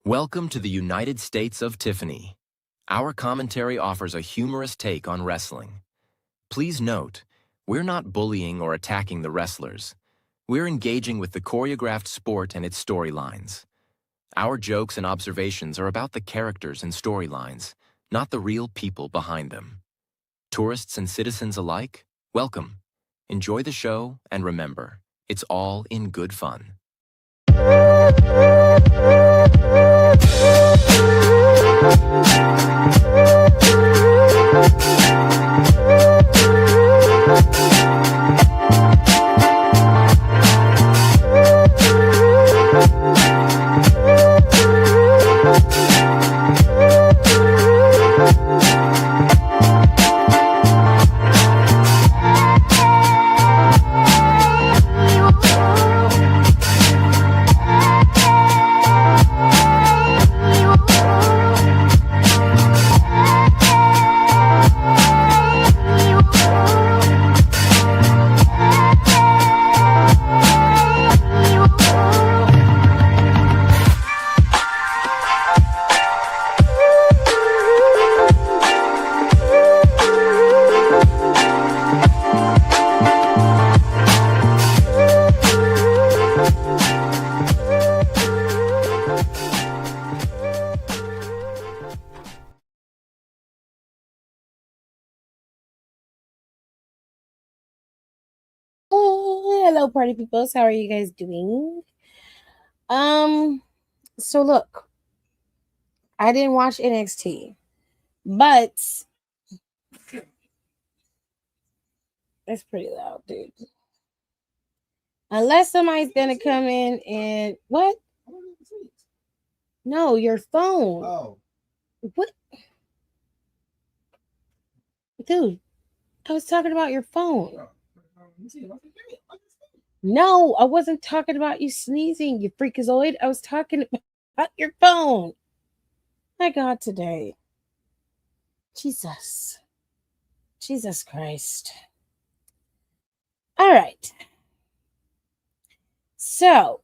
Welcome to the United States of Tiffany. Our commentary offers a humorous take on wrestling. Please note, we're not bullying or attacking the wrestlers. We're engaging with the choreographed sport and its storylines. Our jokes and observations are about the characters and storylines, not the real people behind them. Tourists and citizens alike, welcome. Enjoy the show, and remember, it's all in good fun. Hello, party peoples. How are you guys doing? So look, I didn't watch NXT, but that's pretty loud, dude. Unless somebody's gonna come in and what? No, your phone. Oh, What, dude? I was talking about your phone. No, I wasn't talking about you sneezing, you freakazoid. I was talking about your phone. My God, today. Jesus. Jesus Christ. All right. So,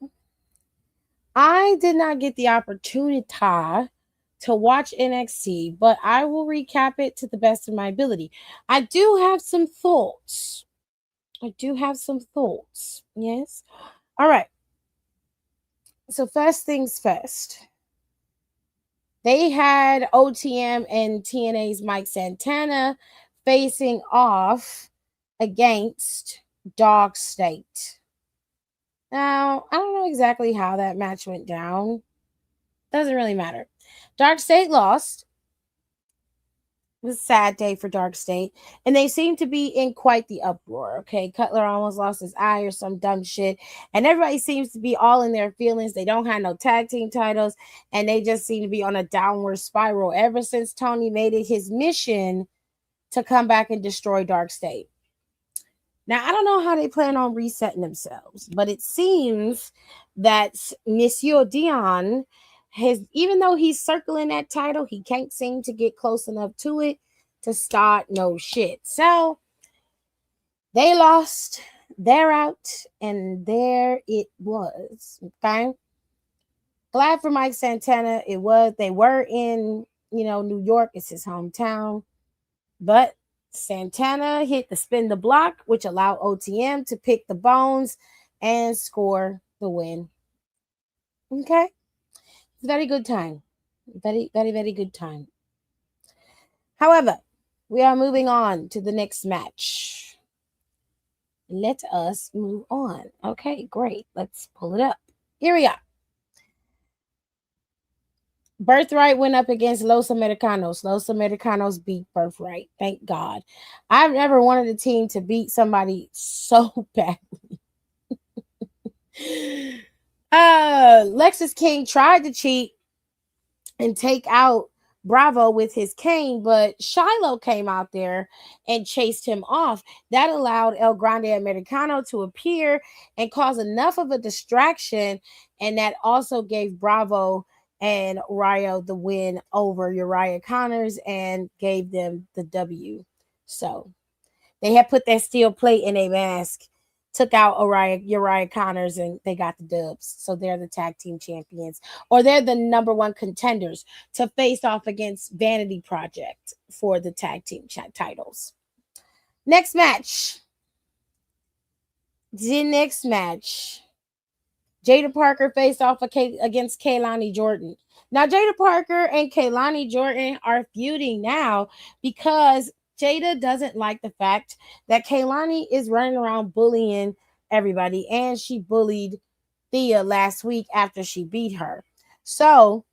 I did not get the opportunity to watch NXT, but I will recap it to the best of my ability. I do have some thoughts. Yes. All right. So, first things first. They had OTM and TNA's Mike Santana facing off against Dog State. Now, I don't know exactly how that match went down. Doesn't really matter. Dark State lost. It was a sad day for Dark State. And they seem to be in quite the uproar. Okay. Cutler almost lost his eye or some dumb shit. And everybody seems to be all in their feelings. They don't have no tag team titles. And they just seem to be on a downward spiral ever since Tony made it his mission to come back and destroy Dark State. Now, I don't know how they plan on resetting themselves, but it seems that Monsieur Dion has, even though he's circling that title, he can't seem to get close enough to it to start no shit. So they lost, they're out, and there it was. Okay. Glad for Mike Santana. They were in, New York, it's his hometown, but Santana hit the spin the block, which allowed OTM to pick the bones and score the win. Okay. Very good time. Very, very, very good time. However, we are moving on to the next match. Let us move on. Okay, great. Let's pull it up. Here we are. Birthright went up against Los Americanos. Los Americanos beat Birthright. Thank God. I've never wanted a team to beat somebody so badly. Lexus King tried to cheat and take out Bravo with his cane, but Shiloh came out there and chased him off. That allowed El Grande Americano to appear and cause enough of a distraction, and that also gave Bravo and Rayo the win over Uriah Connors and gave them the W. So they had put that steel plate in a mask took out Uriah Connors, and they got the dubs. So they're the tag team champions, or they're the number one contenders to face off against Vanity Project for the tag team titles. Next match. The next match. Jada Parker faced off against Kaylani Jordan. Now, Jada Parker and Kaylani Jordan are feuding now because Jada doesn't like the fact that Kaylani is running around bullying everybody, and she bullied Thea last week after she beat her. So,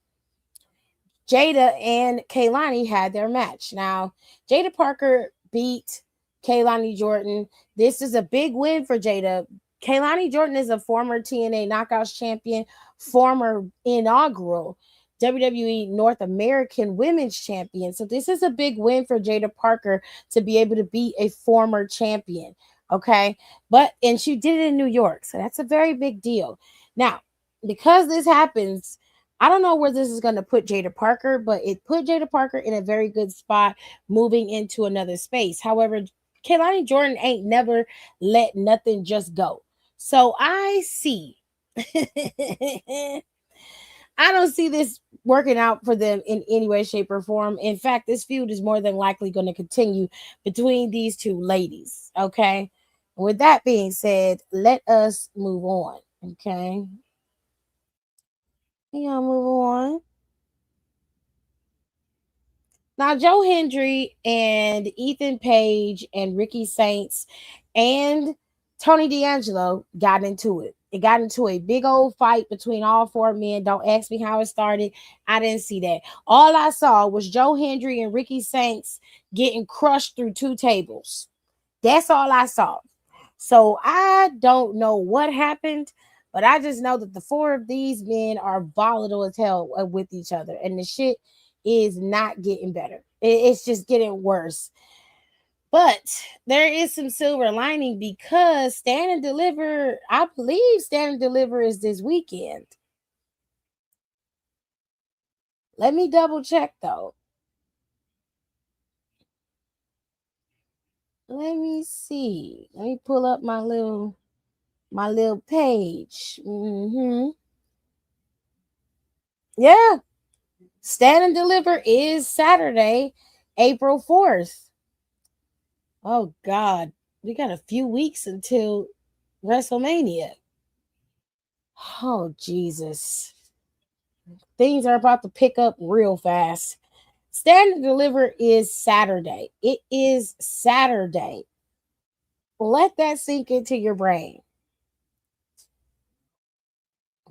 Jada and Kaylani had their match. Now, Jada Parker beat Kaylani Jordan. This is a big win for Jada. Kaylani Jordan is a former TNA Knockouts champion, former inaugural WWE North American Women's Champion. So this is a big win for Jada Parker to be able to be a former champion. Okay. And she did it in New York. So that's a very big deal. Now, because this happens, I don't know where this is going to put Jada Parker, but it put Jada Parker in a very good spot moving into another space. However, Kehlani Jordan ain't never let nothing just go. So I see. I don't see this working out for them in any way, shape, or form. In fact, this feud is more than likely going to continue between these two ladies. Okay. With that being said, let us move on. Okay. Yeah, move on. Now, Joe Hendry and Ethan Page and Ricky Saints and Tony D'Angelo got into it. It got into a big old fight between all four men. Don't ask me how it started. I didn't see that. All I saw was Joe Hendry and Ricky Saints getting crushed through two tables. That's all I saw. So I don't know what happened, but I just know that the four of these men are volatile as hell with each other, and the shit is not getting better. It's just getting worse. But there is some silver lining because Stand and Deliver, I believe Stand and Deliver is this weekend. Let me double check though. Let me see. Let me pull up my little page. Yeah. Stand and Deliver is Saturday, April 4th. Oh God. We got a few weeks until WrestleMania. Oh Jesus. Things are about to pick up real fast. Stand and Deliver is Saturday. It is Saturday. Let that sink into your brain.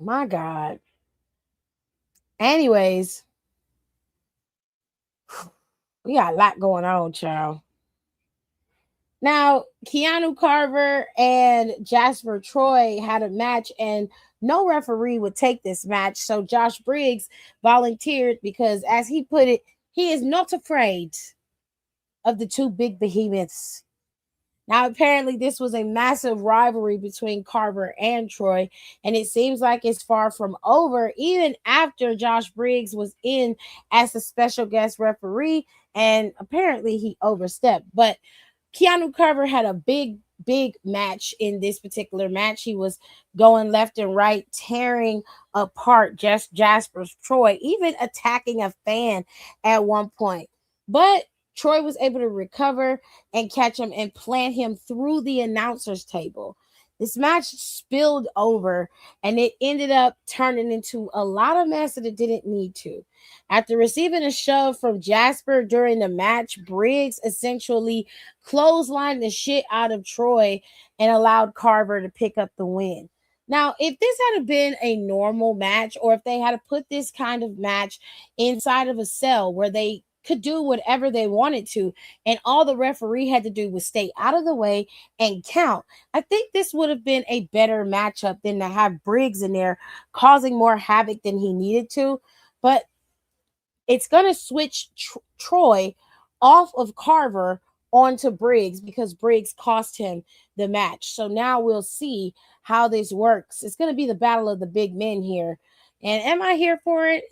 My God. Anyways, we got a lot going on, child. Now, Keanu Carver and Jasper Troy had a match, and no referee would take this match. So Josh Briggs volunteered because, as he put it, he is not afraid of the two big behemoths. Now, apparently, this was a massive rivalry between Carver and Troy, and it seems like it's far from over, even after Josh Briggs was in as a special guest referee, and apparently he overstepped. But Keanu Carver had a big match in this particular match. He was going left and right, tearing apart just Jasper's Troy, even attacking a fan at one point. But Troy was able to recover and catch him and plant him through the announcer's table. This match spilled over and it ended up turning into a lot of mess that it didn't need to. After receiving a shove from Jasper during the match, Briggs essentially clotheslined the shit out of Troy and allowed Carver to pick up the win. Now, if this had been a normal match, or if they had put this kind of match inside of a cell where they could do whatever they wanted to, and all the referee had to do was stay out of the way and count, I think this would have been a better matchup than to have Briggs in there causing more havoc than he needed to. But it's going to switch Troy off of Carver onto Briggs because Briggs cost him the match. So now we'll see how this works. It's going to be the battle of the big men here. And am I here for it?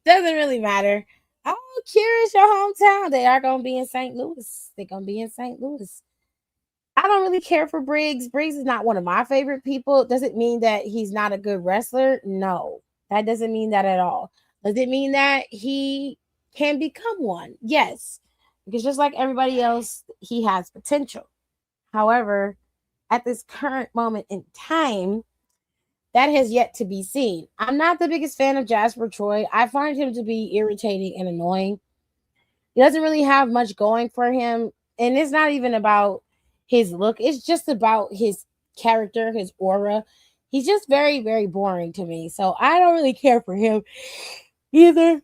Doesn't really matter. Oh, Kira's your hometown. They are gonna be in St. Louis. They're gonna be in St. Louis. I don't really care for Briggs. Briggs is not one of my favorite people. Does it mean that he's not a good wrestler? No, that doesn't mean that at all. Does it mean that he can become one? Yes, because just like everybody else, he has potential. However, at this current moment in time, that has yet to be seen. I'm not the biggest fan of Jasper Troy. I find him to be irritating and annoying. He doesn't really have much going for him. And it's not even about his look, it's just about his character, his aura. He's just very, very boring to me. So I don't really care for him either.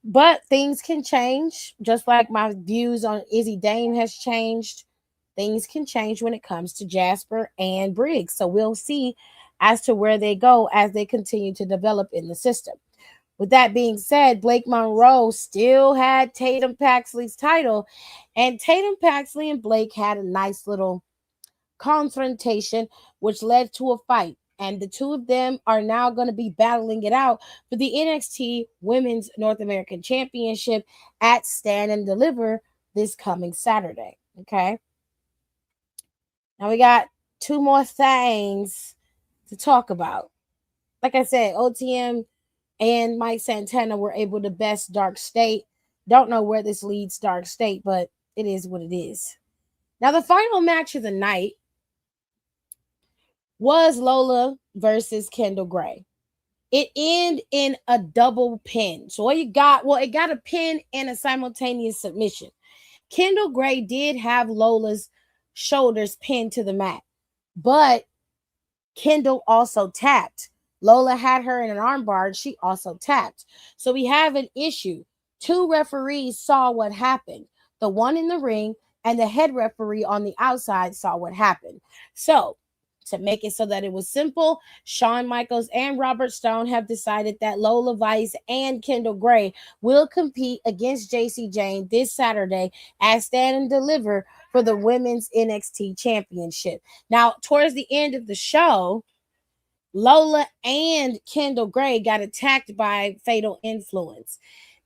But things can change, just like my views on Izzy Dane has changed. Things can change when it comes to Jasper and Briggs. So we'll see as to where they go as they continue to develop in the system. With that being said, Blake Monroe still had Tatum Paxley's title, and Tatum Paxley and Blake had a nice little confrontation, which led to a fight. And the two of them are now going to be battling it out for the NXT Women's North American Championship at Stand and Deliver this coming Saturday. Okay. Now we got two more things to talk about. Like I said, OTM and Mike Santana were able to best Dark State. Don't know where this leads Dark State, but it is what it is. Now, the final match of the night was Lola versus Kendall Gray. It ended in a double pin. So what you got? Well, it got a pin and a simultaneous submission. Kendall Gray did have Lola's shoulders pinned to the mat, but Kendall also tapped. Lola had her in an armbar. She also tapped. So we have an issue. Two referees saw what happened. The one in the ring and the head referee on the outside saw what happened. So to make it so that it was simple, Shawn Michaels and Robert Stone have decided that Lola Vice and Kendall Gray will compete against JC Jane this Saturday at Stand and Deliver for the Women's NXT Championship. Now, towards the end of the show, Lola and Kendall Gray got attacked by Fatal Influence.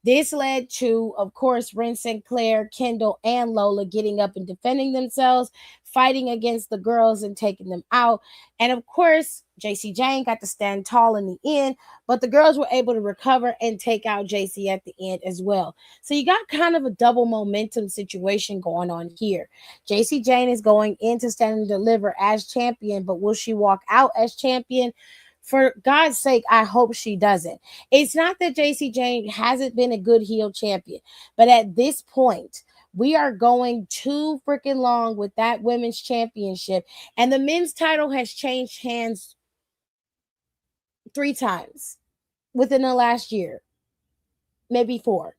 This led to, of course, Ren Sinclair, Kendall, and Lola getting up and defending themselves, fighting against the girls and taking them out. And of course, JC Jane got to stand tall in the end, but the girls were able to recover and take out JC at the end as well. So you got kind of a double momentum situation going on here. JC Jane is going in to Stand and Deliver as champion, but will she walk out as champion? For God's sake, I hope she doesn't. It's not that JC Jane hasn't been a good heel champion, but at this point, we are going too freaking long with that women's championship, and the men's title has changed hands 3 times within the last year, maybe 4.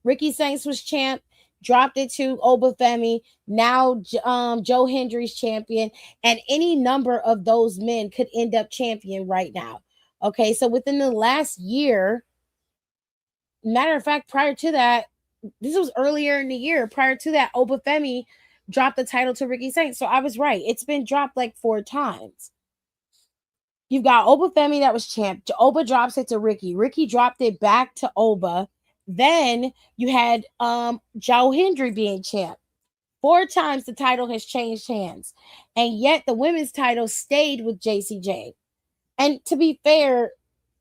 Ricky Saints was champ, dropped it to Obafemi. Now Joe Hendry's champion, and any number of those men could end up champion right now. Okay, so within the last year, matter of fact, prior to that, this was earlier in the year. Prior to that, Obafemi dropped the title to Ricky Saints. So I was right. It's been dropped like 4 times. You've got Obafemi that was champ. Oba drops it to Ricky. Ricky dropped it back to Oba. Then you had Joe Hendry being champ. 4 times the title has changed hands. And yet the women's title stayed with JC Jane. And to be fair,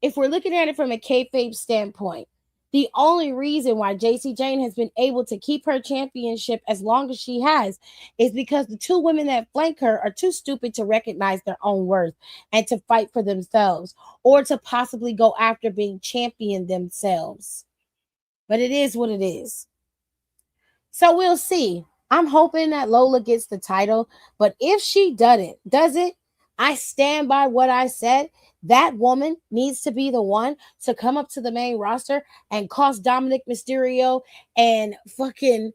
if we're looking at it from a kayfabe standpoint, the only reason why JC Jane has been able to keep her championship as long as she has is because the 2 women that flank her are too stupid to recognize their own worth and to fight for themselves or to possibly go after being champion themselves. But it is what it is. So we'll see. I'm hoping that Lola gets the title, but if she does it, I stand by what I said. That woman needs to be the one to come up to the main roster and cost Dominic Mysterio and fucking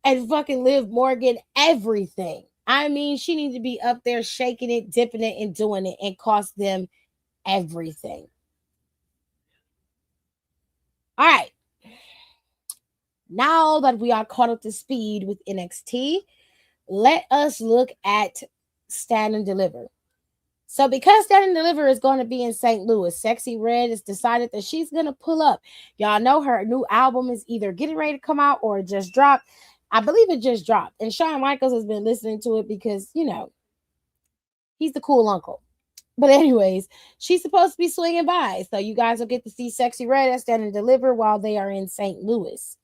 Liv Morgan everything. I mean, she needs to be up there shaking it, dipping it, and doing it and cost them everything. All right. Now that we are caught up to speed with NXT, let us look at Stand and Deliver. So because Stand and Deliver is going to be in St. Louis, Sexy Red has decided that she's going to pull up. Y'all know her new album is either getting ready to come out or it just dropped. I believe it just dropped. And Shawn Michaels has been listening to it because, he's the cool uncle. But anyways, she's supposed to be swinging by. So you guys will get to see Sexy Red at Stand and Deliver while they are in St. Louis.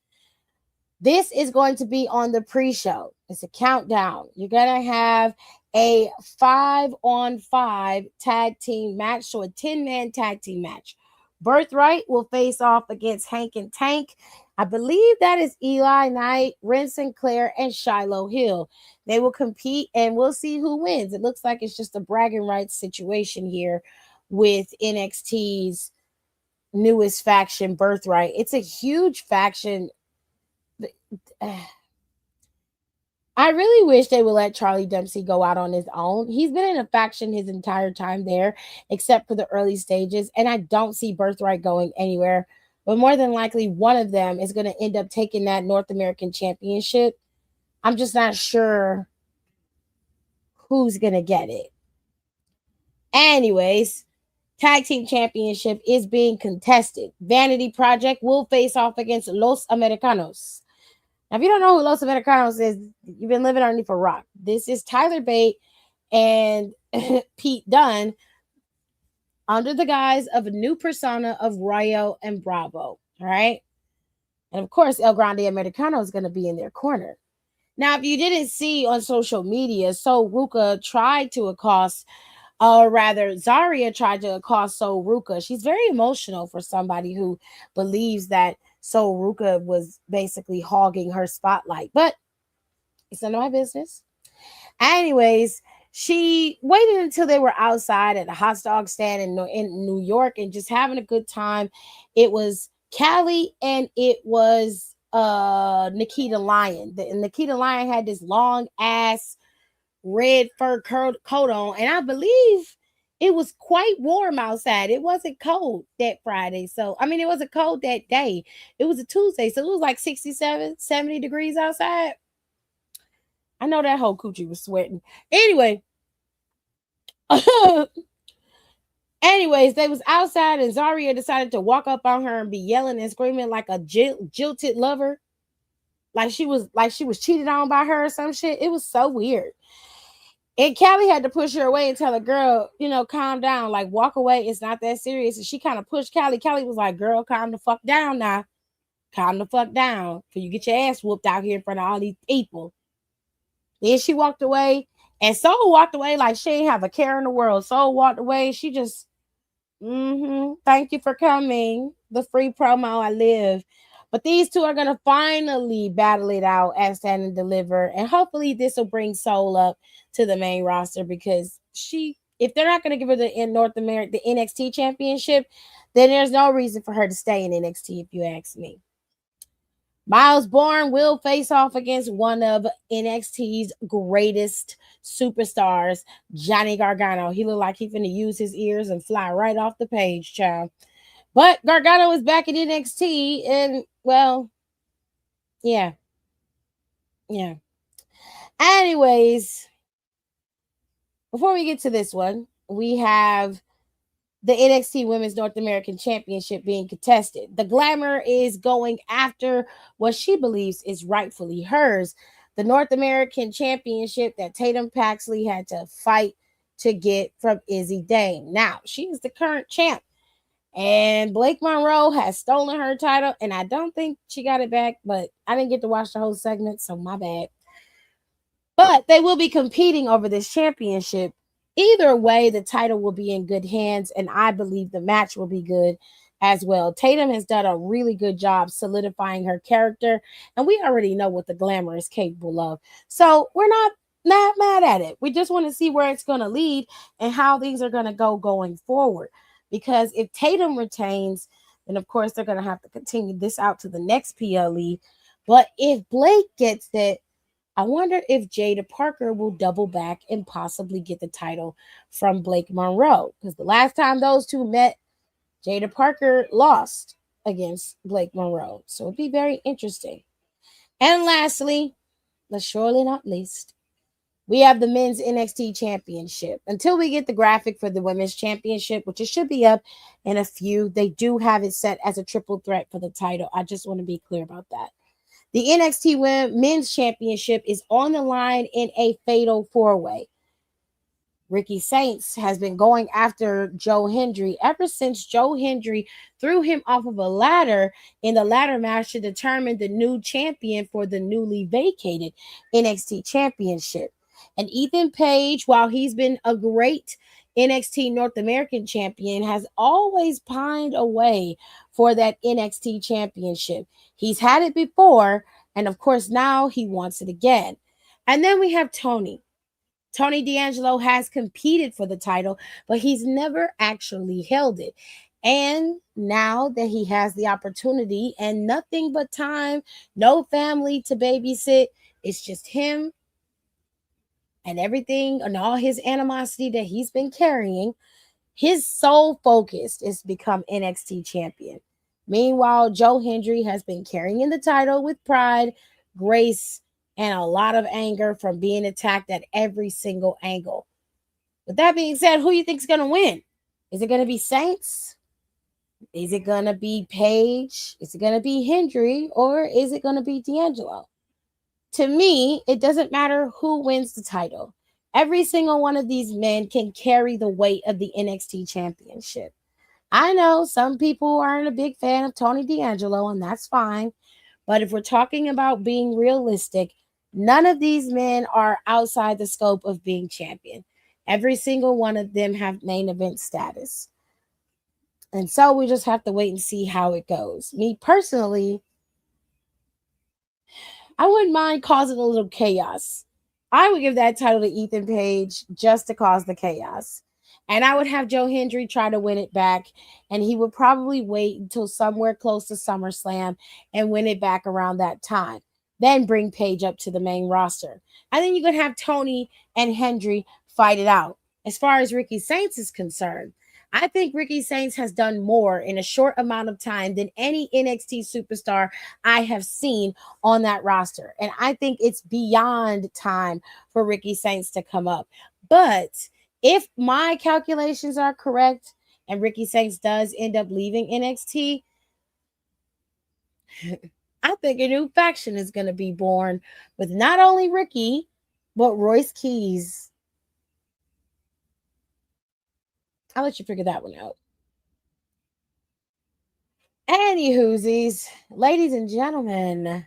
This is going to be on the pre-show. It's a countdown. You're going to have a 5-on-5 tag team match, so a 10-man tag team match. Birthright will face off against Hank and Tank. I believe that is Eli Knight, Ren Sinclair, and Shiloh Hill. They will compete, and we'll see who wins. It looks like it's just a bragging rights situation here with NXT's newest faction, Birthright. It's a huge faction. I really wish they would let Charlie Dempsey go out on his own. He's been in a faction his entire time there, except for the early stages, and I don't see Birthright going anywhere. But more than likely, one of them is going to end up taking that North American Championship. I'm just not sure who's going to get it. Anyways, Tag Team Championship is being contested. Vanity Project will face off against Los Americanos. Now, if you don't know who Los Americanos is, you've been living underneath a rock. This is Tyler Bate and Pete Dunne under the guise of a new persona of Rayo and Bravo. All right. And of course, El Grande Americano is going to be in their corner. Now, if you didn't see on social media, So Ruka tried to accost, or rather, Zarya tried to accost So Ruka. She's very emotional for somebody who believes that So Ruka was basically hogging her spotlight. But it's none of my business. Anyways, she waited until they were outside at a hot dog stand in New York and just having a good time. It was Callie and it was Nikita Lyon. Nikita Lyon had this long ass red fur coat on, and I believe it was quite warm outside. It wasn't cold that Friday. So, I mean, it wasn't cold that day. It was a Tuesday. So it was like 67, 70 degrees outside. I know that whole coochie was sweating. Anyway. Anyways, they was outside and Zarya decided to walk up on her and be yelling and screaming like a jilted lover. Like she was cheated on by her or some shit. It was so weird. And Callie had to push her away and tell the girl, calm down, like walk away. It's not that serious. And she kind of pushed Callie. Callie was like, girl, calm the fuck down now. Calm the fuck down. Before you get your ass whooped out here in front of all these people. Then she walked away. And Soul walked away like she ain't have a care in the world. Soul walked away. She just, thank you for coming. The free promo, I live. But these two are going to finally battle it out at Stand and Deliver. And hopefully this will bring Soul up to the main roster because if they're not going to give her the NXT championship, then there's no reason for her to stay in NXT if you ask me. Miles Bourne will face off against one of NXT's greatest superstars, Johnny Gargano. He looked like he's finna use his ears and fly right off the page, child. But Gargano is back in NXT, and well, yeah. Anyways, before we get to this one, we have the NXT Women's North American Championship being contested. The Glamour is going after what she believes is rightfully hers, the North American Championship that Tatum Paxley had to fight to get from Izzy Dane. Now, she is the current champ, and Blake Monroe has stolen her title, and I don't think she got it back, but I didn't get to watch the whole segment, so my bad. But they will be competing over this championship. Either way, the title will be in good hands, and I believe the match will be good as well. Tatum has done a really good job solidifying her character, and we already know what the Glamour is capable of. So we're not mad at it. We just want to see where it's going to lead and how things are going to go going forward. Because if Tatum retains, then of course they're going to have to continue this out to the next PLE. But if Blake gets it, I wonder if Jada Parker will double back and possibly get the title from Blake Monroe. Because the last time those two met, Jada Parker lost against Blake Monroe. So it'd be very interesting. And lastly, but surely not least, We have the men's NXT championship. Until we get the graphic for the women's championship, which it should be up in a few, they do have it set as a triple threat for the title. I just want to be clear about that. The NXT men's championship is on the line in a fatal four-way. Ricky Saints has been going after Joe Hendry ever since Joe Hendry threw him off of a ladder in the ladder match to determine the new champion for the newly vacated NXT championship. And Ethan Page, while he's been a great NXT North American champion, has always pined away for that NXT championship. He's had it before, and of course now he wants it again. And then we have Tony. Tony D'Angelo has competed for the title, but he's never actually held it. And now that he has the opportunity and nothing but time, no family to babysit, it's just him and everything and all his animosity that he's been carrying. His sole focus is to become NXT champion. Meanwhile, Joe Hendry has been carrying the title with pride, grace, and a lot of anger from being attacked at every single angle. With that being said, who you think is going to win? Is it going to be Saints? Is it going to be Page? Is it going to be Hendry? Or is it going to be D'Angelo? To me, it doesn't matter who wins the title. Every single one of these men can carry the weight of the NXT championship. I know some people aren't a big fan of Tony D'Angelo, and that's fine. But if we're talking about being realistic, none of these men are outside the scope of being champion. Every single one of them have main event status. And so we just have to wait and see how it goes. Me personally, I wouldn't mind causing a little chaos. I would give that title to Ethan Page just to cause the chaos. And I would have Joe Hendry try to win it back. And he would probably wait until somewhere close to SummerSlam and win it back around that time. Then bring Page up to the main roster. And then you could have Tony and Hendry fight it out. As far as Ricky Saints is concerned, I think Ricky Saints has done more in a short amount of time than any NXT superstar I have seen on that roster. And I think it's beyond time for Ricky Saints to come up. But if my calculations are correct and Ricky Saints does end up leaving NXT, I think a new faction is going to be born with not only Ricky, but Royce Keys. I'll let you figure that one out. Anywhoosies, ladies and gentlemen,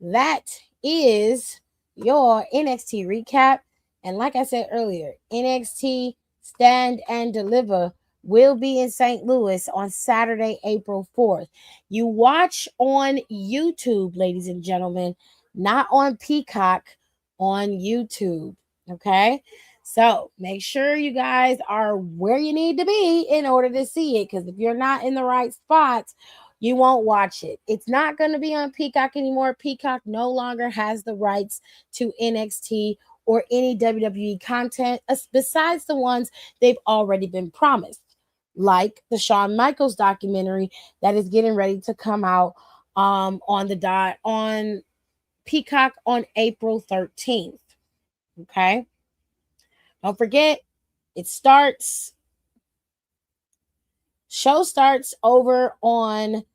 that is your NXT recap. And like I said earlier, NXT Stand and Deliver will be in St. Louis on Saturday, April 4th. You watch on YouTube, ladies and gentlemen, not on Peacock, on YouTube. Okay? So make sure you guys are where you need to be in order to see it. Because if you're not in the right spots, you won't watch it. It's not going to be on Peacock anymore. Peacock no longer has the rights to NXT or any WWE content besides the ones they've already been promised, like the Shawn Michaels documentary that is getting ready to come out on the dot on Peacock on April 13th. Okay. Don't forget, it starts, show starts over on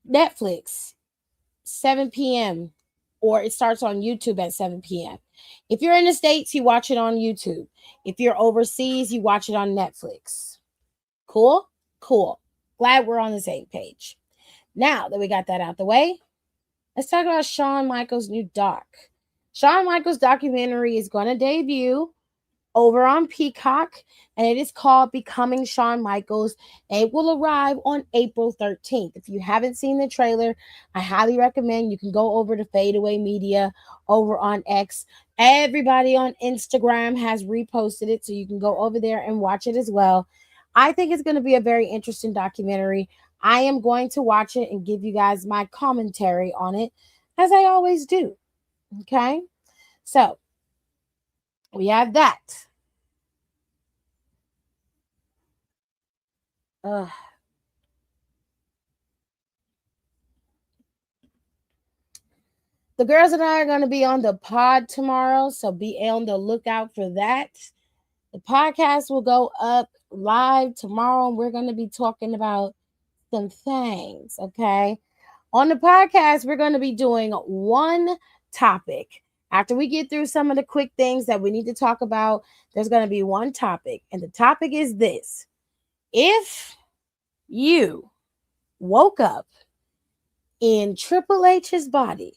Netflix 7 p.m. or it starts on YouTube at 7 p.m. If you're in the States, you watch it on YouTube. If you're overseas, you watch it on Netflix. Cool? Cool. Glad we're on the same page. Now that we got that out the way, let's talk about Shawn Michaels' new doc. Shawn Michaels' documentary is going to debut over on Peacock, and it is called Becoming Shawn Michaels. And it will arrive on April 13th. If you haven't seen the trailer, I highly recommend you can go over to Fadeaway Media over on X. Everybody on Instagram has reposted it, so you can go over there and watch it as well. I think it's going to be a very interesting documentary. I am going to watch it and give you guys my commentary on it, as I always do. Okay? So, we have that. Ugh. The girls and I are going to be on the pod tomorrow, so be on the lookout for that. The podcast will go up live tomorrow, and we're going to be talking about some things, okay? On the podcast, we're going to be doing one topic. After we get through some of the quick things that we need to talk about, there's going to be one topic, and the topic is this. If you woke up in Triple H's body,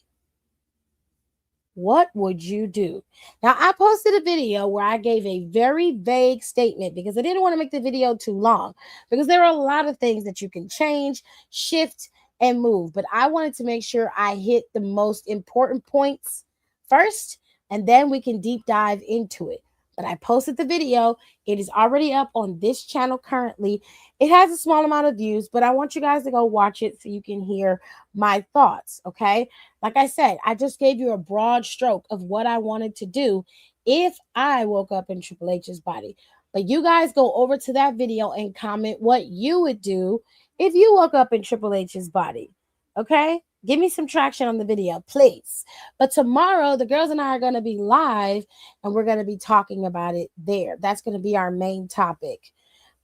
what would you do? Now, I posted a video where I gave a very vague statement because I didn't want to make the video too long because there are a lot of things that you can change, shift, and move. But I wanted to make sure I hit the most important points first, and then we can deep dive into it. But I posted the video. It is already up on this channel currently. It has a small amount of views, but I want you guys to go watch it so you can hear my thoughts, okay? Like I said, I just gave you a broad stroke of what I wanted to do if I woke up in Triple H's body. But you guys go over to that video and comment what you would do if you woke up in Triple H's body, okay? Give me some traction on the video, please. But tomorrow, the girls and I are going to be live, and we're going to be talking about it there. That's going to be our main topic.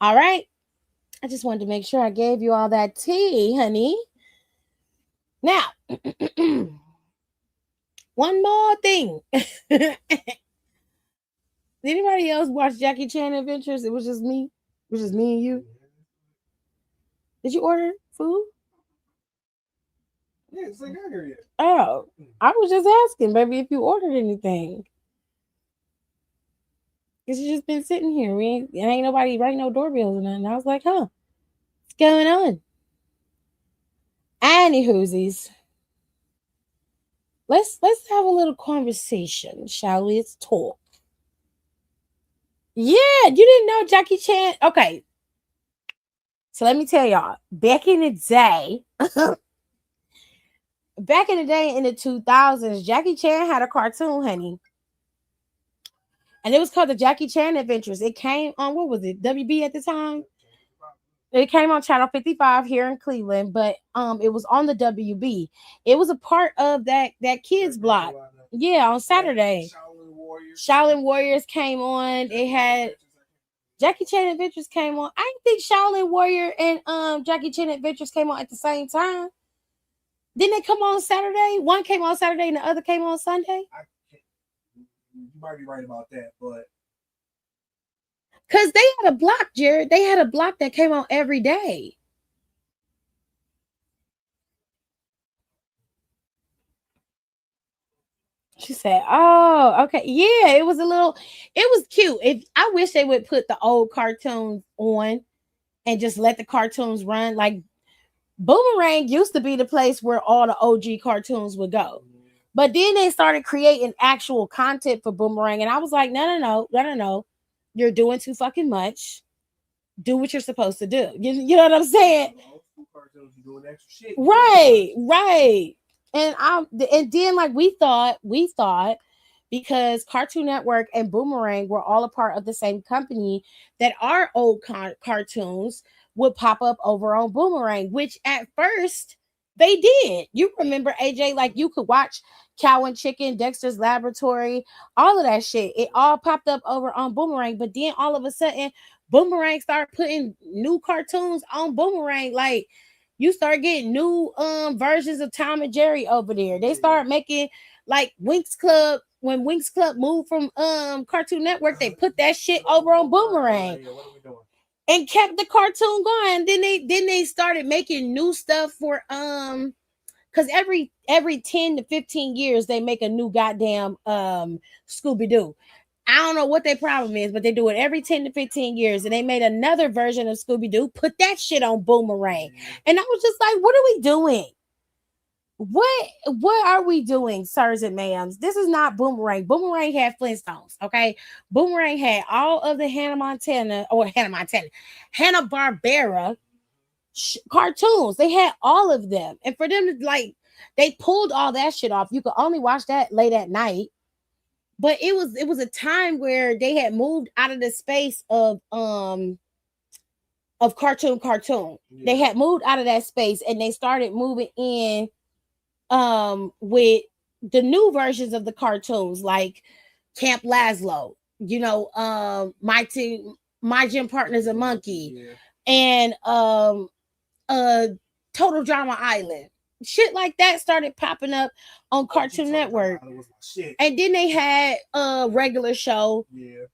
All right? I just wanted to make sure I gave you all that tea, honey. Now, one more thing. Did anybody else watch Jackie Chan Adventures? It was just me. It was just me and you. Did you order food? Yeah, it's like I hear you. Oh, I was just asking, baby, if you ordered anything. Because you just been sitting here. Ain't nobody ringing no doorbells or nothing. I was like, huh, what's going on? Anywhoosies. Let's have a little conversation, shall we? Let's talk. Yeah, you didn't know Jackie Chan? Okay. So let me tell y'all, back in the day, in the 2000s, Jackie Chan had a cartoon, honey. And it was called the Jackie Chan Adventures. It came on, what was it, WB at the time? It came on Channel 55 here in Cleveland, but it was on the WB. It was a part of that kids block. Yeah, on Saturday. Shaolin Warriors came on. It had Jackie Chan Adventures came on. I think Shaolin Warrior and Jackie Chan Adventures came on at the same time. Didn't they come on Saturday? One came on Saturday and the other came on Sunday? You might be right about that, but because they had a block, Jared. They had a block that came on every day. She said, "Oh, okay, yeah." It was cute. I wish they would put the old cartoons on and just let the cartoons run. Like Boomerang used to be the place where all the OG cartoons would go. But then they started creating actual content for Boomerang. And I was like, no. You're doing too fucking much. Do what you're supposed to do. You know what I'm saying? Right. And then like we thought because Cartoon Network and Boomerang were all a part of the same company that our old cartoons would pop up over on Boomerang, which at first they did. You remember, AJ, like you could watch Cow and Chicken, Dexter's Laboratory, all of that shit. It all popped up over on Boomerang, but then all of a sudden Boomerang started putting new cartoons on Boomerang. Like you start getting new versions of Tom and Jerry over there. They start making like Winx Club. When Winx Club moved from Cartoon Network, they put that shit over on Boomerang. What are we doing? And kept the cartoon going. Then they started making new stuff for because every 10 to 15 years they make a new goddamn Scooby-Doo. I don't know what their problem is, but they do it every 10 to 15 years. And they made another version of Scooby-Doo, put that shit on Boomerang. And I was just like, what are we doing? What are we doing, sirs and ma'ams? This is not Boomerang. Boomerang had Flintstones, okay? Boomerang had all of the Hanna-Barbera cartoons. They had all of them. And for them to like, they pulled all that shit off. You could only watch that late at night. But it was a time where they had moved out of the space of cartoon. Yeah. They had moved out of that space and they started moving in with the new versions of the cartoons, like Camp Lazlo, my gym partner's a monkey, Yeah. and Total Drama Island. Shit like that started popping up on Cartoon Network. And then they had a regular show. Yeah.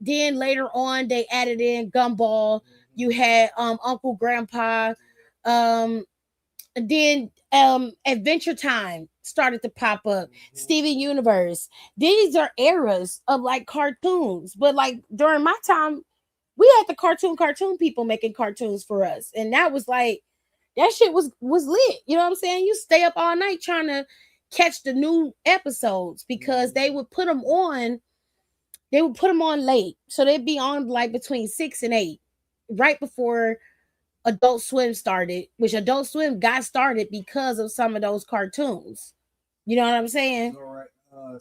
Then later on they added in Gumball. You had Uncle Grandpa. Then Adventure Time started to pop up. Steven Universe. These are eras of like cartoons. But like during my time, we had the cartoon people making cartoons for us. And that was like that shit was lit. You know what I'm saying? You stay up all night trying to catch the new episodes because they would put them on. They would put them on late, so they'd be on like between 6 and 8, right before Adult Swim started. Which Adult Swim got started because of some of those cartoons. You know what I'm saying? All right.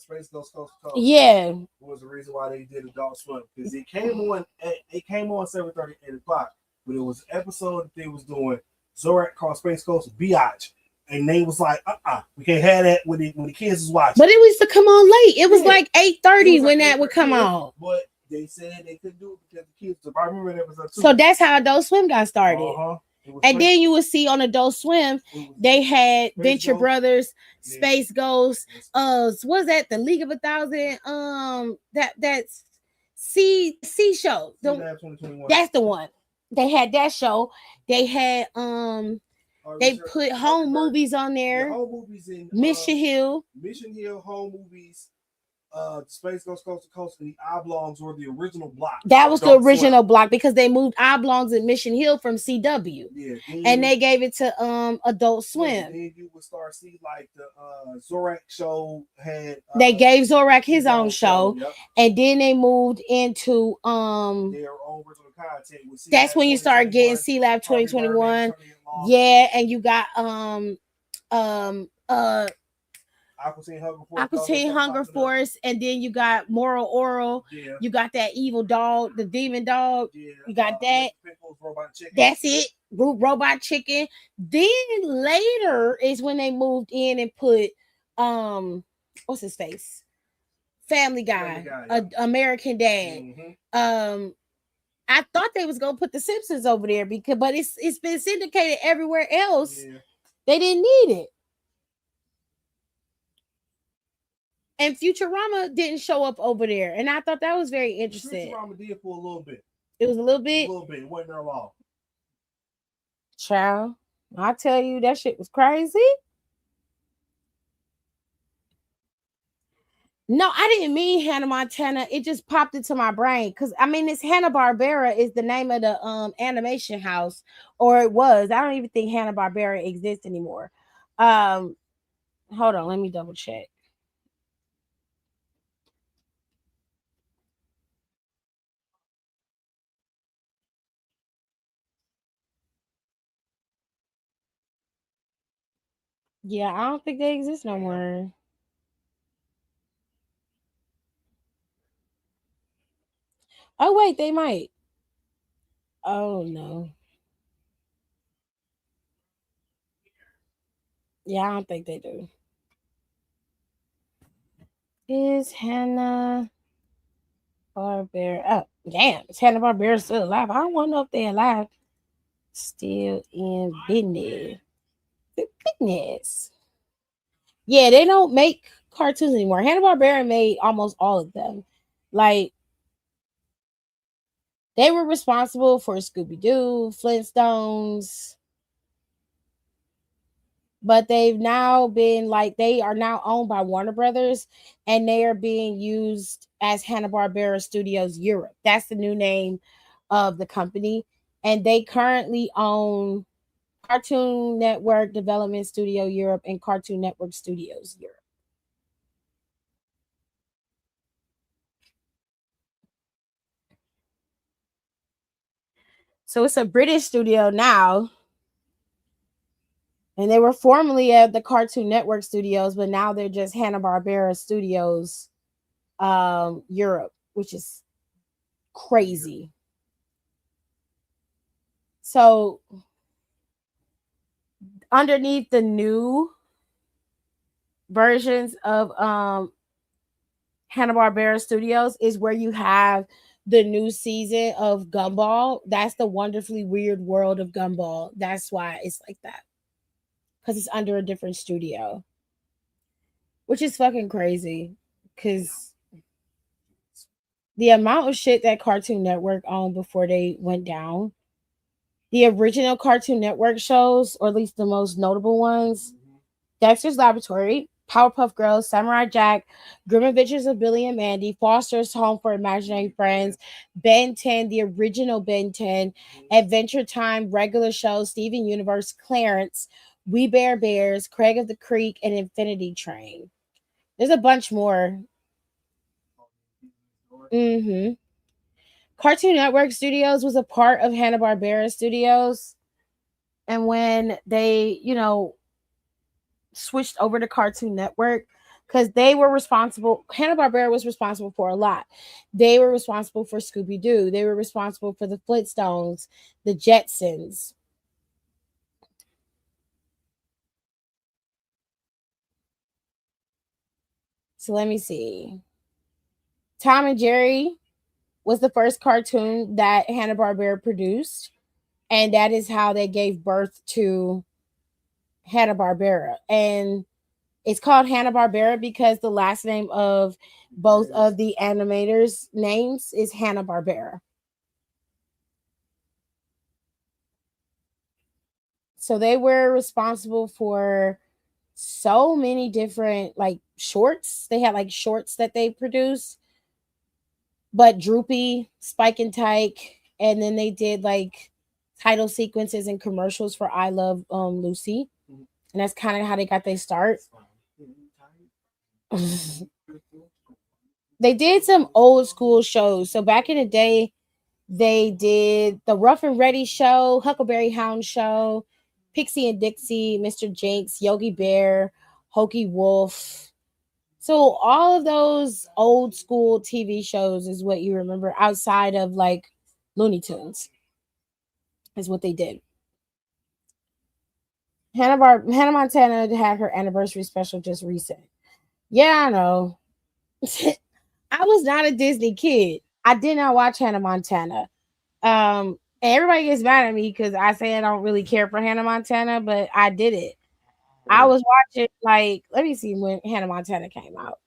Space Ghost Coast to Coast. Yeah. Was the reason why they did Adult Swim because it came on. It came on 7:30, 8 o'clock, but it was an episode that they was doing. Zorak called Space Coast Biatch, and they was like, we can't have that when the kids was watching. But it used to come on late. It was like 8:30 when that would come on. But they said they couldn't do it because the kids. I remember that episode too. So that's how Adult Swim got started. And then you would see on Adult Swim, they had Venture Brothers, Space Ghost, what's that? The League of 1,000, that's C show. That's the one. They had that show. They had they put home movies on there. Home movies in Mission Hill, home movies. Space Ghost Coast to Coast, and the Oblongs were the original block. That was the original block because they moved Oblongs and Mission Hill from CW. Yeah, and they gave it to Adult Swim. And then you would start see like the Zorak show had. They gave Zorak his own show, yep. And then they moved into their own original content. That's when you start getting C Lab 2021. Yeah, and you got Aqua Teen Hunger Force, and then you got Moral Oral. Yeah. You got that evil dog, the demon dog. Yeah. You got that. That's it. Robot Chicken. Then later is when they moved in and put what's his face? Family Guy, yeah. American Dad. Mm-hmm. I thought they was gonna put the Simpsons over there but it's been syndicated everywhere else. Yeah. They didn't need it. And Futurama didn't show up over there. And I thought that was very interesting. Futurama did for a little bit. It was a little bit? A little bit. It wasn't there long. Child, I tell you, that shit was crazy. No, I didn't mean Hannah Montana. It just popped into my brain. Because, I mean, it's Hanna-Barbera is the name of the animation house. Or it was. I don't even think Hanna-Barbera exists anymore. Hold on. Let me double check. Yeah, I don't think they exist no more. Oh, wait, they might. Oh, no. Yeah, I don't think they do. Is Hanna-Barbera... Oh, damn. Is Hanna-Barbera still alive? I don't want to know if they're alive. Still in business. Yeah, they don't make cartoons anymore. Hanna-Barbera made almost all of them. Like, they were responsible for Scooby-Doo, Flintstones, but they've now been like, they are now owned by Warner Brothers, and they are being used as Hanna-Barbera Studios Europe. That's the new name of the company, and they currently own Cartoon Network Development Studio Europe and Cartoon Network Studios Europe. So it's a British studio now. And they were formerly at the Cartoon Network Studios, but now they're just Hanna-Barbera Studios Europe, which is crazy. So underneath the new versions of Hanna-Barbera Studios is where you have the new season of Gumball. That's the wonderfully weird world of Gumball. That's why it's like that. Because it's under a different studio. Which is fucking crazy. Because the amount of shit that Cartoon Network owned before they went down. The original Cartoon Network shows, or at least the most notable ones, Dexter's Laboratory, Powerpuff Girls, Samurai Jack, Grim Adventures of Billy and Mandy, Foster's Home for Imaginary Friends, Ben 10, the original Ben 10, Adventure Time, regular shows, Steven Universe, Clarence, We Bear Bears, Craig of the Creek, and Infinity Train. There's a bunch more. Mm-hmm. Cartoon Network Studios was a part of Hanna-Barbera Studios. And when they, switched over to Cartoon Network, because they were responsible, Hanna-Barbera was responsible for a lot. They were responsible for Scooby-Doo. They were responsible for the Flintstones, the Jetsons. So let me see. Tom and Jerry was the first cartoon that Hanna-Barbera produced. And that is how they gave birth to Hanna-Barbera. And it's called Hanna-Barbera because the last name of both of the animators' names is Hanna-Barbera. So they were responsible for so many different like shorts. They had like shorts that they produced, but Droopy, Spike and Tyke, and then they did like title sequences and commercials for I Love Lucy. And that's kind of how they got their start. They did some old school shows. So back in the day, they did the Rough and Ready show, Huckleberry Hound show, Pixie and Dixie, Mr. Jinx, Yogi Bear, Hokey Wolf. So all of those old school TV shows is what you remember outside of like Looney Tunes is what they did. Hannah Montana had her anniversary special just recent. Yeah, I know. I was not a Disney kid. I did not watch Hannah Montana. And everybody gets mad at me because I say I don't really care for Hannah Montana, but I did it. I was watching like let me see when Hannah Montana came out.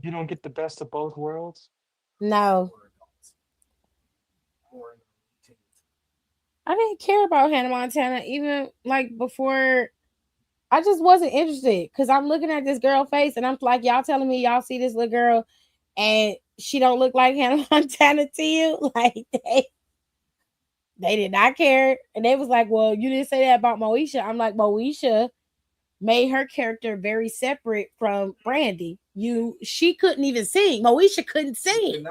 You don't get the best of both worlds. No, I didn't care about Hannah Montana even like before. I just wasn't interested because I'm looking at this girl face and I'm like, y'all telling me y'all see this little girl and she don't look like Hannah Montana to you? Like they did not care. And they was like, well, you didn't say that about Moesha. I'm like, Moesha made her character very separate from Brandy. She couldn't even sing. Moesha couldn't sing.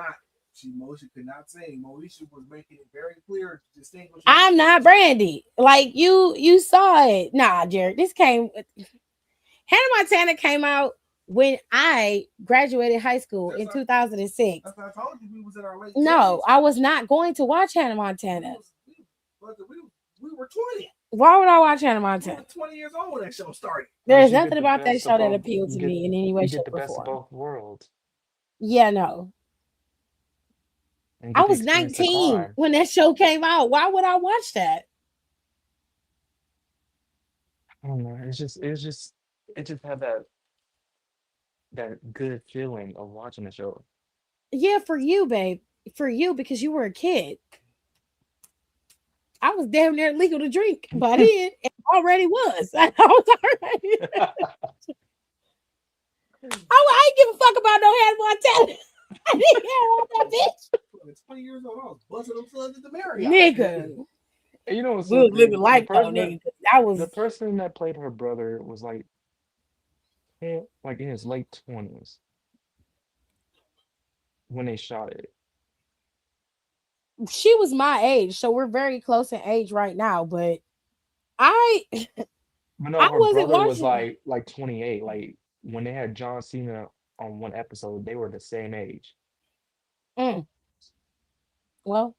Moesha could not sing. Moesha was making it very clear to distinguish. I'm not Brandy. Like you saw it. Nah, Jared. Hannah Montana came out when I graduated high school in 2006. That's what I told you. We was in our late. No, I was not going to watch Hannah Montana. We were 20. Why would I watch Hannah Montana? 20 years old when that show started. There's nothing about that show that appealed to me in any way, You shape, get the or best of form. both worlds. Yeah, no. I was 19 when that show came out. Why would I watch that? I don't know. It just had that good feeling of watching the show. Yeah, for you, babe. For you, because you were a kid. I was damn near legal to drink by then. It already was. I was already. I ain't give a fuck about no Hannah Montana. I didn't care about that bitch. 20 years old, I was busting them slugs at the Marriott. Nigga. And you know what's we was living life though, nigga. That was the person that played her brother was like in his late 20s when they shot it. She was my age, so we're very close in age right now. But I But no, I her wasn't brother was watching. like 28. Like when they had John Cena on one episode, they were the same age. Mm. Well,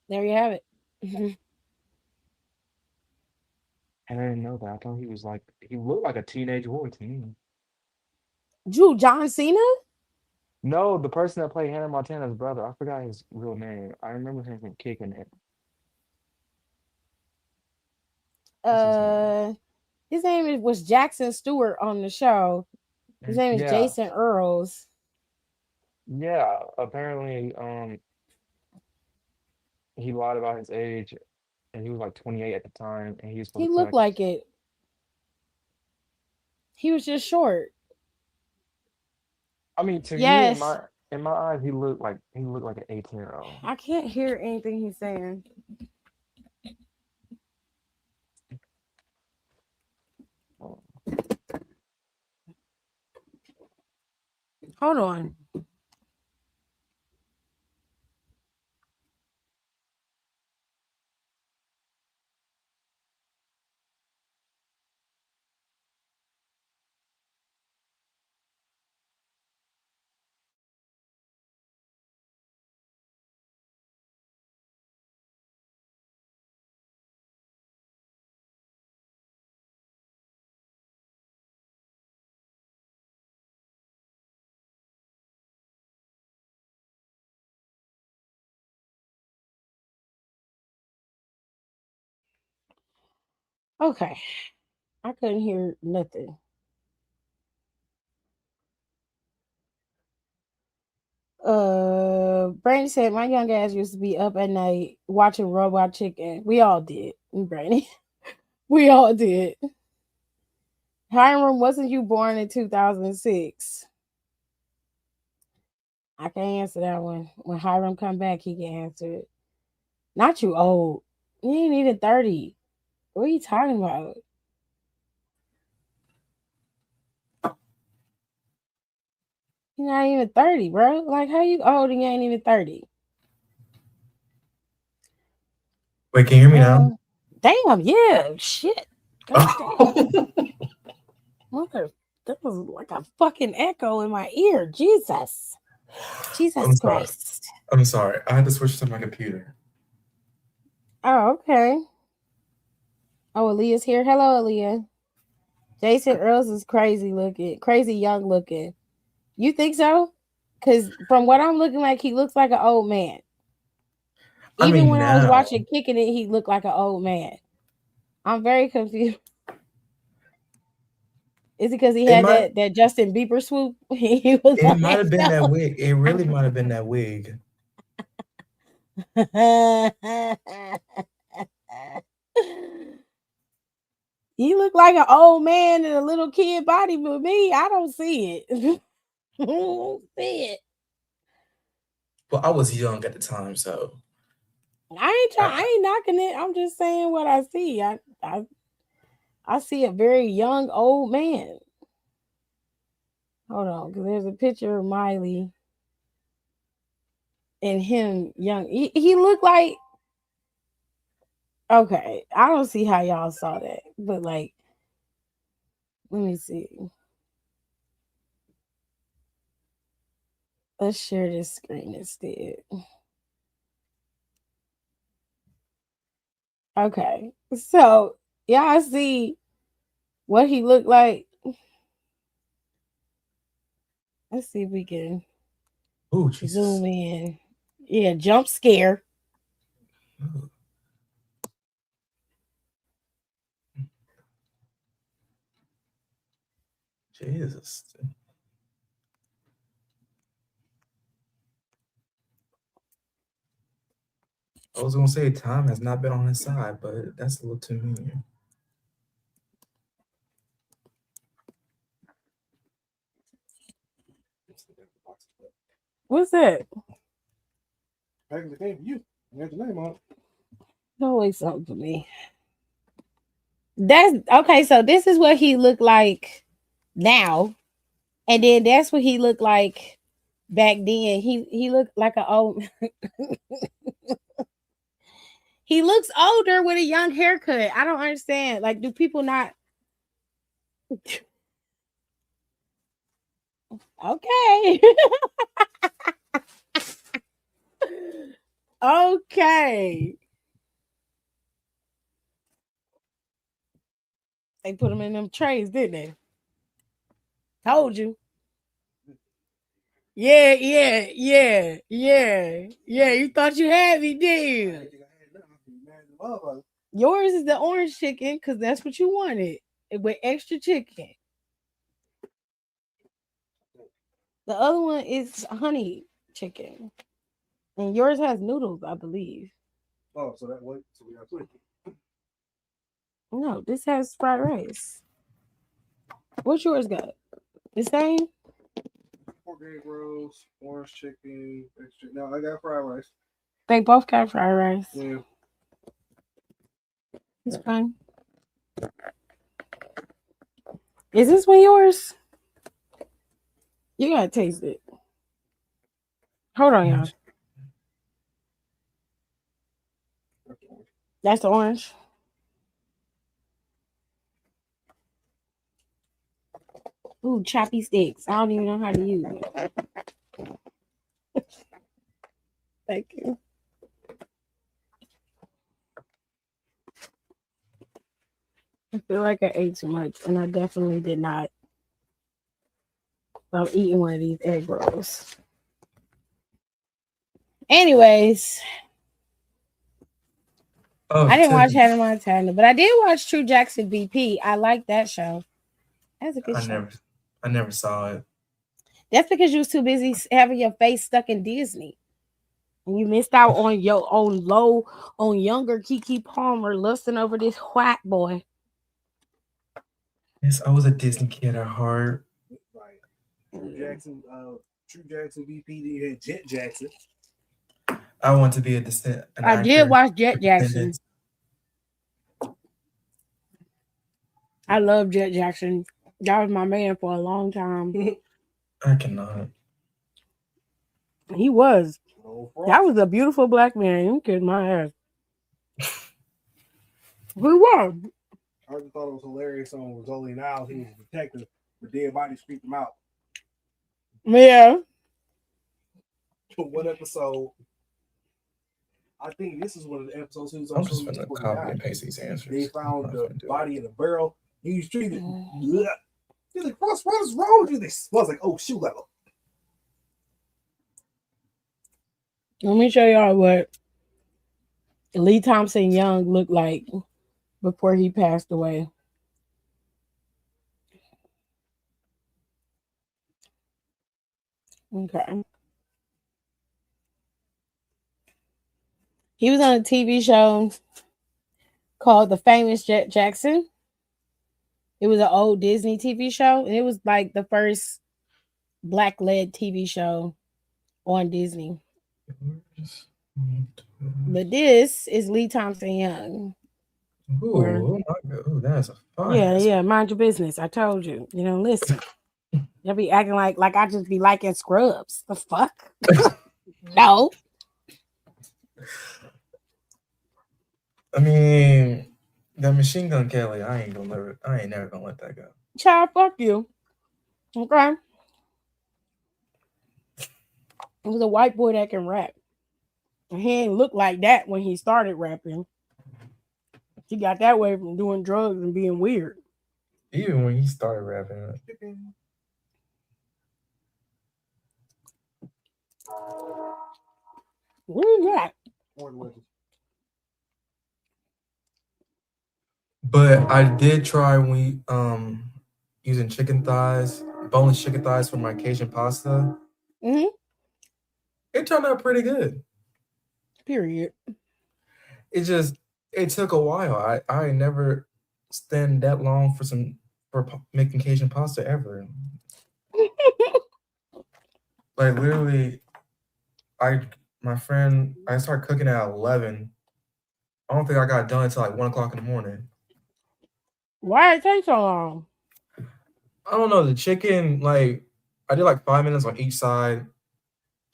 there you have it. And I didn't know that. I thought he looked like a teenage boy to me. John Cena? No, the person that played Hannah Montana's brother, I forgot his real name. I remember him from Kicking It. What's his name? His name was Jackson Stewart on the show. His name is Yeah, Jason Earls. yeah. Apparently, he lied about his age, and he was like 28 at the time, and he was supposed He to play looked like a like it. He was just short. I mean, to me, Yes. in my eyes, he looked like an 18-year-old. I can't hear anything he's saying. Oh, Hold on. Okay. I couldn't hear nothing. Brandy said my young ass used to be up at night watching Robot Chicken. We all did, Brandy. We all did. Hiram, wasn't you born in 2006? I can answer that one. When Hiram come back, he can answer it. Not you old. You ain't even 30. What are you talking about? You're not even 30, bro. Like, how you old and you ain't even 30? Wait, can you hear me now? Damn, yeah. Shit. God damn. Oh. Mother, that was like a fucking echo in my ear. Jesus. Jesus I'm sorry. Christ. I'm sorry. I had to switch to my computer. Oh, okay. Oh, Aaliyah's here. Hello, Aaliyah. Jason Earls is crazy looking, crazy young looking. You think so? Because from what I'm looking like, he looks like an old man. I Even mean, when I was now. watching Kicking It, he looked like an old man. I'm very confused. Is it because he It had might. that Justin Bieber swoop? He was It on might that have been that show. wig. It really might have been that wig. He looked like an old man in a little kid body, but me, I don't see it. I don't see it. Well, I was young at the time, so I ain't knocking it. I'm just saying what I see. I see a very young old man. Hold on, because there's a picture of Miley and him young. He looked like, okay. I don't see how y'all saw that, but like, let me see. Let's share this screen instead. Okay, so y'all see what he looked like. Let's see if we can oh Jesus. zoom in. Yeah, jump scare. Oh, Jesus. I was gonna say time has not been on his side, but that's a little too mean. What's that? Back the game for you. You had your name on it. Don't wait something for me. That's okay. So this is what he looked like now, and then that's what he looked like back then. He looked like an old. He looks older with a young haircut. I don't understand. Like, do people not? Okay. Okay. They put them in them trays, didn't they? Told you. Yeah. You thought you had me, did you? Yours is the orange chicken because that's what you wanted with extra chicken. The other one is honey chicken, and yours has noodles, I believe. Oh, so that what? So we got three. No, this has fried rice. What's yours got? The same? Pork egg rolls, orange chicken, extra. No, I got fried rice. They both got fried rice. Yeah. It's fine. Is this one yours? You gotta taste it. Hold on, y'all. That's the orange. Ooh, choppy sticks. I don't even know how to use it. Thank you. I feel like I ate too much, and I definitely did not. I'm eating one of these egg rolls. Anyways, I didn't watch Hannah Montana, but I did watch True Jackson VP. I like that show. That's a good show. I never saw it. That's because you was too busy having your face stuck in Disney. And you missed out on your own on younger Keke Palmer lusting over this white boy. Yes, I was a Disney kid at heart. Right. True Jackson VP, you had Jet Jackson. I want to be a descent. I did watch Jet Jackson. I love Jet Jackson. That was my man for a long time. I cannot. He was. That was a beautiful black man. You kissed my ass. Who was? I just thought it was hilarious on Rizzoli Niles. He was a detective. The dead bodies creeped him out. Yeah. One episode, I think this is one of the episodes he was on. I'm just going to copy and paste these answers. They found the body in a barrel. He was treated. He's like, what is wrong with you? This was like, oh, shoot level. Let me show y'all what Lee Thompson Young looked like before he passed away. Okay. He was on a TV show called The Famous Jet Jackson. It was an old Disney TV show, and it was like the first black-led TV show on Disney. But this is Lee Thompson Young. Ooh, that's a fun. Yeah, mind your business. I told you. You know, listen. You'll be acting like I just be liking Scrubs. The fuck? No. I mean, that Machine Gun Kelly, I ain't never gonna let that go. Child, fuck you. Okay. It was a white boy that can rap. And he didn't look like that when he started rapping. He got that way from doing drugs and being weird. Even when he started rapping. What is that? But I did try using chicken thighs, boneless chicken thighs for my Cajun pasta. Mm-hmm. It turned out pretty good. Period. It took a while. I never stand that long for making Cajun pasta ever. Like literally, I started cooking at 11. I don't think I got done until like 1 o'clock in the morning. Why did it take so long? I don't know. The chicken, like I did like 5 minutes on each side,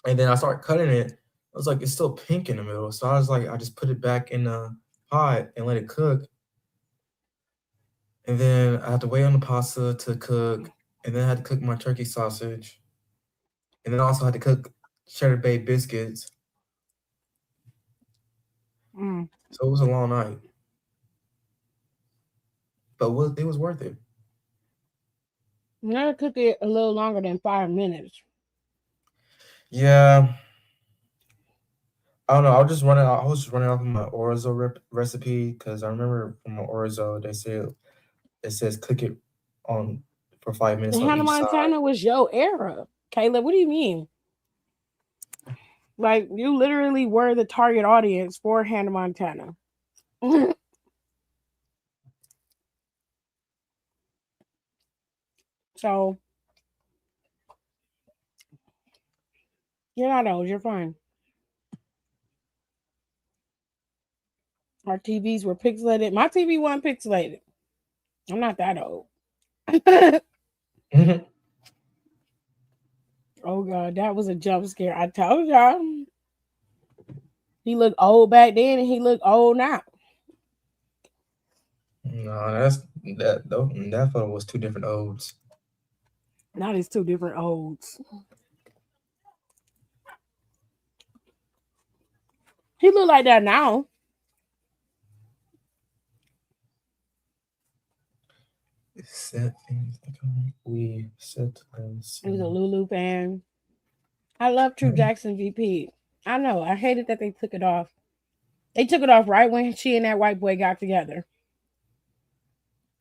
and then I started cutting it. I was like, it's still pink in the middle, so I was like, I just put it back in the pot and let it cook. And then I had to wait on the pasta to cook, and then I had to cook my turkey sausage, and then I also had to cook cheddar bay biscuits. So it was a long night. but it was worth it. You gotta cook it a little longer than 5 minutes. Yeah, I don't know. I was just running off of my orzo recipe because I remember from my orzo they said it says cook it on for 5 minutes And on Hannah each side. Montana was your era. Caleb, what do you mean? Like, you literally were the target audience for Hannah Montana. So, you're not old. You're fine. Our TVs were pixelated. My TV wasn't pixelated. I'm not that old. Oh, God. That was a jump scare. I told y'all. He looked old back then and he looked old now. No, that photo was two different odes. Now there's two different olds. He look like that now. Set things like we set things. He was a Lulu fan. I love True Jackson VP. I know. I hated that they took it off. They took it off right when she and that white boy got together.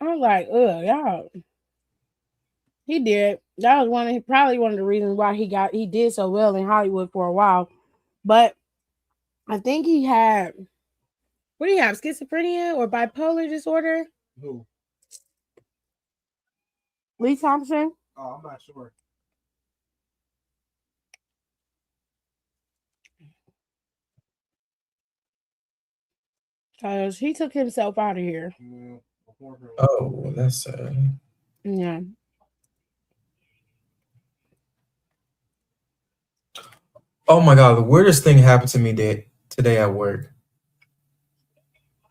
I was like, ugh, y'all. He did. That was probably one of the reasons why he did so well in Hollywood for a while. But I think he had, what do you have, schizophrenia or bipolar disorder? Who? Lee Thompson? Oh, I'm not sure. Because he took himself out of here. Yeah, Oh, that's sad. Yeah. Oh my god, the weirdest thing happened to me today at work.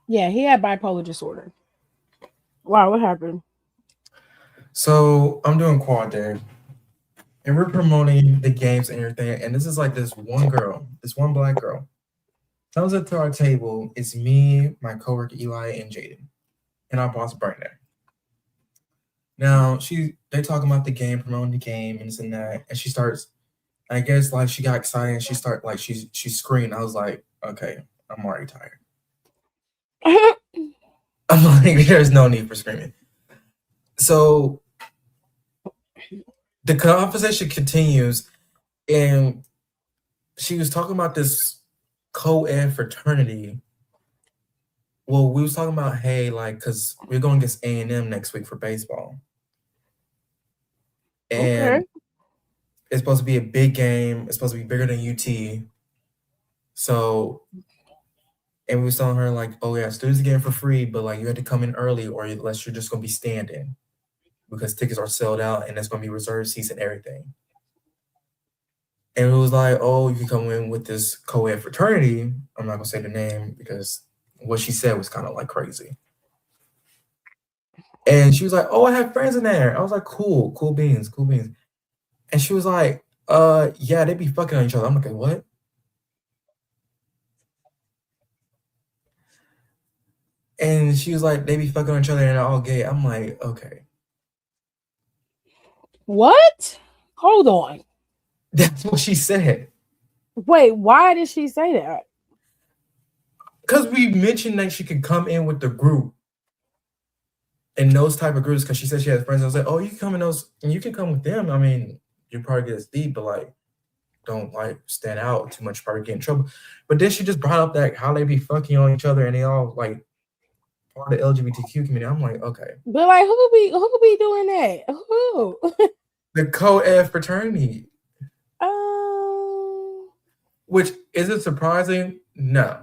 Yeah, he had bipolar disorder. Wow, what happened? So I'm doing quad day, and we're promoting the games and everything. And this is like this one black girl, comes up to our table. It's me, my coworker Eli, and Jaden, and our boss Brandon. Now they talking about the game, promoting the game, and this and that, and she starts. I guess like she got excited and she screamed. I was like, okay, I'm already tired. I'm like, there's no need for screaming. So the conversation continues, and she was talking about this co-ed fraternity. Well, we was talking about, hey, like, because we're going against A&M next week for baseball. And Okay. it's supposed to be a big game. It's supposed to be bigger than UT. So, and we was telling her, like, oh, yeah, students are getting for free, but, like, you had to come in early or unless you're just going to be standing because tickets are sold out and there's going to be reserved seats and everything. And it was like, oh, you can come in with this co-ed fraternity. I'm not going to say the name because what she said was kind of, like, crazy. And she was like, oh, I have friends in there. I was like, cool beans. And she was like, yeah, they be fucking on each other. I'm like, what? And she was like, they be fucking on each other and they're all gay. I'm like, okay. What? Hold on. That's what she said. Wait, why did she say that? Because we mentioned that she could come in with the group in those type of groups because she said she has friends. I was like, oh, you can come in those and you can come with them. I mean, you probably get as deep, but like don't like stand out too much, probably get in trouble. But then she just brought up that how they be fucking on each other and they all like part of the LGBTQ community. I'm like, okay. But like who could be doing that? Who? The co-ed fraternity. Which is it surprising? No.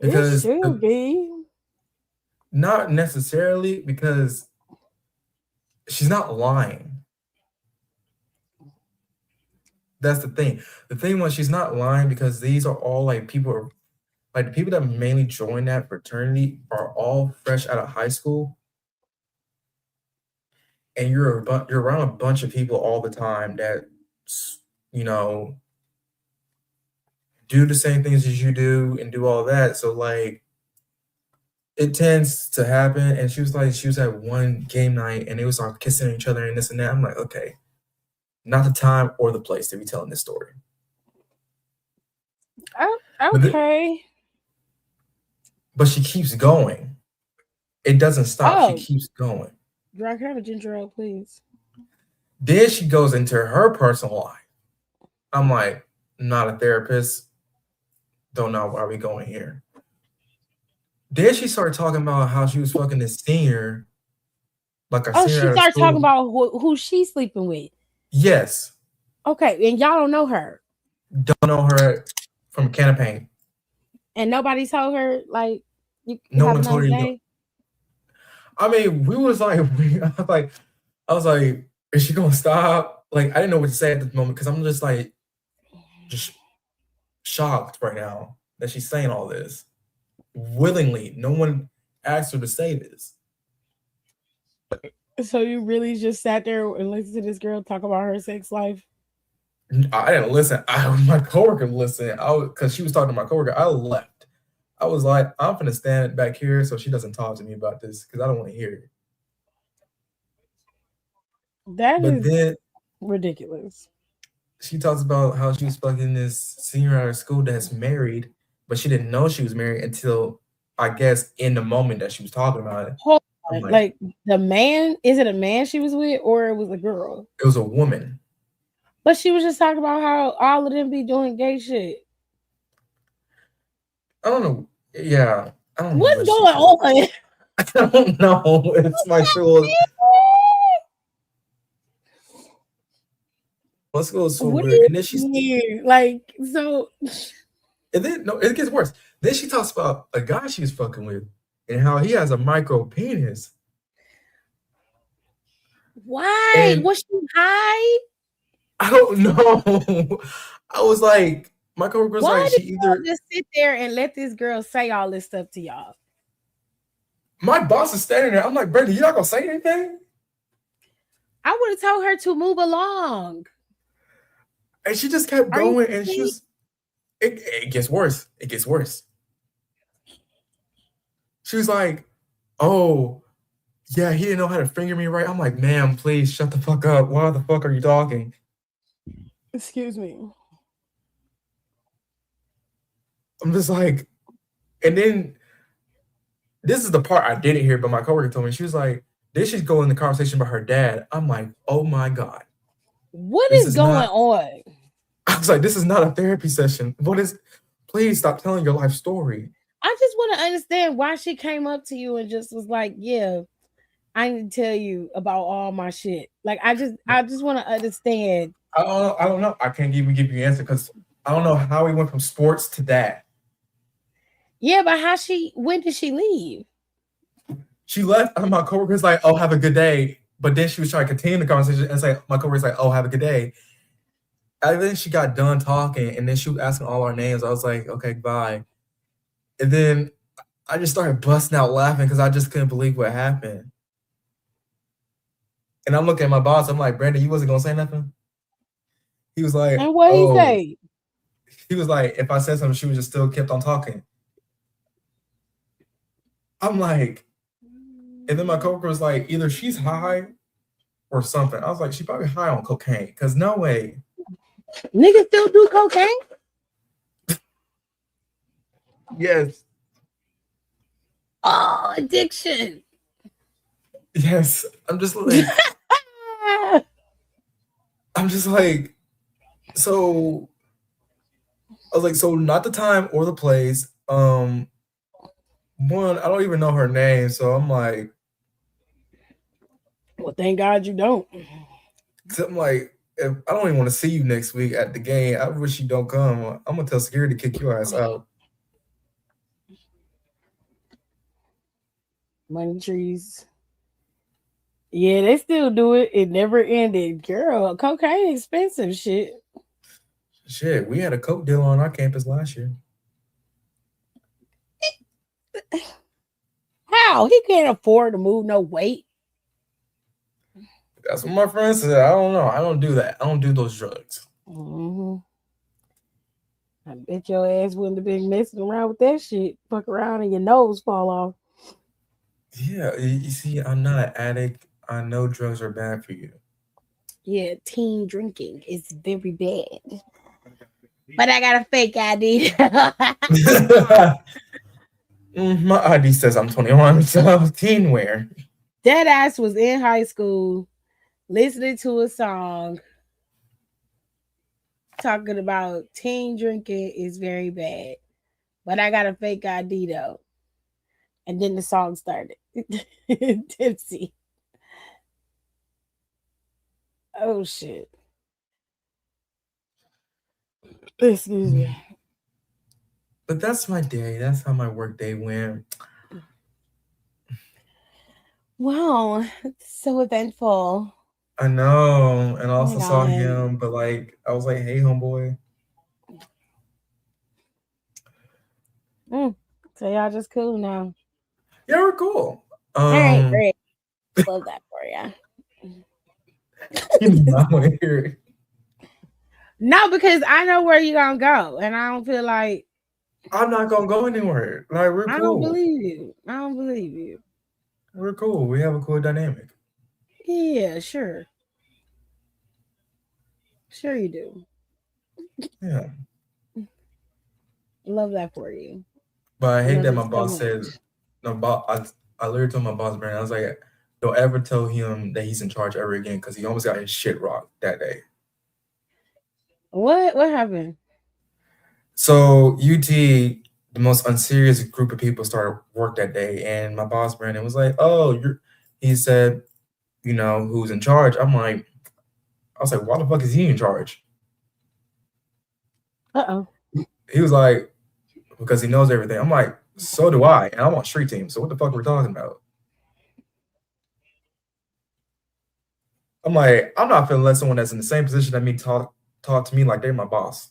Because it should be. Not necessarily because she's not lying. That's the thing. The thing was she's not lying because these are all like people like the people that mainly join that fraternity are all fresh out of high school. And you're around a bunch of people all the time that do the same things as you do and do all that. So like it tends to happen. And she was at one game night and they was all kissing each other and this and that. I'm like, okay, not the time or the place to be telling this story. Okay. But she keeps going. It doesn't stop. Oh. She keeps going. Drink have a ginger ale, please. Then she goes into her personal life. I'm like, not a therapist. Don't know why we going here. Then she started talking about how she was fucking this senior. Like a Oh, senior she at a started school. talking about who she's sleeping with. Yes. Okay, and y'all don't know her. Don't know her from a can of paint. And nobody told her, like, you No have one a told nice her. day? I mean, we was like, I was like, is she gonna stop? Like, I didn't know what to say at this moment because I'm just like, just shocked right now that she's saying all this willingly. No one asked her to say this. So you really just sat there and listened to this girl talk about her sex life? I didn't listen. My coworker listened. Because she was talking to my coworker. I left. I was like, I'm gonna stand back here so she doesn't talk to me about this because I don't want to hear it. That is then ridiculous. She talks about how she was fucking this senior at her school that's married, but she didn't know she was married until I guess in the moment that she was talking about it. Hold on. Like the man, is it a man she was with or it was a girl? It was a woman. But she was just talking about how all of them be doing gay shit. I don't know. Yeah. I don't know. What's going on? I don't know. It's my show. Let's go so weird. And then she's like, so. And then no, it gets worse. Then she talks about a guy she was fucking with and how he has a micro penis. Why? And was she high? I don't know. I was like, my coworker was like, she either just sit there and let this girl say all this stuff to y'all. My boss is standing there. I'm like, Brenda, you not gonna say anything? I would have told her to move along. And she just kept going, and she was. It gets worse. It gets worse. She was like, "Oh, yeah, he didn't know how to finger me right." I'm like, "Ma'am, please shut the fuck up. Why the fuck are you talking?" Excuse me. I'm just like, and then this is the part I didn't hear, but my coworker told me. She was like, then she's going in the conversation about her dad. I'm like, oh my God. What is going on? I was like, this is not a therapy session. Please stop telling your life story. I just want to understand why she came up to you and just was like, yeah, I need to tell you about all my shit. Like, I just want to understand. I don't know. I can't even give you an answer because I don't know how we went from sports to that. Yeah, but when did she leave? She left, and my coworker's like, oh, have a good day. But then she was trying to continue the conversation and say, my coworker's like, oh, have a good day. And then she got done talking, and then she was asking all our names. I was like, okay, bye. And then I just started busting out laughing because I just couldn't believe what happened. And I'm looking at my boss. I'm like, Brandon, you wasn't going to say nothing? He was like, and what he say? He was like, if I said something, she would just still kept on talking. I'm like, and then my coworker was like, either she's high or something. I was like, she probably high on cocaine, because no way. Niggas still do cocaine? Yes. Oh, addiction. Yes. I'm just like, so I was like, so not the time or the place. One, I don't even know her name, so I'm like, well, thank God you don't. Cause I'm like, if I don't even want to see you next week at the game, I wish you don't come. I'm gonna tell security to kick your ass out. Money trees. Yeah, they still do it. It never ended. Girl, cocaine expensive shit. Shit, we had a coke deal on our campus last year. How? He can't afford to move no weight. That's what my friend said. I don't know. I don't do that. I don't do those drugs. Mm-hmm. I bet your ass wouldn't have been messing around with that shit. Fuck around and your nose fall off. Yeah, you see, I'm not an addict. I know drugs are bad for you. Yeah, teen drinking is very bad. But I got a fake ID. My ID says I'm 21, so teen wear. That ass was in high school listening to a song talking about teen drinking is very bad. But I got a fake ID though. And then the song started. Tipsy. Oh shit. Excuse me. But that's my day. That's how my work day went. Wow, so eventful. I know, and I Oh my also saw god. him, but like I was like, "Hey, homeboy." Mm. So y'all just cool now. Yeah, we're cool. All right, Um, great. Love that for you. you do not want to hear it. No, because I know where you're gonna go, and I don't feel like I'm not gonna go anywhere. Like we're I don't cool. believe you. I don't believe you. We're cool. We have a cool dynamic. Yeah, sure. Sure you do. Yeah, Love that for you. but I hate Love that it my so boss said much. no. I literally told my boss, Brandon, I was like, "Don't ever tell him that he's in charge ever again," because he almost got his shit rocked that day. What happened? So UT, the most unserious group of people started work that day, and my boss Brandon was like, "Oh, you're." He said, "Who's in charge?" I was like, "Why the fuck is he in charge?" Uh-oh. He was like, "Because he knows everything." I'm like, "So do I, and I'm on street team. So what the fuck are we talking about?" I'm like, I'm not finna let someone that's in the same position that me talk to me like they're my boss.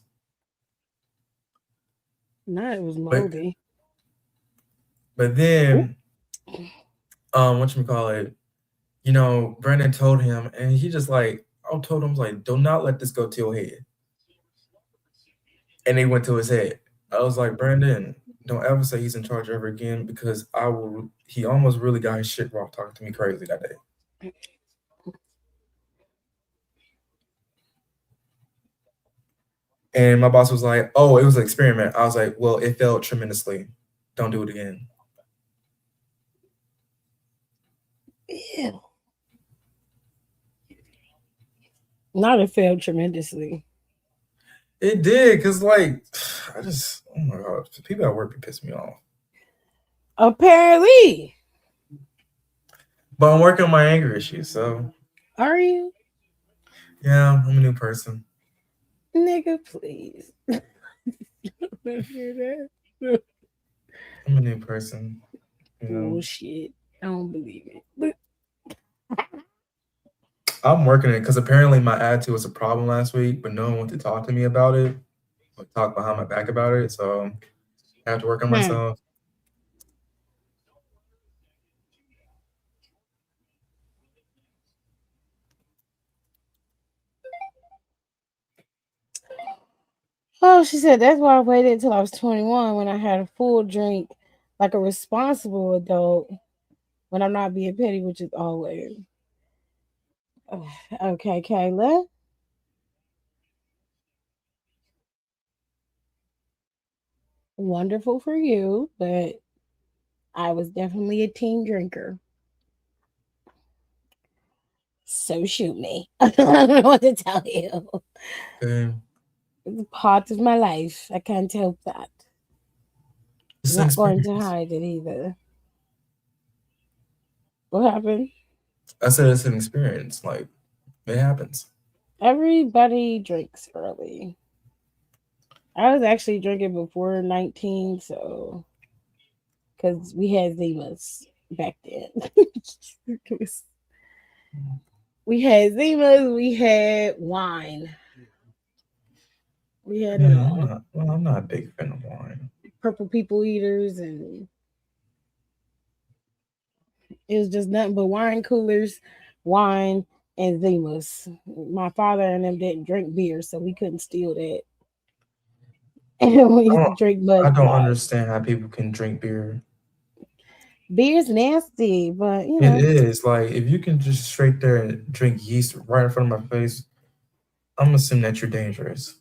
No, it was But moldy. but Ooh. then what you call it? Brandon told him, and he just like I told him like, do not let this go to your head. And it went to his head. I was like, Brandon, don't ever say he's in charge ever again because I will. He almost really got his shit raw talking to me crazy that day. And my boss was like, "Oh, it was an experiment." I was like, "Well, it failed tremendously. Don't do it again." Ew. Not it failed tremendously. It did, cause like I just oh my god, people at work be pissing me off. Apparently. But I'm working on my anger issues, so Are you? yeah, I'm a new person. Nigga, please. Don't hear that. I'm a new person. Bullshit. I don't believe it. But I'm working it because apparently my attitude was a problem last week, but no one wanted to talk to me about it or talk behind my back about it. So I have to work on myself. Oh, she said that's why I waited until I was 21 when I had a full drink like a responsible adult when I'm not being petty, which is always. Okay, Kayla. Wonderful for you, but I was definitely a teen drinker. So shoot me. I don't know what to tell you. Okay. It's part of my life. I can't help that. It's I'm an not going to experience. hide it either. What happened? I said it's an experience. Like it happens. Everybody drinks early. I was actually drinking before 19, so because we had Zimas back then. We had Zimas, we had wine. We had it Yeah, all. I'm not a big fan of wine. Purple people eaters, and it was just nothing but wine coolers, wine, and Zimas. My father and them didn't drink beer, so we couldn't steal that. And we I used to don't, drink I Bud don't Light. understand how people can drink beer. Beer's nasty, but you It know. is like if you can just straight there and drink yeast right in front of my face, I'm assuming that you're dangerous.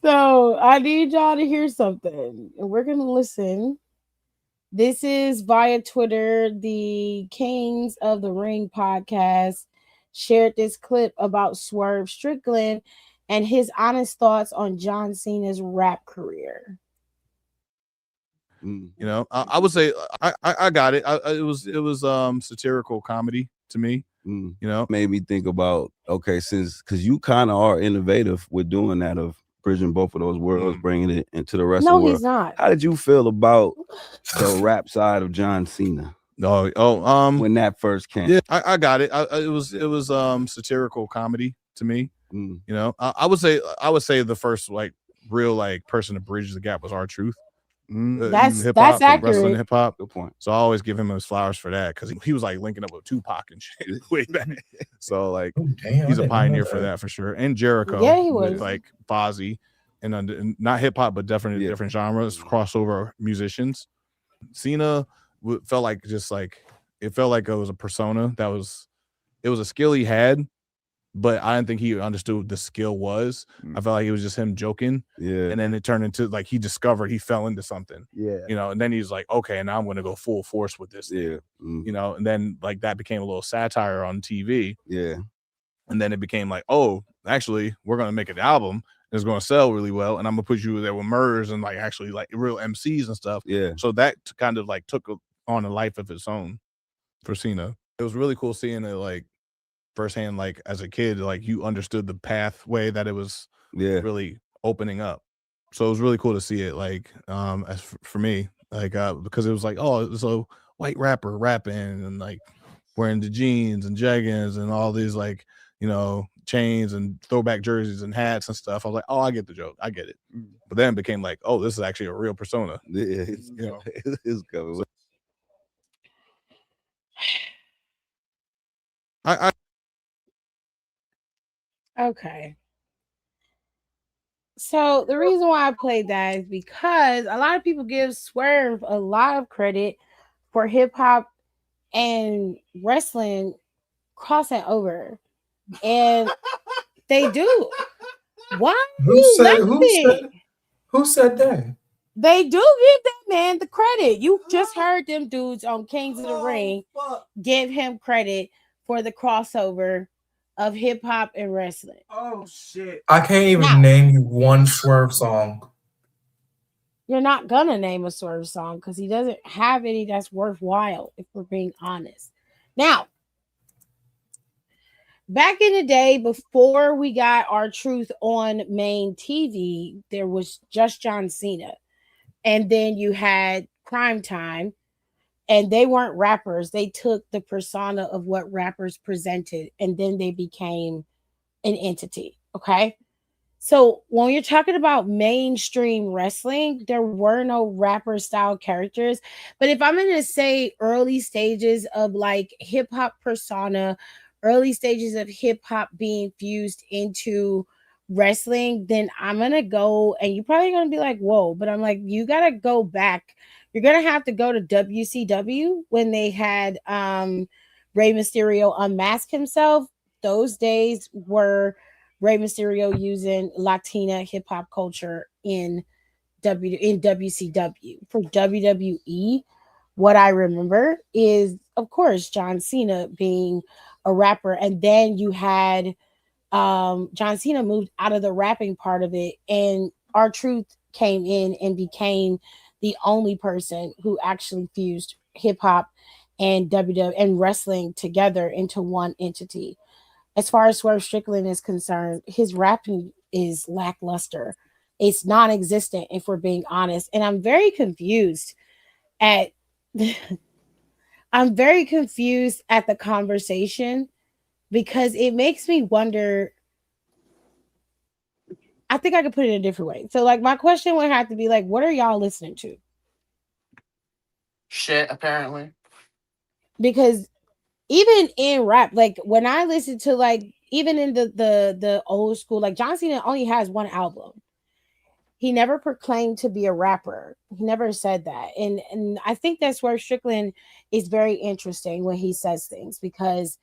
So I need y'all to hear something, and we're gonna listen. This is via Twitter. The Kings of the Ring podcast shared this clip about Swerve Strickland and his honest thoughts on John Cena's rap career. You know, I would say I got it. It was satirical comedy to me. You know, made me think about, okay, because you kind of are innovative with doing that, of bridging both of those worlds, bringing it into the rest of the world. No, he's not. How did you feel about the rap side of John Cena when that first came? Yeah, I got it. It was satirical comedy to me. You know, I would say the first like real like person to bridge the gap was R-Truth. That's hip-hop, accurate. wrestling, hip hop. Good point. So I always give him his flowers for that, because he was like linking up with Tupac and shit way back. So like he's a pioneer for that for sure. And Jericho, Yeah, he was. with like Fozzy and not hip hop, but definitely different genres, crossover musicians. Cena felt like it felt like it was a persona it was a skill he had, but I didn't think he understood what the skill was. I felt like it was just him joking. Yeah. And then it turned into like he fell into something. Yeah. You know, and then he's like, okay, now I'm going to go full force with this. Yeah. You know, and then like that became a little satire on TV. Yeah. And then it became like, oh, actually, we're going to make an album. It's going to sell really well. And I'm going to put you there with Murs and like actually like real MCs and stuff. Yeah. So that kind of like took on a life of its own for Cena. It was really cool seeing it like firsthand, like as a kid, like you understood the pathway that it was really opening up. So it was really cool to see it, like as for me, like because it was like, oh, it's a white rapper rapping and like wearing the jeans and jeggings and all these like, you know, chains and throwback jerseys and hats and stuff. I was like, oh, I get the joke, I get it. But then it became like, oh, this is actually a real persona. Yeah, you know, it's coming. Okay. So the reason why I played that is because a lot of people give Swerve a lot of credit for hip hop and wrestling crossing over, and they do. Why are you laughing? Who said that? They do give that man the credit. You just heard them dudes on Kings of the Ring give him credit for the crossover of hip hop and wrestling. Oh shit! I can't even name you one Swerve song. You're not gonna name a Swerve song because he doesn't have any that's worthwhile, if we're being honest. Now, back in the day, before we got R-Truth on main TV, there was just John Cena. And then you had Crime Time, and they weren't rappers. They took the persona of what rappers presented, and then they became an entity. Okay. So when you're talking about mainstream wrestling, there were no rapper style characters. But if I'm going to say early stages of like hip hop persona, early stages of hip hop being fused into wrestling, then I'm going to go, and you're probably going to be like, whoa, but I'm like, you got to go back. You're going to have to go to WCW when they had Rey Mysterio unmask himself. Those days were Rey Mysterio using Latina hip hop culture in WCW. For WWE, what I remember is, of course, John Cena being a rapper, and then you had John Cena moved out of the rapping part of it, and R-Truth came in and became the only person who actually fused hip hop and WWE and wrestling together into one entity. As far as Swerve Strickland is concerned, his rapping is lackluster. It's non-existent, if we're being honest. And I'm very confused at I'm very confused at the conversation, because it makes me wonder. I think I could put it in a different way. So like my question would have to be like, what are y'all listening to? Shit, apparently. Because even in rap, like when I listen to like even in the old school, like John Cena only has one album. He never proclaimed to be a rapper. He never said that. And I think that's where Strickland is very interesting when he says things, because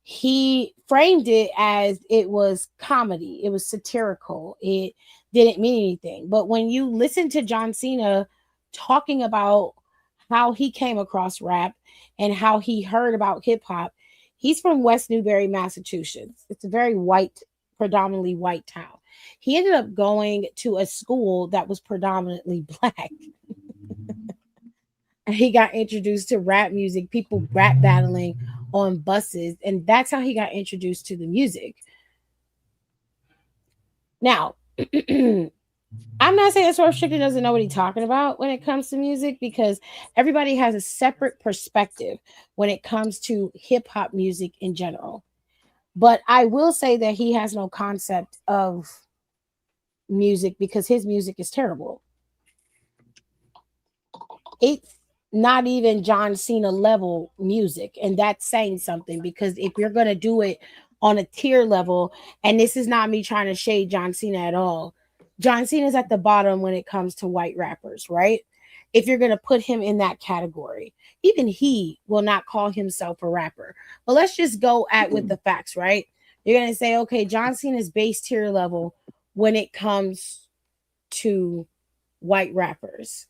he framed it as it was comedy, it was satirical, it didn't mean anything. But when you listen to John Cena talking about how he came across rap and how he heard about hip hop, he's from West Newbury, Massachusetts. It's a very white, predominantly white town. He ended up going to a school that was predominantly black. He got introduced to rap music, people rap battling on buses, and that's how he got introduced to the music. Now, I'm not saying Swerve Strickland doesn't know what he's talking about when it comes to music, because everybody has a separate perspective when it comes to hip hop music in general. But I will say that he has no concept of music because his music is terrible. It's not even John Cena level music, and that's saying something, because if you're going to do it on a tier level, and this is not me trying to shade John Cena at all, John Cena's at the bottom when it comes to white rappers, right? If you're going to put him in that category, even he will not call himself a rapper. But let's just go at with the facts, right? You're going to say, okay, John Cena's base tier level when it comes to white rappers.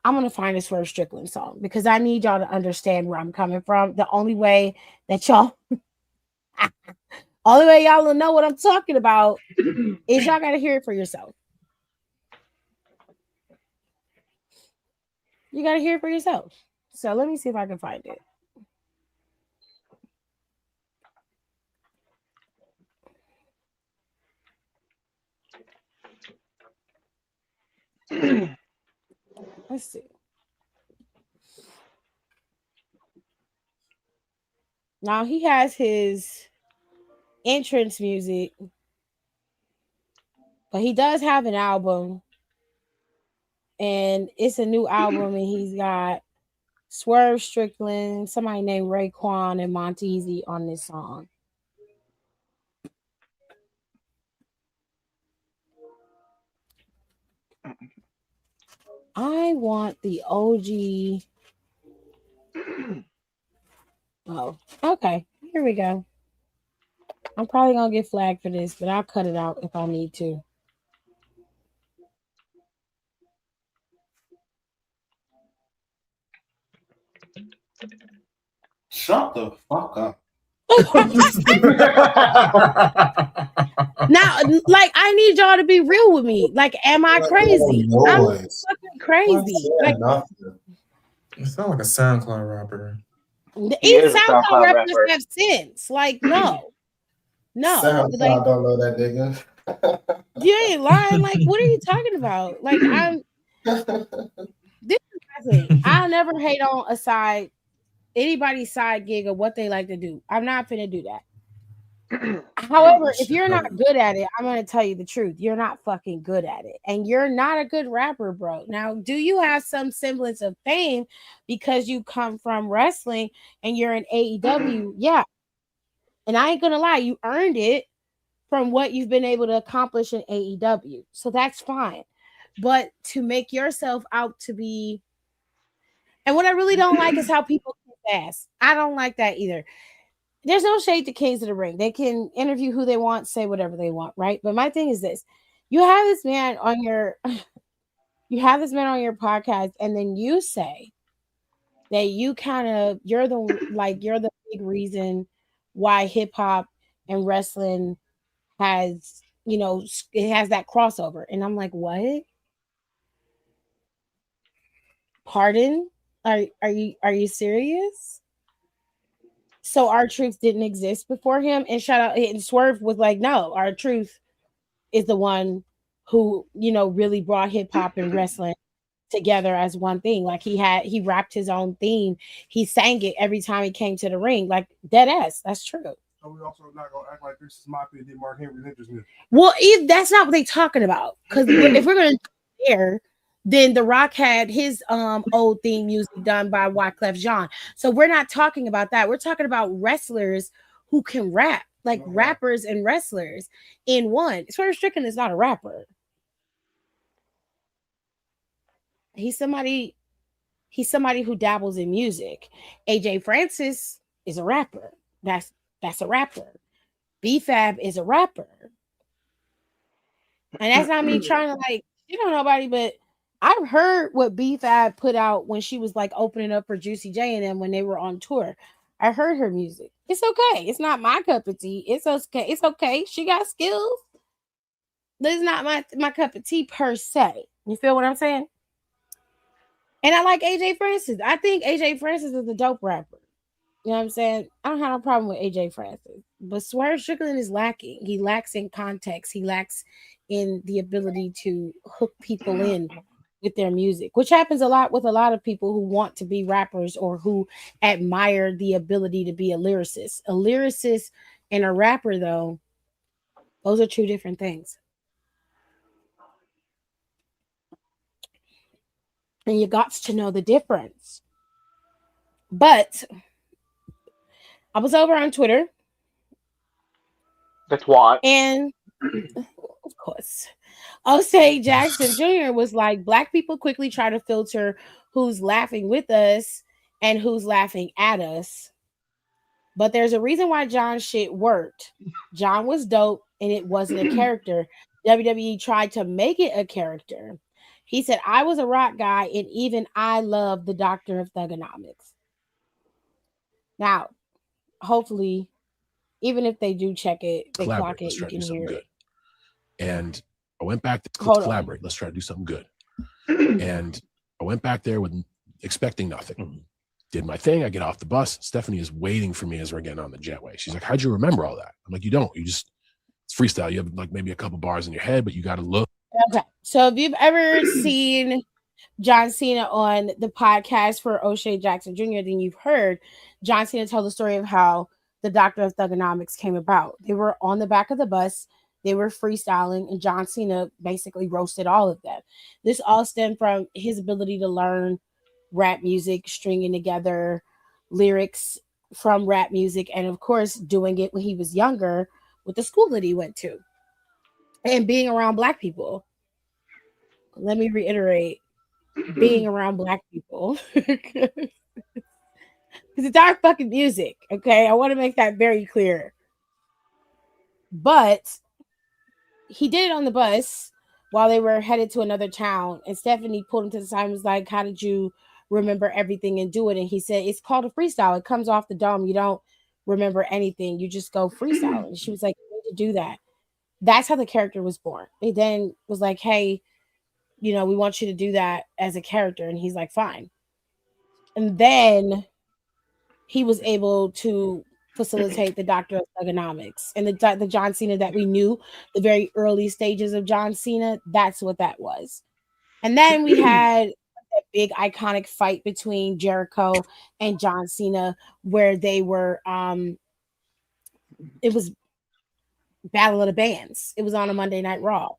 I'm going to find a Swerve Strickland song because I need y'all to understand where I'm coming from. The only way that y'all will know what I'm talking about is y'all got to hear it for yourself. You got to hear it for yourself. So let me see if I can find it. Let's see. Now he has his entrance music, but he does have an album, and it's a new album, and he's got Swerve Strickland, somebody named Raekwon, and Monteezy on this song. I want the OG. Oh, okay. Here we go. I'm probably going to get flagged for this, but I'll cut it out if I need to. Shut the fuck up. Now, like, I need y'all to be real with me. Like, am I crazy? I'm fucking crazy. Like, it sounds like a SoundCloud rapper. Even SoundCloud rappers have sense. Like, no. SoundCloud Like, don't know that nigga. You ain't lying. Like, what are you talking about? Like, this is my thing. I'll never hate on anybody's side gig or what they like to do. I'm not finna do that. However, if you're not good at it, I'm going to tell you the truth. You're not fucking good at it. And you're not a good rapper, bro. Now, do you have some semblance of fame because you come from wrestling and you're in AEW? Yeah. And I ain't going to lie, you earned it from what you've been able to accomplish in AEW. So that's fine. But to make yourself out to be... And what I really don't like is how people kick ass. I don't like that either. There's no shade to Kings of the Ring. They can interview who they want, say whatever they want, right? But my thing is this. You have this man on your podcast, and then you say that you're the big reason why hip hop and wrestling has, it has that crossover. And I'm like, what? Pardon? Are you serious? So R-Truth didn't exist before him, and shout out, and Swerve was like, no, R-Truth is the one who, really brought hip hop and wrestling together as one thing. Like he rapped his own theme. He sang it every time he came to the ring, like dead ass. That's true. So we also not gonna act like this is Mafia did Mark Henry's interest in. Well, that's not what they're talking about. Because if we're gonna there, then The Rock had his old theme music done by Wyclef Jean. So we're not talking about that. We're talking about wrestlers who can rap. like rappers and wrestlers in one. Swerve Strickland is not a rapper. He's somebody who dabbles in music. AJ Francis is a rapper. That's a rapper. B-Fab is a rapper. And that's not me trying to like, you don't know nobody, but I've heard what B-Fab put out when she was like opening up for Juicy J and them when they were on tour. I heard her music. It's okay. It's not my cup of tea. It's okay. It's okay. She got skills. This is not my cup of tea per se. You feel what I'm saying? And I like AJ Francis. I think AJ Francis is a dope rapper. You know what I'm saying? I don't have no problem with AJ Francis. But Swerve Strickland is lacking. He lacks in context. He lacks in the ability to hook people in with their music, which happens a lot with a lot of people who want to be rappers or who admire the ability to be a lyricist. A lyricist and a rapper, though, those are two different things. And you got to know the difference. But I was over on Twitter. That's why. And of course, O'Shea Jackson Jr. was like, Black people quickly try to filter who's laughing with us and who's laughing at us. But there's a reason why John's shit worked. John was dope and it wasn't a character. WWE tried to make it a character. He said, I was a rock guy and even I love the Doctor of Thugonomics. Now, hopefully, even if they do check it, they clock it, you can hear it. And I went back to collaborate. Let's try to do something good. And I went back there with expecting nothing. Did my thing. I get off the bus. Stephanie is waiting for me as we're getting on the jetway. She's like, how'd you remember all that? I'm like, you don't. You just, it's freestyle. You have like maybe a couple bars in your head, but you got to look. Okay. So if you've ever seen John Cena on the podcast for O'Shea Jackson Jr., then you've heard John Cena tell the story of how the Doctor of Thugonomics came about. They were on the back of the bus. They were freestyling, and John Cena basically roasted all of them. This all stemmed from his ability to learn rap music, stringing together lyrics from rap music, and of course, doing it when he was younger with the school that he went to, and being around Black people. Let me reiterate, being around Black people. Because it's our fucking music, okay? I want to make that very clear. But he did it on the bus while they were headed to another town, and Stephanie pulled him to the side and was like, how did you remember everything and do it? And he said, it's called a freestyle. It comes off the dome. You don't remember anything. You just go freestyle. And she was like, you need to do that. That's how the character was born. He then was like, hey, you know, we want you to do that as a character. And he's like, fine. And then he was able to facilitate the Doctor of Thugonomics and the John Cena that we knew, the very early stages of John Cena. That's what that was. And then we had that big iconic fight between Jericho and John Cena where they were, it was Battle of the Bands. It was on a Monday Night Raw.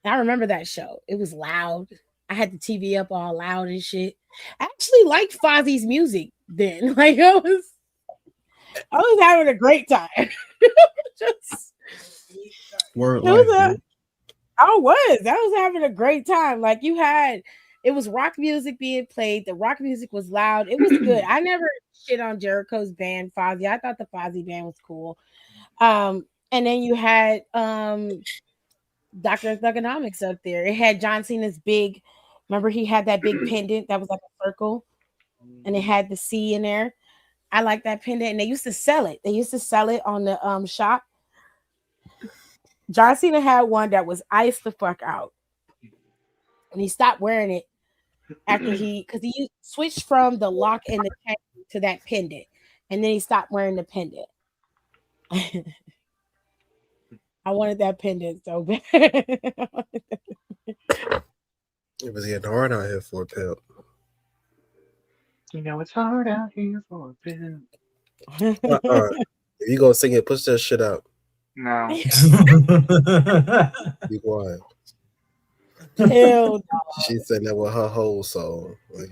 And I remember that show. It was loud. I had the TV up all loud and shit. I actually liked Fozzie's music then. Like I was having a great time. Just Word I life, was having a great time. Like it was rock music being played. The rock music was loud. It was good. I never shit on Jericho's band, Fozzy. I thought the Fozzy band was cool. And then you had Doctor of Thugonomics up there. It had John Cena's big, remember he had that big pendant that was like a circle and it had the C in there. I like that pendant, and they used to sell it. They used to sell it on the shop. John Cena had one that was iced the fuck out, and he stopped wearing it after because he switched from the lock and the chain to that pendant, and then he stopped wearing the pendant. I wanted that pendant so bad. It was getting hard out here for a pimp. You know it's hard out here for a pimp. If you gonna sing it, push that shit out. No. Be quiet. Hell no. She said that with her whole soul. Like,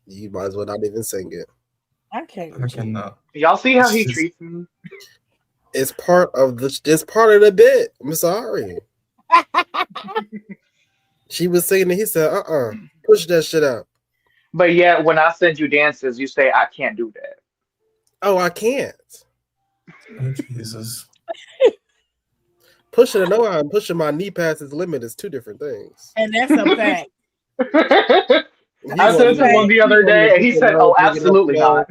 you might as well not even sing it. I can't. I cannot. Y'all see how It's he just- treats me? It's part of the bit. I'm sorry. She was singing it. He said, push that shit out. But yet, when I send you dances, you say I can't do that. Oh, I can't. Oh, Jesus. Pushing a no out and pushing my knee past its limit is two different things. And that's a fact. I said to him the other day, and he said, "Oh, absolutely not."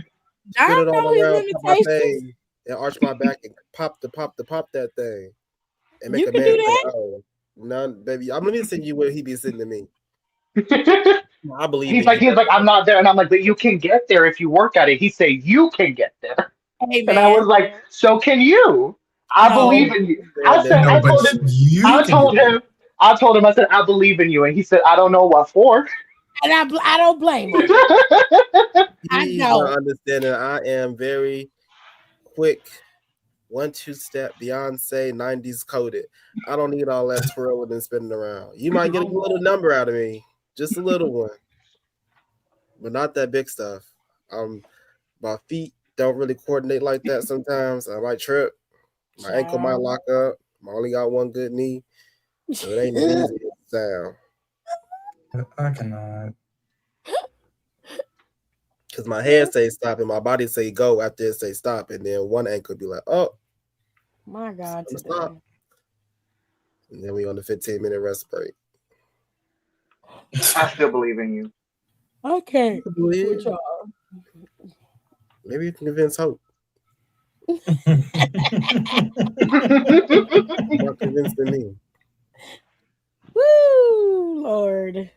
I Spin it don't know all his around, pop my limitations. thing, and arch my back and pop that thing, and make You a can man do say, that? "Oh, none, baby." I'm gonna send you where he be sitting to me. I believe he's in like, you. I'm not there, and I'm like, but you can get there if you work at it. He say you can get there, Hey, and I was man. like, so can you? I No. believe in you. I said, No, I but told him, you I can told get him, I told him, I said, I believe in you, and he said, I don't know what for. And I don't blame him. I He's know. not understanding. I am very quick, 1-2 step, Beyonce, 90s coded. I don't need all that twirling and spinning around. You might get a little number out of me, just a little one, but not that big stuff. My feet don't really coordinate like that sometimes. I might trip. My ankle might lock up. I only got one good knee, so it ain't as easy as it sound. I cannot. Because my head say stop and my body say go after it say stop, and then one ankle be like, oh, My God, it's today. stop. And then we on the 15-minute rest break. I still believe in you. Okay. Believe. Maybe you can convince Hope. Not convincing me. Woo, Lord.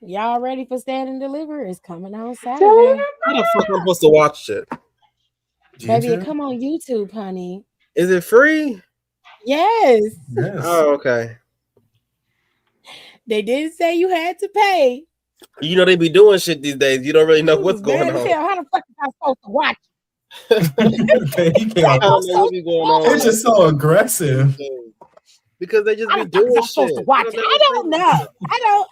Y'all ready for Stand and Deliver? It's coming on Saturday. How the fuck am I supposed to watch it? Baby, it come on YouTube, honey. Is it free? Yes. Oh, okay. They didn't say you had to pay. You know they be doing shit these days. You don't really know what's going Man, on. hell, how the fuck am I supposed to watch? I don't know what be going on. It's just so aggressive. Because they just How be the fuck doing am I supposed shit. to watch it? I don't know. I don't.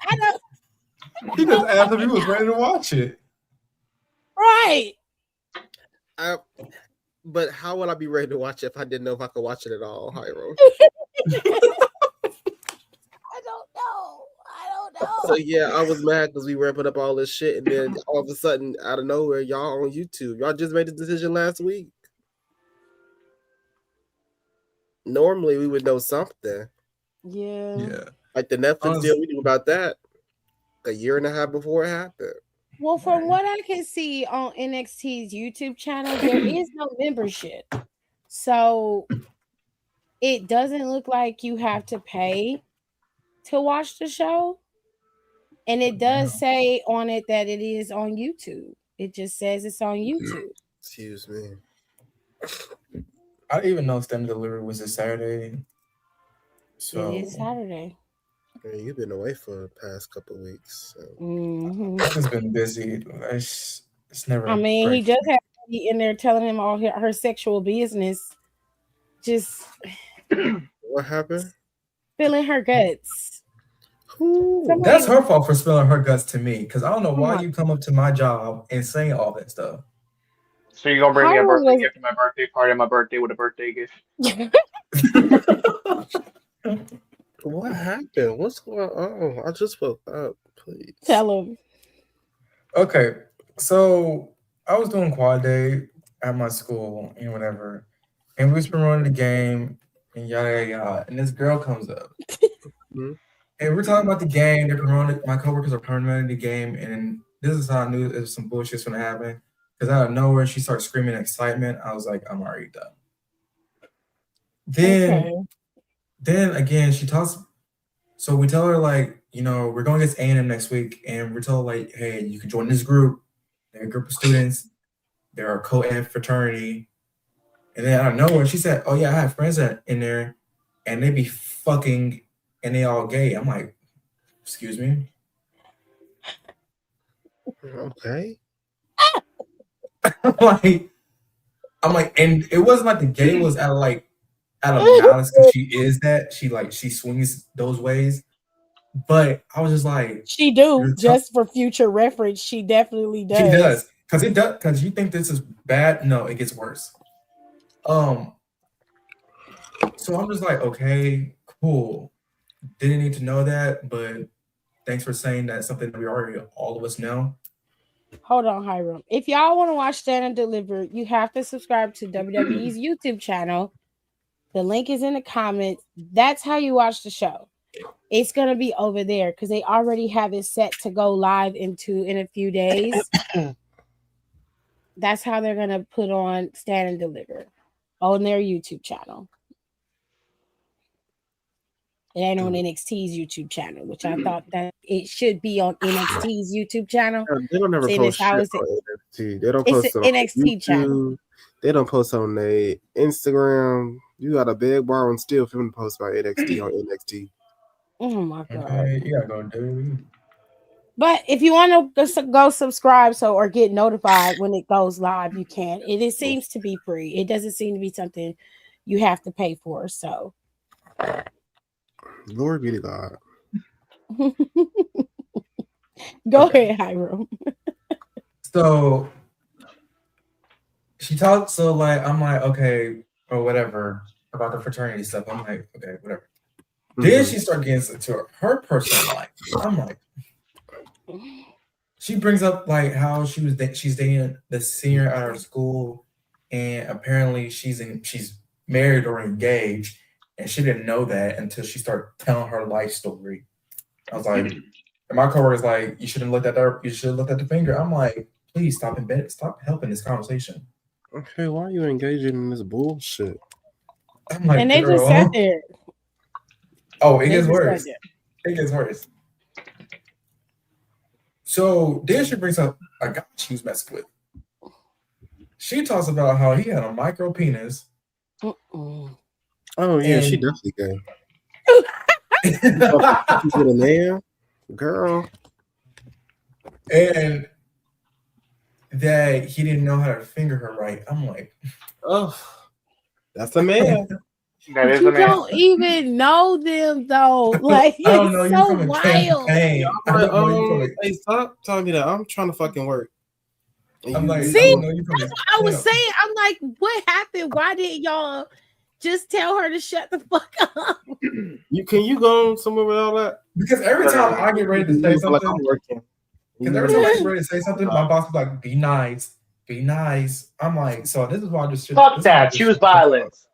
He just asked if he was ready to watch it. Right. But how would I be ready to watch it if I didn't know if I could watch it at all, Hyro? I don't know. So yeah, I was mad because we ramping up all this shit, and then all of a sudden, out of nowhere, y'all on YouTube. Y'all just made the decision last week. Normally, we would know something. Yeah. Like the Netflix deal, we knew about that a year and a half before it happened. Well, from what I can see on NXT's YouTube channel, there is no membership. So it doesn't look like you have to pay to watch the show. And it does say on it that it is on YouTube. It just says it's on YouTube. Excuse me. I didn't even know Stand and Deliver was this Saturday. So It is Saturday. Man, you've been away for the past couple of weeks. So. I've just been busy. It's never. I mean, he just had to be in there telling him all her sexual business. Just what happened? Spilling her guts. That's her fault for spilling her guts to me, because I don't know why you come up to my job and saying all that stuff. So you're gonna bring me a birthday gift to my birthday party on my birthday with a birthday gift? What happened? What's going on? I just woke up. Please tell him. Okay, so I was doing quad day at my school and whatever, and we was promoting the game and yada yada yada. And this girl comes up, and we're talking about the game. They're promoting. My coworkers are promoting the game, and this is how I knew it was some bullshit's gonna happen. Because out of nowhere, she starts screaming excitement. I was like, I'm already done. Then again, she talks. So we tell her, like, you know, we're going against A&M next week, and we're told, like, hey, you can join this group. They're a group of students. They're a co-ed fraternity. And then out of nowhere, she said, oh, yeah, I have friends in there, and they be fucking, and they all gay. I'm like, excuse me? Okay. I'm like, and it wasn't like the gay was out of malice because she is that. She swings those ways. But I was just like, she do just for future reference. She definitely does. She does because you think this is bad. No, it gets worse. So I'm just like, okay, cool. Didn't need to know that, but thanks for saying that. Something that we already all of us know. Hold on, Hiram. If y'all want to watch Stand and Deliver, you have to subscribe to WWE's YouTube channel. The link is in the comments. That's how you watch the show. It's gonna be over there because they already have it set to go live in a few days. That's how they're gonna put on Stand and Deliver on their YouTube channel. It ain't on NXT's YouTube channel, which I thought that it should be on NXT's YouTube channel. They don't ever post shit on NXT. They don't post it on NXT YouTube. channel. They don't post on their Instagram. You got a big bar and still film post about NXT on NXT. Oh my god! Okay, you gotta go do. But if you want to go subscribe or get notified when it goes live, you can. It seems to be free. It doesn't seem to be something you have to pay for. So, Glory be to God. Go ahead, Hiram. So she talked. So like, I'm like, okay, or whatever about the fraternity stuff. I'm like, okay, whatever. Then she started getting into her personal life. I'm like, she brings up like how she's dating the senior at her school, and apparently she's married or engaged, and she didn't know that until she started telling her life story. I was like, and my coworker's like, you shouldn't look at her. You should have looked at the finger. I'm like, please stop helping this conversation. Okay, why are you engaging in this bullshit? I'm like, and they just sat there. Oh, it gets worse. It gets worse. So then she brings up a guy she was messing with. She talks about how he had a micro penis. Oh yeah, she definitely gay. She's with a man, girl, and that he didn't know how to finger her right. I'm like, oh, that's a man. That is you a man. don't even know them though. Like I don't know it's you so from a wild. campaign. Hey, stop telling me that. I'm trying to fucking work. I'm like, see, that's what I was saying. I'm like, what happened? Why didn't y'all just tell her to shut the fuck up? Can you go somewhere with all that? Because every time I get ready to say something, like I'm working. Because every time I get ready to say something, my boss is like, "Be nice, be nice." I'm like, so this is why I just fuck that. Choose violence.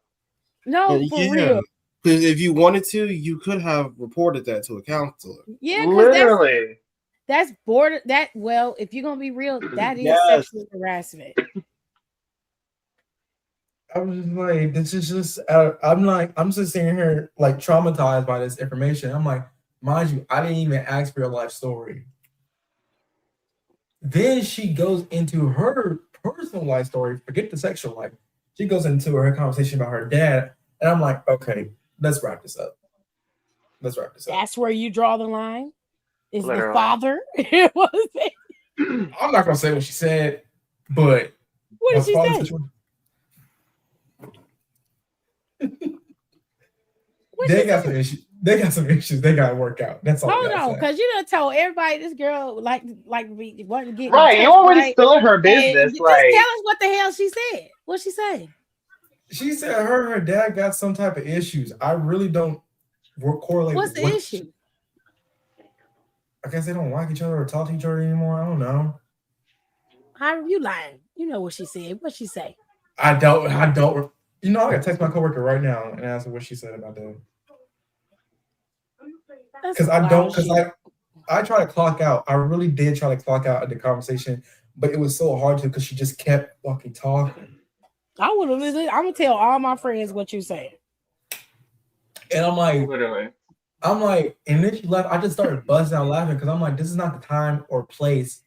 No, for real. Because if you wanted to, you could have reported that to a counselor. Yeah, literally. That's border. If you're gonna be real, that is sexual harassment. I was just like, this is just. I'm just sitting here like traumatized by this information. I'm like, mind you, I didn't even ask for your life story. Then she goes into her personal life story. Forget the sexual life. She goes into her conversation about her dad, and I'm like, okay, let's wrap this up. That's where you draw the line. Is literally. The father? I'm not gonna say what she said, but what did she say? They got some issues. They got some issues. They gotta work out. That's all. Hold on, because you done told everybody this girl like wanted to get right. You already spilling her business. Just like, tell us what the hell she said. What'd she say? She said her dad got some type of issues. I really don't correlate. What's the issue? I guess they don't like each other or talk to each other anymore. I don't know. How are you lying? You know what she said. What'd she say? I don't. You know, I gotta text my coworker right now and ask her what she said about that. Because I try to clock out. I really did try to clock out at the conversation, but it was so hard to because she just kept fucking talking. I would have listened. I'm gonna tell all my friends what you saying. And I'm like, literally. And then she left. I just started buzzing out laughing because I'm like, this is not the time or place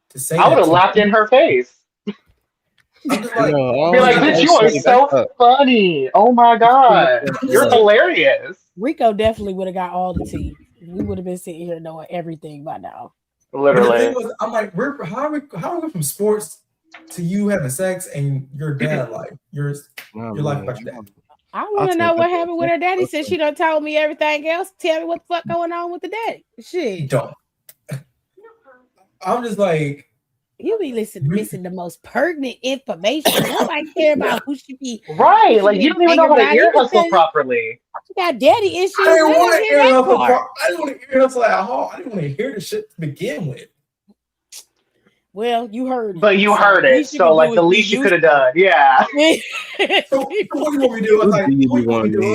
to say. I would have laughed in her face. I'm just like, be like, bitch, you are so funny. Oh my god, you're hilarious. Rico definitely would have got all the tea. We would have been sitting here knowing everything by now. Literally. I'm like, how are we from sports to you having sex and your dad life? Your life about your dad. I want to know what happened with her daddy since she done told me everything else. Tell me what the fuck going on with the daddy. Shit. Don't. I'm just like, you be missing the most pertinent information. Nobody care about who she be. Right, like you don't even know how to ear hustle properly. She got daddy issues. I didn't want to ear hustle. I didn't want to ear hustle at all. I didn't want to hear the shit to begin with. Well, you heard it. But you heard it, so like the least you could have done, yeah. So what do you want me to do? It's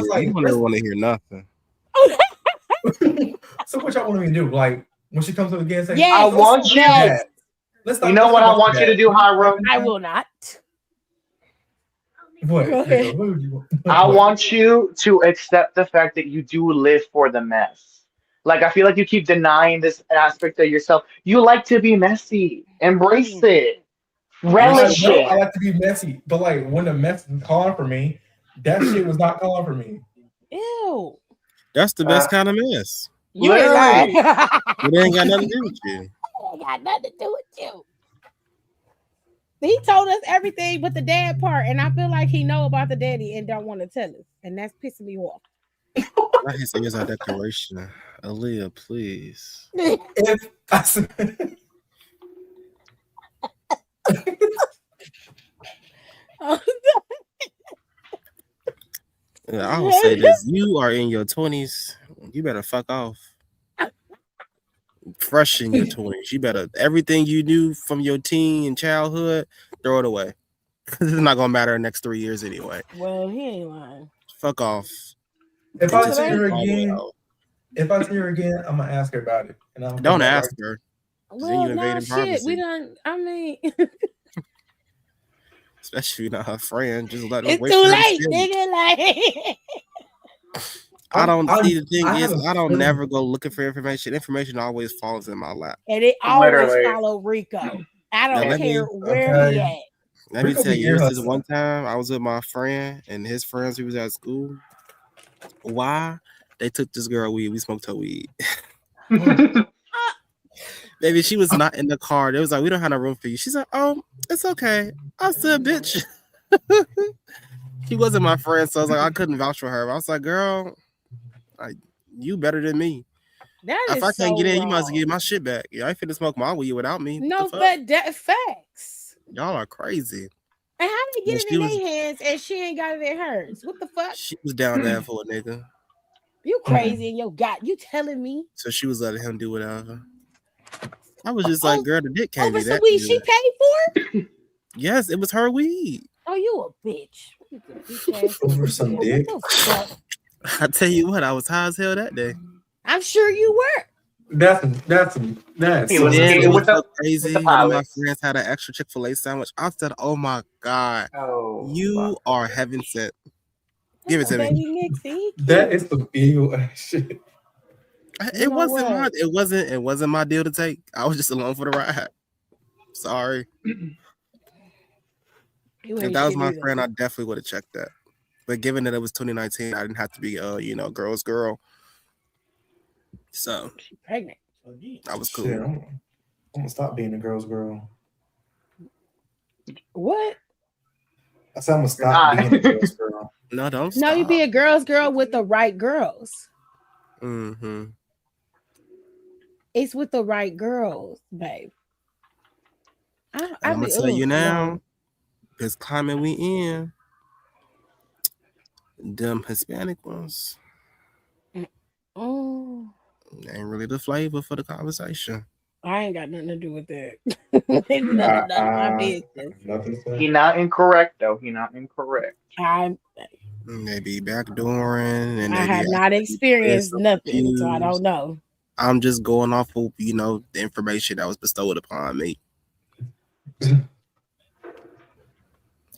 like, you want to hear nothing. So what y'all want me to do? Like when she comes up again, say, I want you. You know what I want you to do, Hiram? I will not. What? I want you to accept the fact that you do live for the mess. Like, I feel like you keep denying this aspect of yourself. You like to be messy. Embrace it. Relish it. I like to be messy. But, like, when the mess is calling for me, that shit was not calling for me. Ew. That's the best kind of mess. You ain't lying. It ain't got nothing to do with you. It ain't got nothing to do with you. He told us everything but the dad part, and I feel like he know about the daddy and don't want to tell us, and that's pissing me off. I hate saying our declaration. Aaliyah, please. I will say this: you are in your 20s. You better fuck off. Fresh in your 20s. You better everything you do from your teen and childhood, throw it away. It's not gonna matter the next 3 years anyway. Well, he ain't lying. Fuck off. If I see her again, I'm gonna ask her about it. And I'm don't ask her. Well, no shit. We done. I mean, especially not her friend. Just let her it's wait too for late, nigga. Like. I don't see the thing is I don't never go looking for information. Information always falls in my lap. And it always follow Rico. I don't care where he at. Let me tell you, this one time I was with my friend and his friends. We was at school. Why? They took this girl weed. We smoked her weed. Baby, she was not in the car. They was like, we don't have no room for you. She's like, oh, it's okay. I said, bitch. She wasn't my friend, so I was like, I couldn't vouch for her. But I was like, girl, you better than me. If I can't get in, you might as well get my shit back. I ain't finna smoke my weed without me. No, but that facts. Y'all are crazy. And how they get it in their hands and she ain't got it in hers? What the fuck? She was down there for a nigga. You crazy and you telling me? So she was letting him do whatever. I was just like, girl, the dick can't be some that weed good. she paid for? Yes, it was her weed. Oh, you a bitch. Over some dick. I tell you what, I was high as hell that day. I'm sure you were. That's it was so crazy. One of my friends had an extra Chick-fil-A sandwich. I said, oh my God, you are heaven sent. Give it to me. That is the illegal shit. It wasn't my deal to take. I was just along for the ride. Sorry. If that was my friend, I definitely would have checked that. But given that it was 2019, I didn't have to be girl's girl. So she's pregnant. I was cool. Shit, I'm gonna stop being a girl's girl. What? I said I'm gonna stop being a girl's girl. No, don't stop. No, you be a girl's girl with the right girls. Mm-hmm. It's with the right girls, babe. I'm gonna tell you now, this climate we in, them Hispanic ones ain't really the flavor for the conversation. I ain't got nothing to do with that. It's none of my business. He not incorrect though. He not incorrect. They be backdooring, and I have not experienced nothing, so I don't know. I'm just going off of the information that was bestowed upon me. And,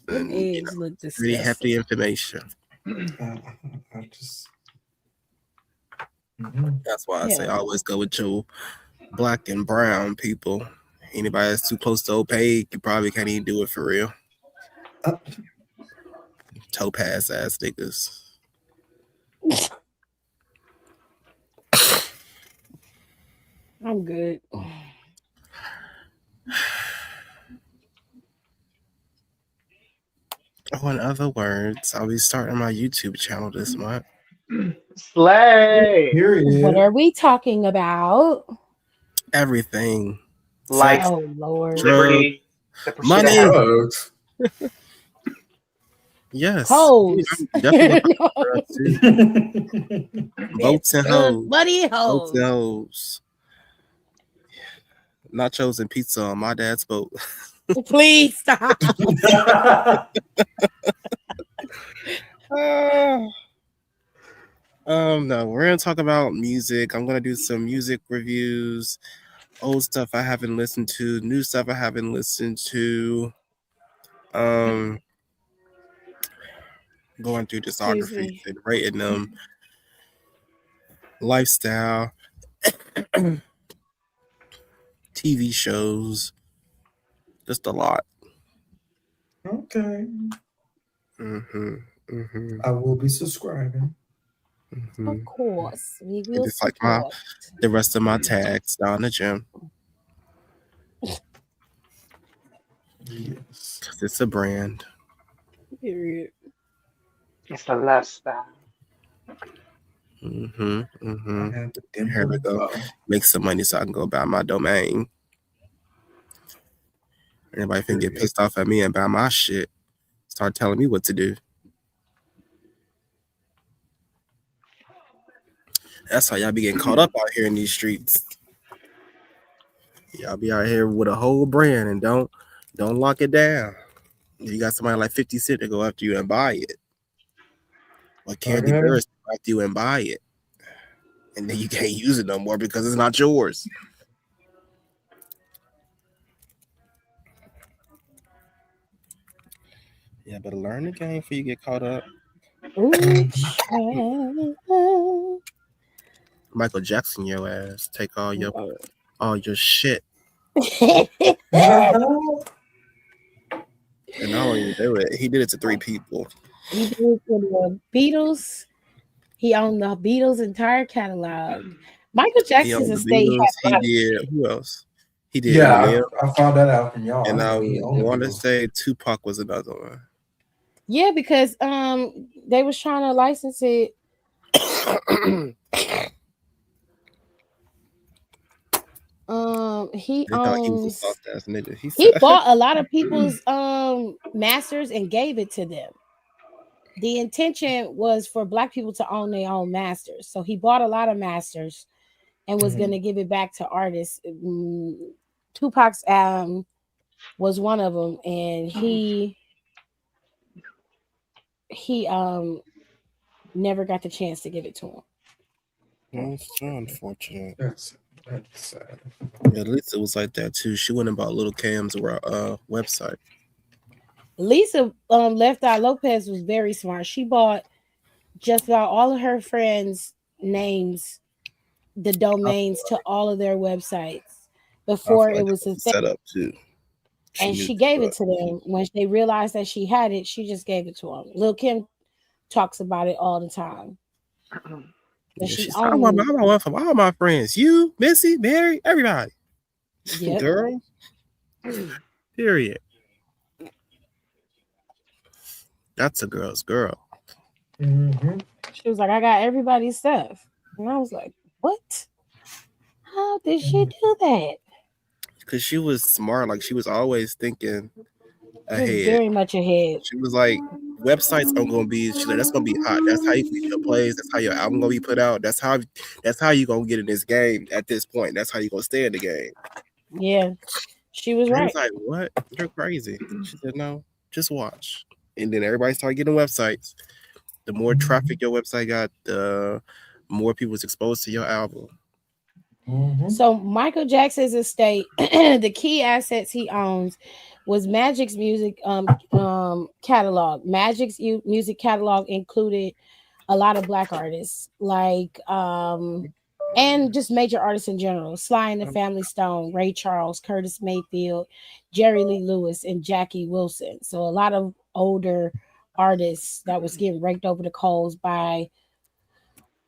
eggs look disgusting. Pretty hefty information. That's why I say always go with your black and brown people. Anybody that's too close to opaque, you probably can't even do it for real. Topaz ass niggas. I'm good. Oh, in other words, I'll be starting my YouTube channel this month. Slay. What Period. are we talking about? Everything. Like Sex, Oh Lord. drugs, liberty, the pursuit of money. happiness. Drugs. Yes. Hoes. I'm definitely gonna talk about drugs too. Boats and hoes. Money Boats and hoes. hoes. Nachos and pizza on my dad's boat. Please stop. No, we're gonna talk about music. I'm gonna do some music reviews, old stuff I haven't listened to, new stuff I haven't listened to. Going through Excuse discographies me. and rating them, lifestyle, TV shows, just a lot. Okay. Mm-hmm. I will be subscribing. Of course. We And will just like support. the rest of my tags down the gym. Yes. Because it's a brand. Period. It's the lifestyle. I have the Here we go. Make some money so I can go buy my domain. Everybody finna get pissed off at me and buy my shit. Start telling me what to do. That's how y'all be getting caught up out here in these streets. Y'all be out here with a whole brand and don't lock it down. You got somebody like 50 Cent to go after you and buy it. Or Candy Burris to go after you and buy it. And then you can't use it no more because it's not yours. Yeah, better learn the game before you get caught up. Michael Jackson, your ass. Take all your shit. And not only do it, he did it to 3 people. He did it for the Beatles. He owned the Beatles' entire catalog. Michael Jackson's estate had He did. Who else? He did. Yeah, I found that out from y'all. And I want to say Tupac was another one. Yeah, because they was trying to license it. He owns. He bought a lot of people's masters and gave it to them. The intention was for Black people to own their own masters, so he bought a lot of masters and was going to give it back to artists. Tupac's was one of them, and he never got the chance to give it to him. That's so unfortunate. That's sad. Yeah, at least it was like that too. She went and bought Little Cam's website. Lisa Left Eye Lopez was very smart. She bought just about all of her friends' names, the domains to all of their websites before it was a thing. Set up too. And she gave it to them. When they realized that she had it, she just gave it to them. Lil' Kim talks about it all the time. Yeah, she's I want one from all my friends. You, Missy, Mary, everybody. Yep. Girl. Period. That's a girl's girl. She was like, I got everybody's stuff. And I was like, what? How did she do that? Because she was smart. Like, she was always thinking ahead. Very much ahead. She was like, websites are gonna be. She's like, that's gonna be hot. That's how you get your plays. That's how your album gonna be put out. That's how you gonna get in this game. At this point, that's how you gonna stay in the game. Yeah, she was right. I was like, what? You're crazy. She said, no, just watch. And then everybody started getting websites. The more traffic your website got, the more people was exposed to your album. So Michael Jackson's estate, the key assets he owns was Magic's music catalog. Magic's music catalog included a lot of Black artists, like and just major artists in general. Sly and the Family Stone, Ray Charles, Curtis Mayfield, Jerry Lee Lewis, and Jackie Wilson. So a lot of older artists that was getting raked over the coals by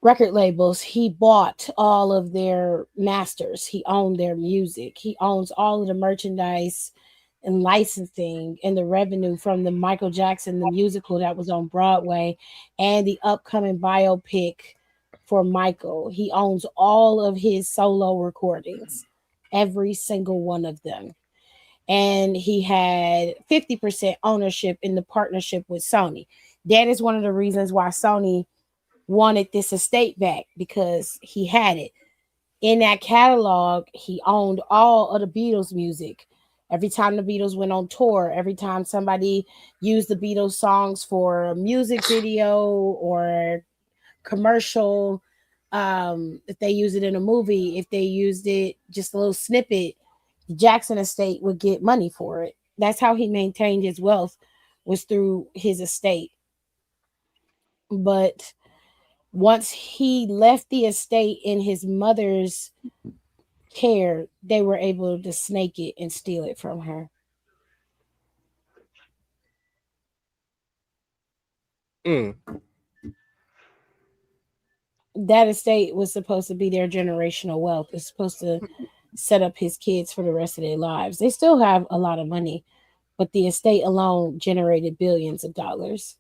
record labels. He bought all of their masters. He owned their music. He owns all of the merchandise and licensing and the revenue from the Michael Jackson, the musical that was on Broadway, and the upcoming biopic for Michael. He owns all of his solo recordings, every single one of them. And he had 50% ownership in the partnership with Sony. That is one of the reasons why Sony wanted this estate back, because he had it. In that catalog, he owned all of the Beatles music. Every time the Beatles went on tour, every time somebody used the Beatles songs for a music video or commercial, if they use it in a movie, if they used it just a little snippet, the Jackson estate would get money for it. That's how he maintained his wealth, was through his estate. But once he left the estate in his mother's care, they were able to snake it and steal it from her. That estate was supposed to be their generational wealth. It's supposed to set up his kids for the rest of their lives. They still have a lot of money, but the estate alone generated billions of dollars.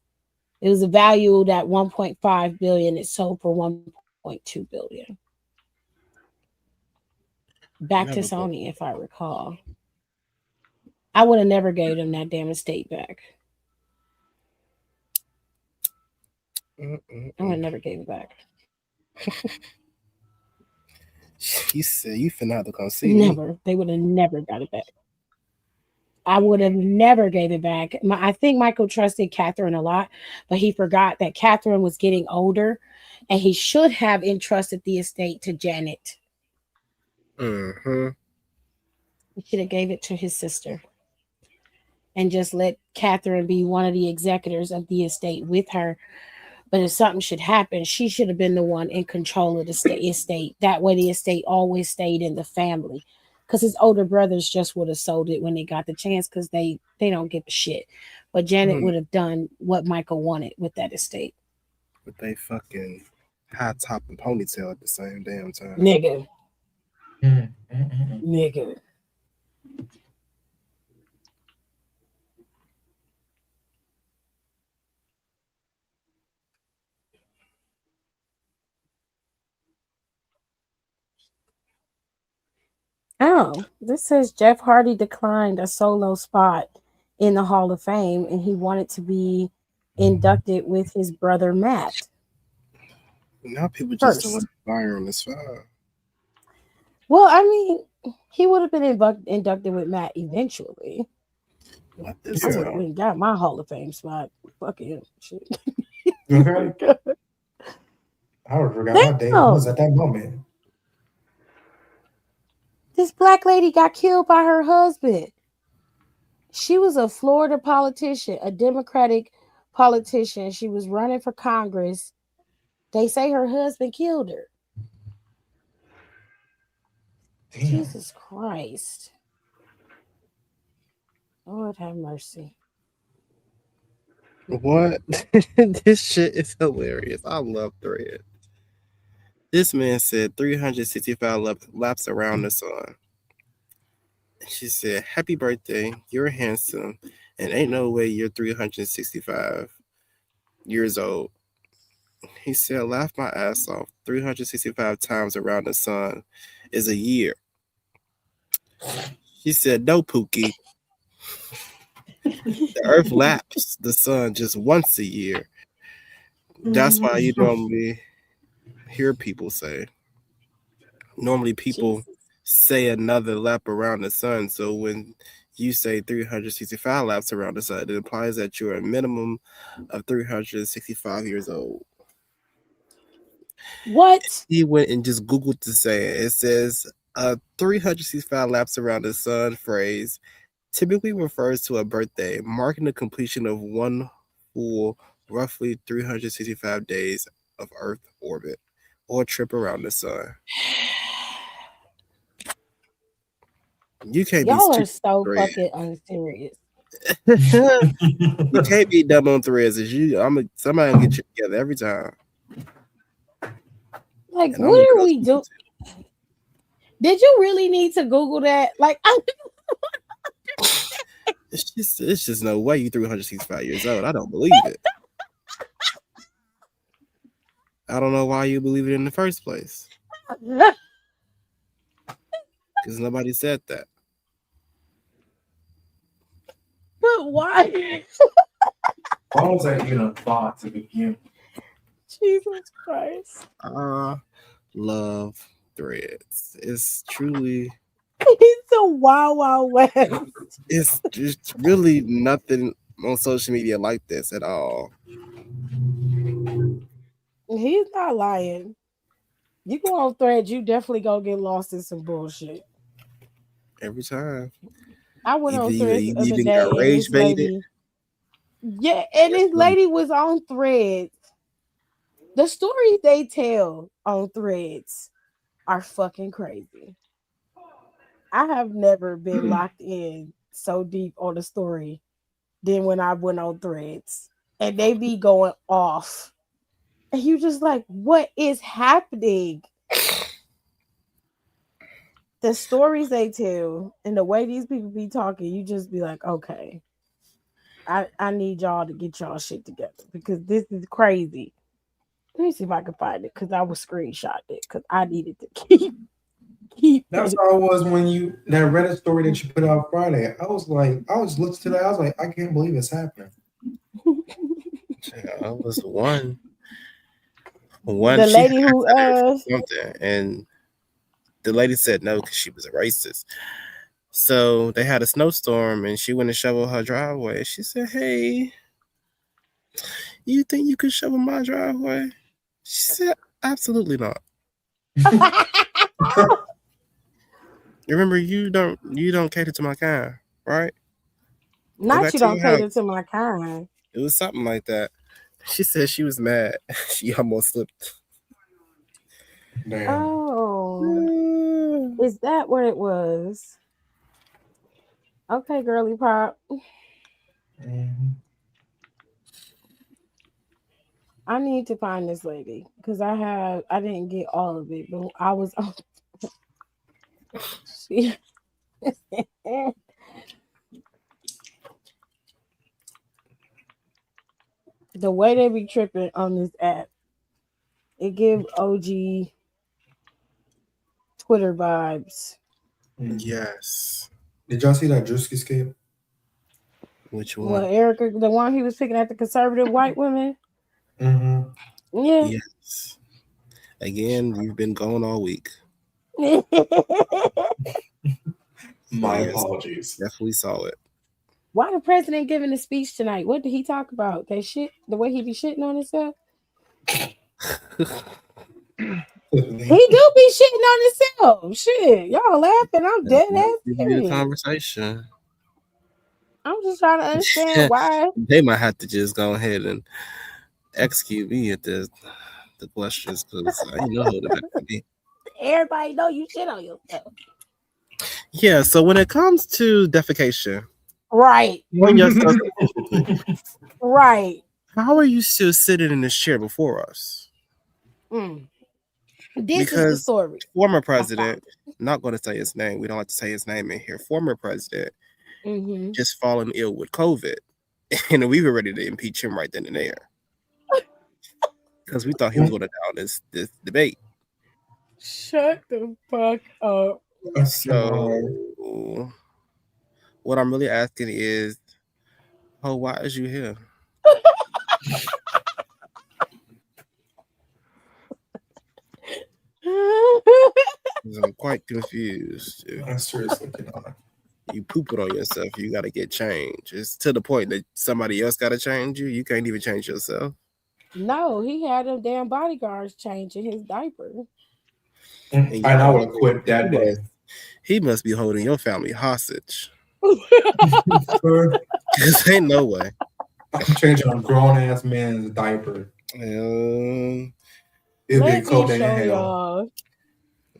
It was valued at 1.5 billion. It sold for 1.2 billion. Back to Sony, if I recall. I would have never gave them that damn estate back. I would have never gave it back. He said, "You finna have to come see me." Never. They would have never got it back. I would have never gave it back. I think Michael trusted Catherine a lot, but he forgot that Catherine was getting older, and he should have entrusted the estate to Janet. Mm-hmm. He should have gave it to his sister and just let Catherine be one of the executors of the estate with her. But if something should happen, she should have been the one in control of the estate. That way the estate always stayed in the family. Because his older brothers just would have sold it when they got the chance, because they don't give a shit. But Janet would have done what Michael wanted with that estate. But they fucking high top and ponytail at the same damn time. Nigga. Nigga. Oh, this says Jeff Hardy declined a solo spot in the Hall of Fame, and he wanted to be inducted with his brother Matt. Now people just don't want fire on this fire. Well, I mean, he would have been inducted with Matt eventually. I would have got my Hall of Fame spot. Fuck him. Shit. Okay. I would have forgot my day was at that moment. This black lady got killed by her husband. She was a Florida politician, a Democratic politician. She was running for Congress. They say her husband killed her. Damn. Jesus Christ. Lord have mercy. What? This shit is hilarious. I love Thread. This man said 365 laps around the sun. She said, "Happy birthday. You're handsome. And ain't no way you're 365 years old." He said, "Laugh my ass off. 365 times around the sun is a year." She said, "No, Pookie. The earth laps the sun just once a year. That's why you normally hear people say. Normally people say another lap around the sun. So when you say 365 laps around the sun, it implies that you're a minimum of 365 years old." What? He went and just Googled to say it. It says 365 laps around the sun phrase typically refers to a birthday, marking the completion of one full, roughly 365 days of Earth orbit or trip around the sun. You can't Y'all be are so fucking unserious. You can't be dumb on Threads. Somebody will get you together every time. Like, and what are we doing? Did you really need to Google that? Like, It's just no way you 365 years old. I don't believe it. I don't know why you believe it in the first place. Because nobody said that. But why? Why was that even a thought to begin? Jesus Christ. Love Threads. It's truly. It's a wild west. It's just really nothing on social media like this at all. He's not lying. You go on Threads, you definitely gonna get lost in some bullshit. Every time. I went on You Threads the other even day, got and rage this baited. lady, yeah, and this lady was on Threads. The stories they tell on Threads are fucking crazy. I have never been locked in so deep on a story than when I went on Threads, and they be going off, and you just like, what is happening? The stories they tell and the way these people be talking, you just be like, okay, I need y'all to get y'all shit together because this is crazy. Let me see if I can find it because I was screenshot it because I needed to keep That's it. how it was when you that Reddit story that you put out Friday. I was looking to that. I was like, I can't believe it's happening. I was one. The She lady who something, and the lady said no because she was a racist. So they had a snowstorm, and she went to shovel her driveway. She said, "Hey, you think you could shovel my driveway?" She said, "Absolutely not." Remember, you don't cater to my kind, right? Not you don't cater to my kind. It was something like that. She said she was mad. She almost slipped. Damn. Oh, is that what it was? Okay, girly pop. Mm-hmm. I need to find this lady because I didn't get all of it, but I was on. The way they be tripping on this app, it give OG Twitter vibes. Yes. Did y'all see that Drewski escape? Which one? Well, Erica, the one he was picking at the conservative white women. Mm-hmm. Yeah. Yes. Again, you've been gone all week. My apologies. Definitely saw it. Why the president giving a speech tonight? What did he talk about? That shit, the way he be shitting on himself. He do be shitting on himself. Shit, y'all laughing. I'm dead ass serious. Conversation. I'm just trying to understand why. They might have to just go ahead and execute me at the questions because I know who to be. Everybody know you shit on yourself. Yeah, so when it comes to defecation, right? On yourself, right. How are you still sitting in this chair before us? This is the story. Former president, not going to say his name. We don't like to say his name in here. Former president just fallen ill with COVID, and we were ready to impeach him right then and there because we thought he was going to down this debate. Shut the fuck up. So, what I'm really asking is, why is you here? I'm quite confused. I seriously cannot. You poop it on yourself. You got to get changed. It's to the point that somebody else got to change you. You can't even change yourself. No, he had them damn bodyguards changing his diaper. And I would have quit that day. He must be holding your family hostage. Cause ain't no way. I'm changing a grown ass man's diaper. It'll be a cold day in hell.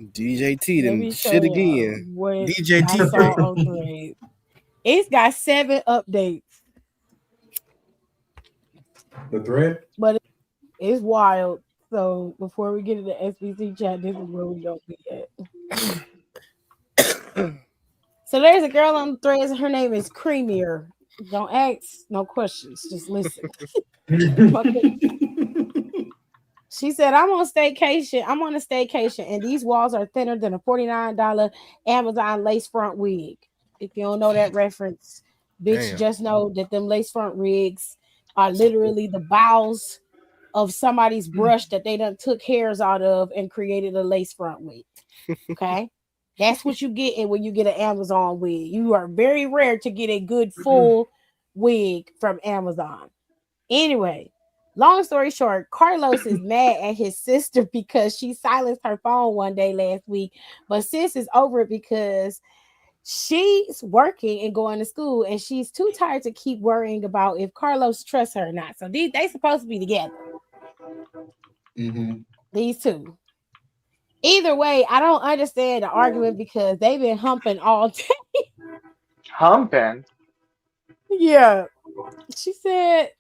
DJ T done shit again. DJ T saw on Threads. It's got 7 updates. The thread? But it's wild. So before we get into the SBC chat, this is where we don't be at. So there's a girl on the threads. Her name is Creamier. Don't ask no questions. Just listen. She said, I'm on staycation. I'm on a staycation, and these walls are thinner than a $49 Amazon lace front wig. If you don't know that reference, bitch, Damn. just know that them lace front wigs are literally the bowels of somebody's brush that they done took hairs out of and created a lace front wig. Okay. That's what you get when you get an Amazon wig. You are very rare to get a good full wig from Amazon. Anyway, long story short, Carlos is mad at his sister because she silenced her phone one day last week, but sis is over it because she's working and going to school, and she's too tired to keep worrying about if Carlos trusts her or not. So they supposed to be together. These two. Either way, I don't understand the argument because they've been humping all day. Humping? Yeah. She said,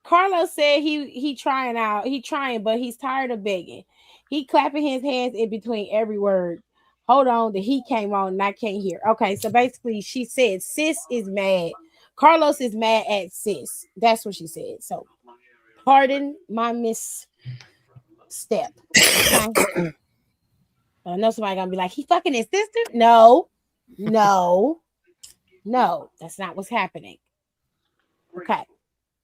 Carlos said he trying, but he's tired of begging. He clapping his hands in between every word. Hold on, the heat came on and I can't hear. Okay, so basically she said sis is mad. Carlos is mad at sis. That's what she said. So pardon my misstep. Okay. I know somebody gonna be like, he fucking his sister? No, that's not what's happening. Okay.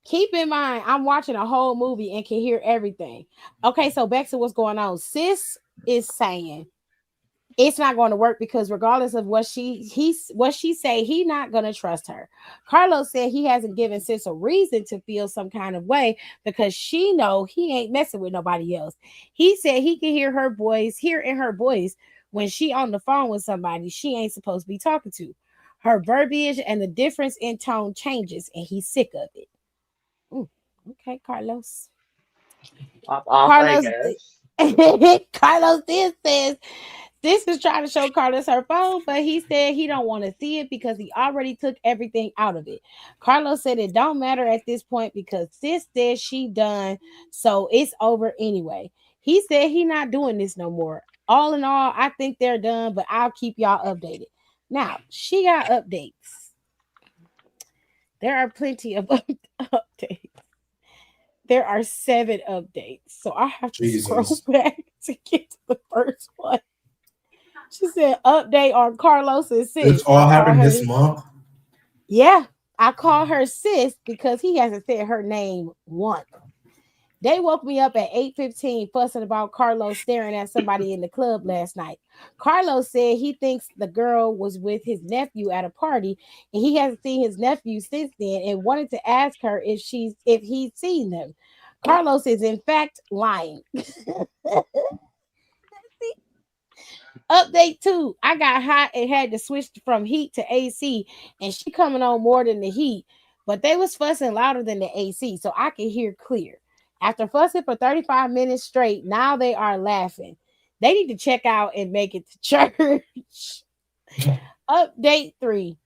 Keep in mind, I'm watching a whole movie and can hear everything. Okay, so back to what's going on. Sis is saying it's not going to work because regardless of what she say, he not going to trust her. Carlos said he hasn't given sis a reason to feel some kind of way because she know he ain't messing with nobody else. He said he can hear in her voice when she on the phone with somebody she ain't supposed to be talking to. Her verbiage and the difference in tone changes, and he's sick of it. Okay, Carlos. Off, Carlos, I guess. Carlos says this is trying to show Carlos her phone, but he said he don't want to see it because he already took everything out of it. Carlos said it don't matter at this point because sis said she done, so it's over anyway. He said he not doing this no more. All in all, I think they're done, but I'll keep y'all updated. Now, she got updates. There are plenty of updates. There are 7 updates, so I have to scroll back to get to the first one. She said, "Update on Carlos and sis." It's all happened this month. Yeah, I call her sis because he hasn't said her name once. They woke me up at 8:15 fussing about Carlos staring at somebody in the club last night. Carlos said he thinks the girl was with his nephew at a party, and he hasn't seen his nephew since then and wanted to ask her if he'd seen them. Carlos is in fact lying. Update 2. I got hot and had to switch from heat to AC, and she coming on more than the heat, but they was fussing louder than the AC, so I could hear clear. After fussing for 35 minutes straight, now they are laughing. They need to check out and make it to church. Update 3.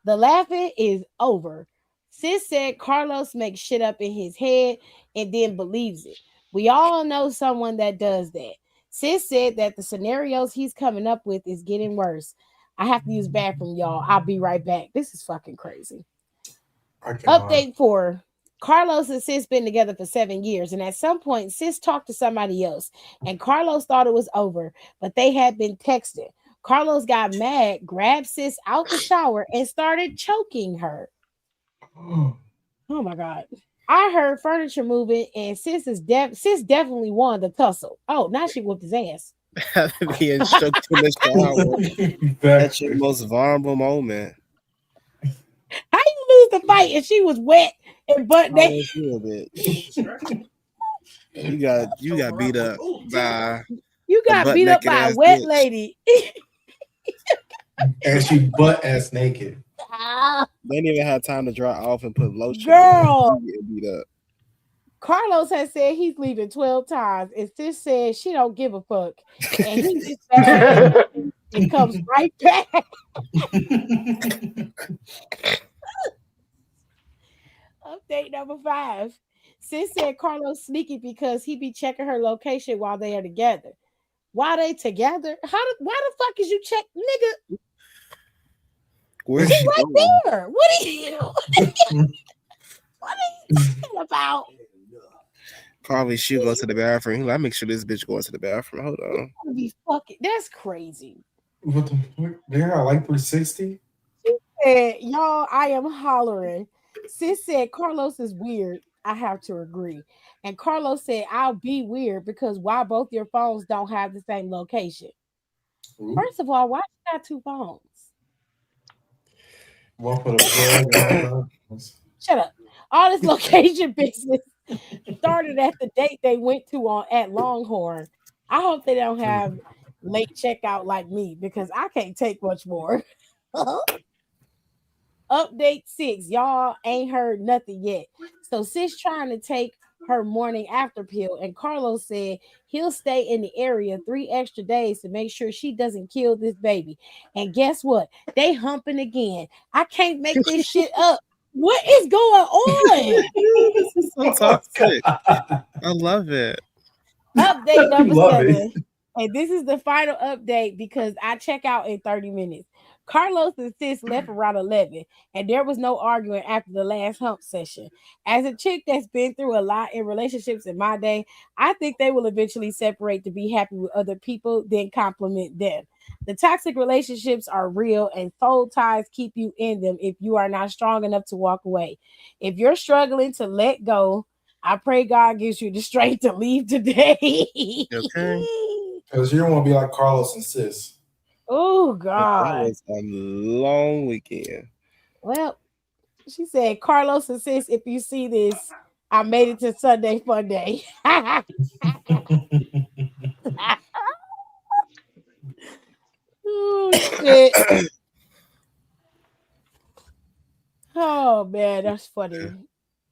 The laughing is over. Sis said Carlos makes shit up in his head and then believes it. We all know someone that does that. Sis said that the scenarios he's coming up with is getting worse. I have to use bathroom, y'all. I'll be right back. This is fucking crazy. Update 4. Carlos and sis been together for 7 years, and at some point, sis talked to somebody else, and Carlos thought it was over, but they had been texting. Carlos got mad, grabbed sis out the shower, and started choking her. Oh my God. I heard furniture moving, and sis definitely won the tussle. Oh, now she whooped his ass. Being choked in the shower. That's your most vulnerable moment. How you lose the fight and she was wet and butt naked? You got beat up by a wet bitch. Lady. And she butt ass naked. They didn't even have time to dry off and put lotion. Girl, beat up. Carlos has said he's leaving 12 times, and sis says she don't give a fuck, and he gets back and comes right back. Update number 5. Sis said Carlos sneaky because he be checking her location while they are together. Why they together? Why the fuck is you check, nigga? Where's She's she right going? there. What are you talking about? Probably she'll go to the bathroom. I make sure this bitch going to the bathroom. Hold on. Be fucking. That's crazy. What the fuck? They got like 360. Y'all, I am hollering. Sis said Carlos is weird. I have to agree. And Carlos said, I'll be weird because why both your phones don't have the same location? Ooh. First of all, why you got two phones? One for the plug. Shut up. All this location business started at the date they went to at Longhorn. I hope they don't have late checkout like me because I can't take much more. Update 6. Y'all ain't heard nothing yet. So sis trying to take her morning after pill, and Carlos said he'll stay in the area 3 extra days to make sure she doesn't kill this baby. And guess what? They humping again. I can't make this shit up. What is going on? This is so toxic. I love it. Update number Love 7. it. And this is the final update because I check out in 30 minutes. Carlos and sis left around 11, and there was no arguing after the last hump session. As a chick that's been through a lot in relationships in my day, I think they will eventually separate to be happy with other people, then compliment them. The toxic relationships are real, and soul ties keep you in them if you are not strong enough to walk away. If you're struggling to let go, I pray God gives you the strength to leave today. Okay. Because you don't want to be like Carlos and sis. Oh, That God. was a long weekend. Well, she said, Carlos and sis, if you see this, I made it to Sunday Fun Day. Oh, shit. Oh, man, that's funny.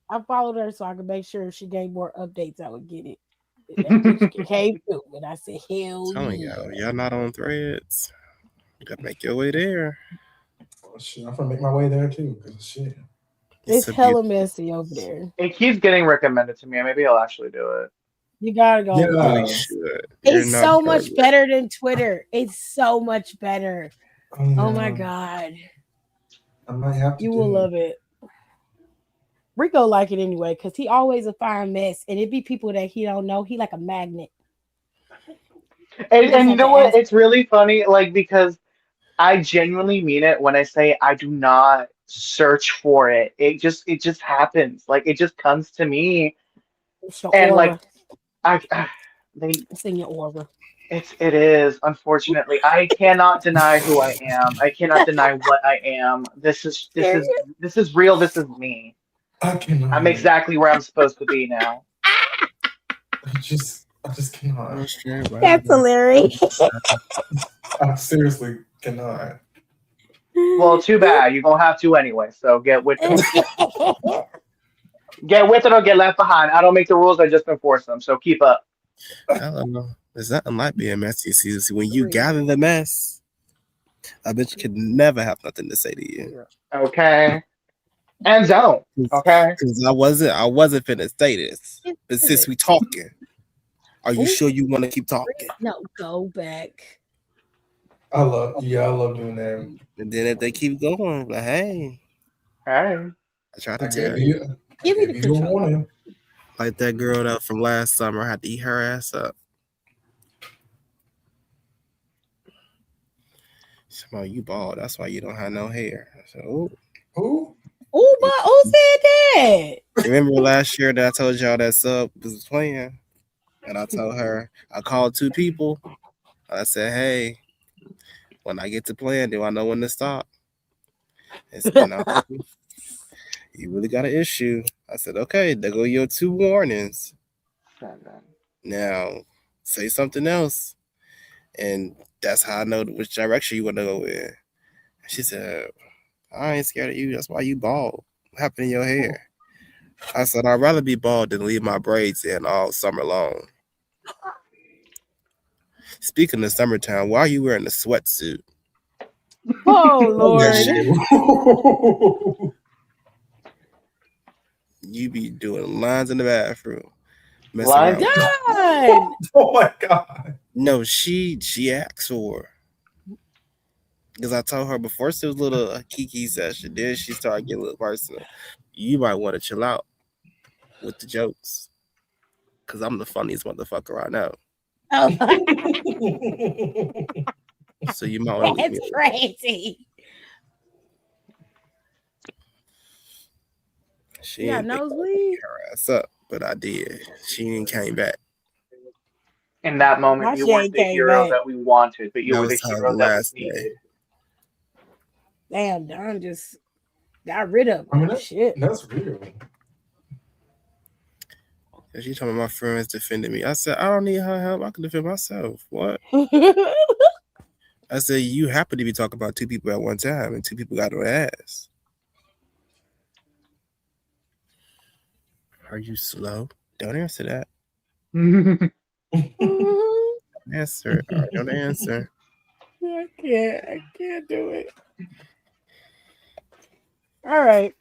I followed her so I could make sure if she gave more updates, I would get it. That bitch came through, and I said, hell Telling yeah. y'all not on Threads. You gotta make your way there. Oh, shit, I'm gonna make my way there too. Cause shit. It's a hella messy over there. It keeps getting recommended to me. Maybe I'll actually do it. You gotta go. Yeah. You really should. You're It's not so much perfect. better than Twitter. It's so much better. Oh my Yeah. God. I might have to You do will it. love it. Rico like it anyway, because he always a fine mess. And it be people that he don't know. He like a magnet. And you know what? Ask. It's really funny, like because I genuinely mean it when I say I do not search for it. It just happens. Like it just comes to me, It's your and aura. like they It's in your aura. it is unfortunately. I cannot deny who I am. I cannot deny what I am. This is real. This is me. I cannot. I'm exactly where I'm supposed to be now. I just cannot. That's hilarious. I seriously cannot. Well, too bad. You're gonna have to anyway. So get with it. Get with it or get left behind. I don't make the rules. I just enforce them. So keep up. I don't know. There's nothing like being messy. See, when you gather the mess, I bet you could never have nothing to say to you. Okay. And don't. Okay. Because I wasn't finna say this. But since we talking, are you sure you want to keep talking? No, go back. I love doing that. And then if they keep going, like, hey, I try to I tell gave you. Give me the you a control. warning. Like that girl that from last summer had to eat her ass up. Somehow you bald. That's why you don't have no hair. I said, oh. Who? Oh, but who said that? Remember last year that I told y'all that sub was playing? And I told her, I called 2 people. I said, hey, when I get to playing, do I know when to stop? And said, no, you really got an issue. I said, okay, there go your 2 warnings. Now, say something else. And that's how I know which direction you want to go in. She said, I ain't scared of you. That's why you bald. What happened in your hair? I said, I'd rather be bald than leave my braids in all summer long. Speaking of summertime, why are you wearing a sweatsuit? Oh, Lord. You be doing lines in the bathroom. Lines? God. Oh my God. No, she asked for. Because I told her before she was a little kiki session, then she started getting a little personal. You might want to chill out with the jokes. Because I'm the funniest motherfucker I know. Oh, So you might want to leave me that's alone. crazy. She Yeah, didn't think I would nosebleed. pick her ass up, but I did. She ain't came back. In that moment, Why you she weren't ain't the came hero back? that we wanted, but you That were the was her hero that last we day. needed. Damn, Don just got rid of I mean, him. Shit. that's real. And she told me my friends defended me. I said, I don't need her help. I can defend myself. What? I said, you happen to be talking about two people at one time, and two people got no ass. Are you slow? Don't answer that. Don't answer. Don't answer. I can't do it. All right.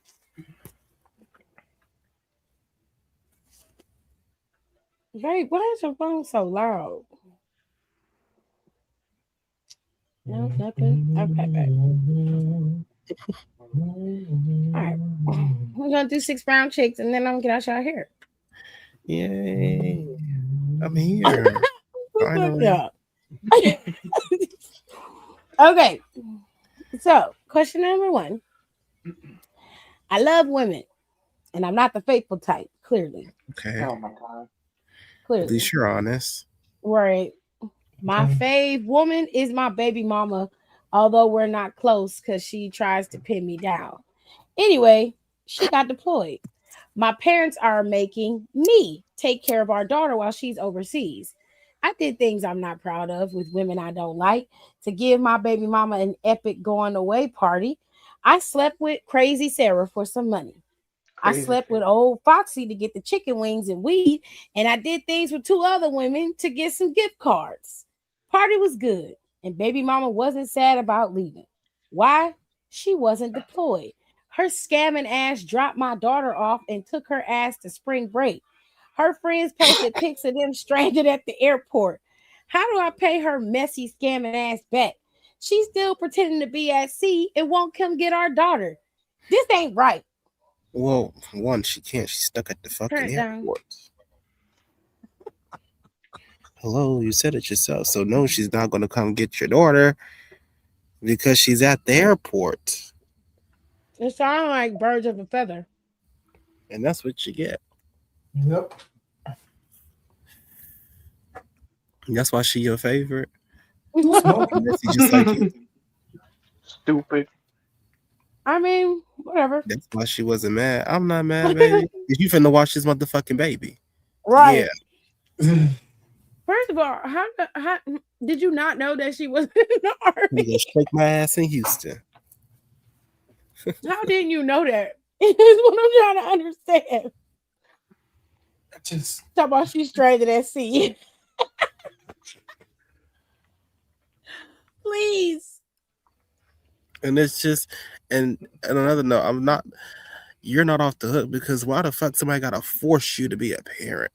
Right, why is your phone so loud? No, nothing. Okay, babe. All right. We're gonna do 6 brown chicks and then I'm gonna get out your hair. Yay. I'm here. Finally. Yeah. Okay. So, question number 1. I love women, and I'm not the faithful type, clearly. Okay. Oh my god. Clearly. At least you're honest. Right. My fave woman is my baby mama, although we're not close because she tries to pin me down. Anyway, she got deployed. My parents are making me take care of our daughter while she's overseas. I did things I'm not proud of with women I don't like to give my baby mama an epic going away party. I slept with Crazy Sarah for some money. I slept with old Foxy to get the chicken wings and weed, and I did things with 2 other women to get some gift cards. Party was good, and baby mama wasn't sad about leaving. Why? She wasn't deployed. Her scamming ass dropped my daughter off and took her ass to spring break. Her friends posted pics of them stranded at the airport. How do I pay her messy scamming ass back? She's still pretending to be at sea and won't come get our daughter. This ain't right. Well, one, she can't. She's stuck at the Turn fucking it down. airport. Hello, you said it yourself. So no, she's not going to come get your daughter because she's at the airport. It sounds like birds of a feather. And that's what you get. Yep. And that's why she your favorite. Smoking. Messy just like you. Stupid. I mean, whatever. That's why she wasn't mad. I'm not mad, baby. You finna watch this motherfucking baby. Right. Yeah. First of all, how did you not know that she was in the I'm army? gonna shake my ass in Houston. How didn't you know that? Is what I'm trying to understand. Just Talk about she's stranded at sea. Please. And it's just, and another note, you're not off the hook because why the fuck somebody gotta force you to be a parent?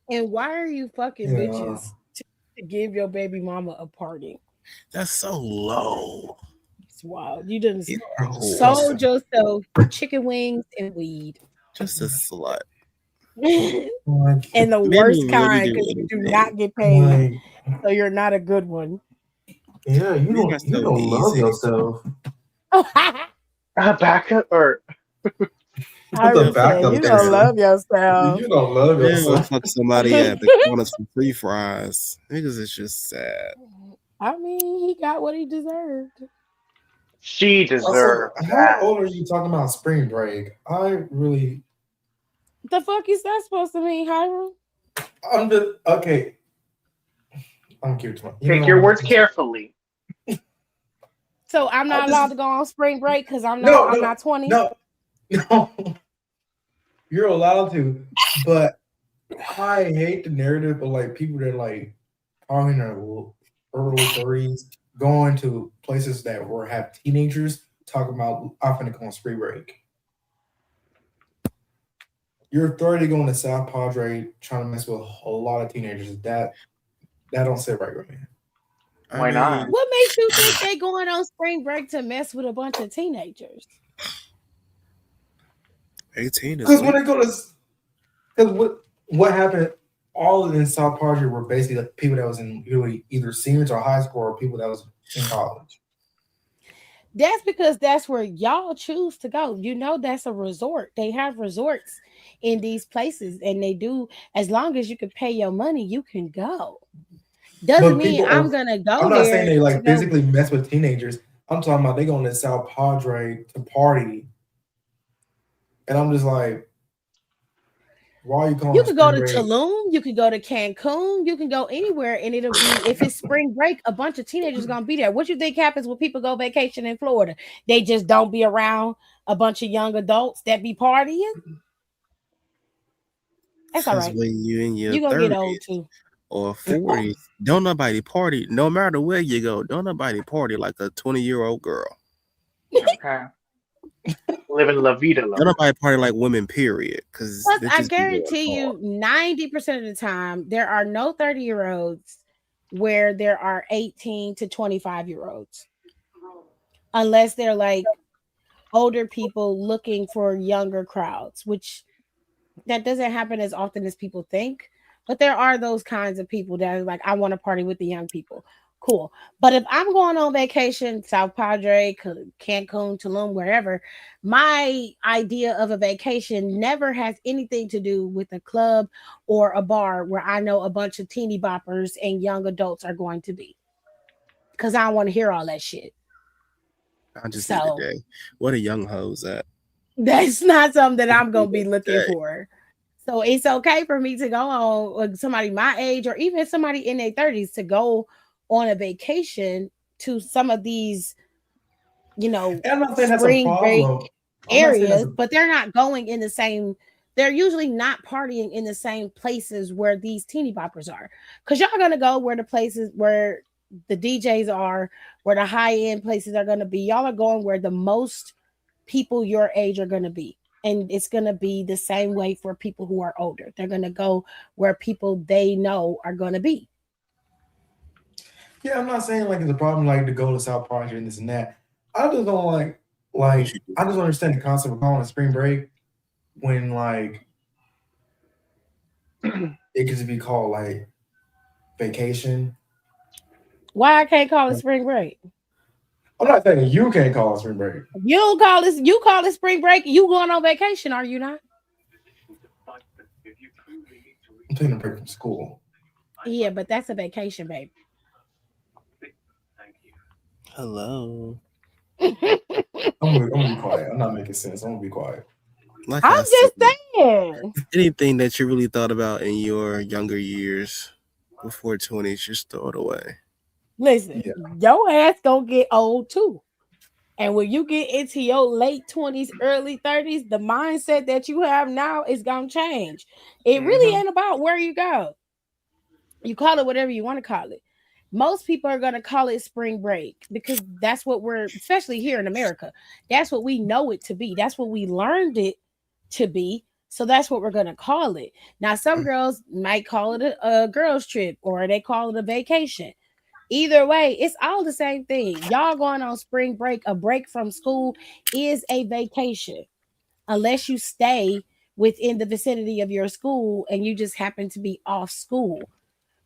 And why are you fucking Yeah. bitches to give your baby mama a party? That's so low. It's wild. You done You are a whore. sold yourself chicken wings and weed. Just a slut. like, And the Maybe worst really kind do because you do anything. not get paid. like, So you're not a good one. yeah, you Men are don't so love easy. yourself. Backup or I The was backup saying, you there. don't love yourself. You don't love Man will yourself. fuck somebody at McDonald's for free fries. Niggas is just sad. I mean, he got what he deserved. she Also, deserved how that. old are you talking about spring break? I really, The fuck is that supposed to mean, Hiram? I'm just okay. I'm curious. Pick your words carefully. So I'm not I just- allowed to go on spring break because I'm No, not 20. No, you're allowed to, but I hate the narrative of like people that like are in their early 30s going to places that have teenagers talking about I'm gonna go on spring break. You're 30 going to South Padre trying to mess with a lot of teenagers. That don't sit right with me. Why not? What makes you think they going on spring break to mess with a bunch of teenagers? 18 is Because when legal. they go to, because what happened? All of them in South Padre were basically the people that was in really either seniors or high school or people that was in college. That's because that's where y'all choose to go. You know, that's a resort. They have resorts in these places, and they do. As long as you can pay your money, you can go. Doesn't mean I'm gonna go I'm not there saying they to like go. physically mess with teenagers. I'm talking about they going to South Padre to party, and I'm just like, why are you calling? You could go to spring break? Tulum, you could go to Cancun, you can go anywhere, and it'll be, if it's spring break, a bunch of teenagers gonna be there. What you think happens when people go vacation in Florida? They just don't be around a bunch of young adults that be partying. That's all right. When you in your You're gonna 30s get old too. or 40s, don't nobody party. No matter where you go, don't nobody party like a 20-year-old girl. Okay. Living La Vida Don't Loca. nobody party like women, period. Because Plus, I guarantee you 90% of the time there are no 30-year-olds where there are 18 to 25-year-olds. Unless they're like older people looking for younger crowds, which that doesn't happen as often as people think. But there are those kinds of people that are like, I want to party with the young people. Cool. But if I'm going on vacation, South Padre, Cancun, Tulum, wherever, my idea of a vacation never has anything to do with a club or a bar where I know a bunch of teeny boppers and young adults are going to be. Because I don't want to hear all that shit. I just need a day. What are young hoes at? That's not something that I'm going to be looking for. So it's okay for me to go on with somebody my age or even somebody in their 30s to go on a vacation to some of these, you know, spring break areas, but they're not going in the same, they're usually not partying in the same places where these teeny boppers are. Because y'all are going to go where the places where the DJs are, where the high-end places are going to be. Y'all are going where the most people your age are going to be. And it's going to be the same way for people who are older. They're going to go where people they know are going to be. Yeah, I'm not saying like it's a problem like to go to South Padre and this and that. I just don't like I just don't understand the concept of calling a spring break when like it could be called like vacation. Why I can't call it spring break? I'm not saying you can't call it spring break. You don't call this. You call it spring break. You going on vacation? Are you not? I'm taking a break from school. Yeah, but that's a vacation, babe. Hello. I'm gonna be quiet. I'm not making sense. I'm gonna be quiet. Like I'm just saying. Anything that you really thought about in your younger years before 20s, just throw it away. Listen, your ass gonna get old too. And when you get into your late 20s, early 30s, the mindset that you have now is gonna change. It really ain't about where you go. You call it whatever you want to call it. Most people are going to call it spring break because that's what we're, especially here in America, that's what we know it to be. That's what we learned it to be. So that's what we're going to call it. Now, some girls might call it a girls trip or they call it a vacation. Either way, it's all the same thing. Y'all going on spring break, a break from school is a vacation. Unless you stay within the vicinity of your school and you just happen to be off school.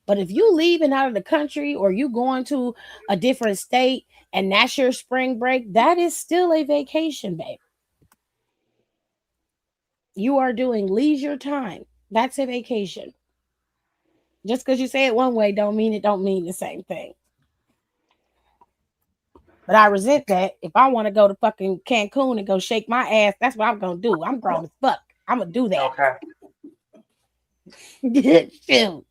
But if you leaving out of the country or you going to a different state and that's your spring break, that is still a vacation, babe. You are doing leisure time. That's a vacation. Just because you say it one way don't mean the same thing. But I resent that. If I want to go to fucking Cancun and go shake my ass, that's what I'm going to do. I'm grown as fuck. I'm going to do that. Okay. Shoot.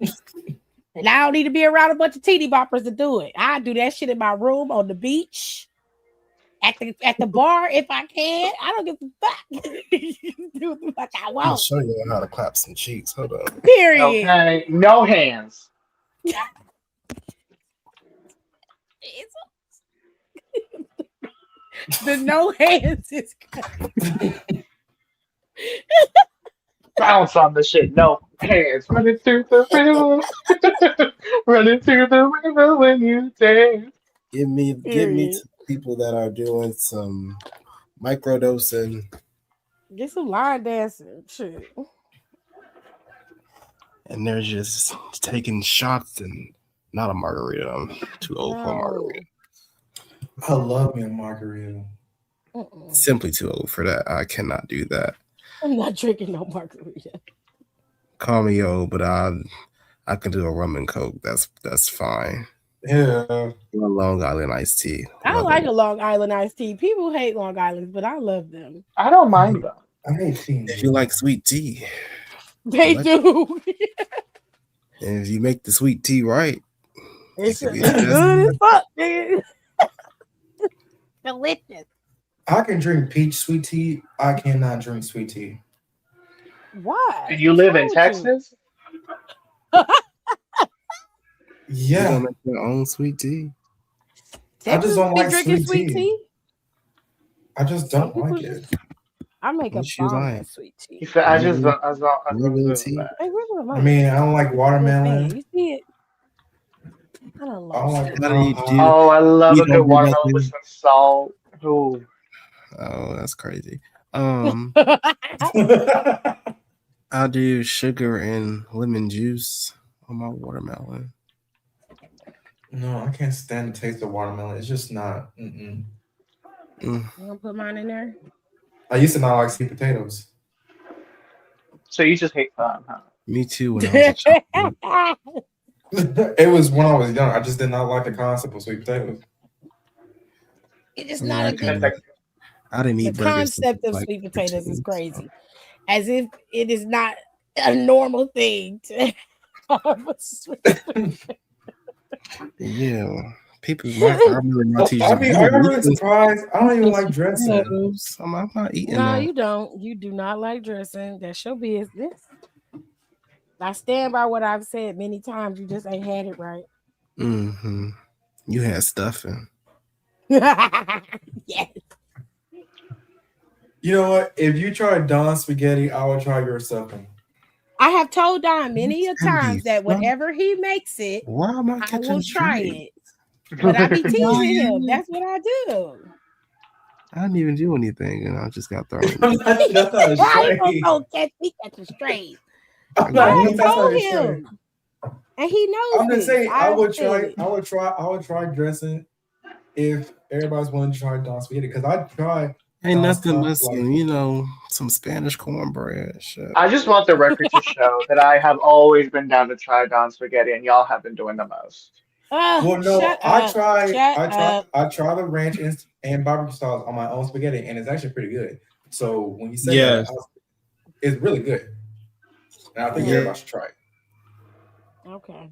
And I don't need to be around a bunch of teeny boppers to do it. I do that shit in my room, on the beach, at the bar if I can. I don't give a fuck. Do what the fuck I want. I'll show you how to clap some cheeks. Hold on. Period. Okay, no hands. The no hands is crazy. Bounce on the shit. No hands. Running through the river when you dance. Give me people that are doing some microdosing. Get some line dancing. Shit. And they're just taking shots and not a margarita. I'm too old for a margarita. I love me a margarita. Simply too old for that. I cannot do that. I'm not drinking no margarita. Call me old, but I can do a rum and coke. That's fine. Yeah. A Long Island iced tea. I like a Long Island iced tea. People hate Long Island, but I love them. I don't mind them. I hate tea. If you like sweet tea, They do. and if you make the sweet tea right, It's it could be good just- as fuck, nigga. Delicious. I can drink peach sweet tea. I cannot drink sweet tea. Why? Do you live in What's wrong with Texas? You Yeah. gonna make your own sweet tea. I just don't be like drinking sweet tea. I just don't Some like people it. I make a What you bomb like? of sweet tea. He said, I just don't Regular do tea? that. Hey, where's my I mic? mean, I don't like Man, watermelon. you see it? I don't I like don't like sweet How do you alcohol. do? Oh, I love You a don't good do watermelon nothing? with some salt. Ooh. Oh, that's crazy. tea. I do sugar and lemon juice on my watermelon. No, I can't stand the taste of watermelon. It's just not. Mm-mm. You gonna put mine in there? I used to not like sweet potatoes. So you just hate fun, huh? Me too. When I was a child. It was when I was young. I just did not like the concept of sweet potatoes. It's just I mean, not I a didn't good. eat- I didn't The eat burgers. concept of like sweet potatoes is 15, crazy, as if it is not a normal thing to have a sweet potato. Yeah, people. I remember my teacher. I mean, are you really surprised? I don't even like dressing. I'm not eating No, that. you don't. You do not like dressing. That's your business. I stand by what I've said many times. You just ain't had it right. Mm-hmm. You had stuffing. Yes. You know what? If you try Don spaghetti, I will try your stuffing. I have told Don many a It's gonna be times that fun. whenever he makes it, Why am I I catching will try straight? it. But I be No, teasing you him. didn't. That's what I do. I didn't even do anything, and I just got thrown. That's not Why you straight. gonna go catch me catching straight? I'm I not- have that's told not straight. him, and he knows I'm just this. saying, I I've would said try. it. I would try dressing if everybody's willing to try Don spaghetti. Because I tried. Ain't Don nothing stuff, but some, some Spanish cornbread shit. I just want the record to show that I have always been down to try Don spaghetti, and y'all have been doing the most. Well, no, Shut I up. tried. Shut up. I tried the ranch and barbecue sauce on my own spaghetti, and it's actually pretty good. So when you say Yes. that, it's really good, and I think Yeah. everybody should try it. Okay.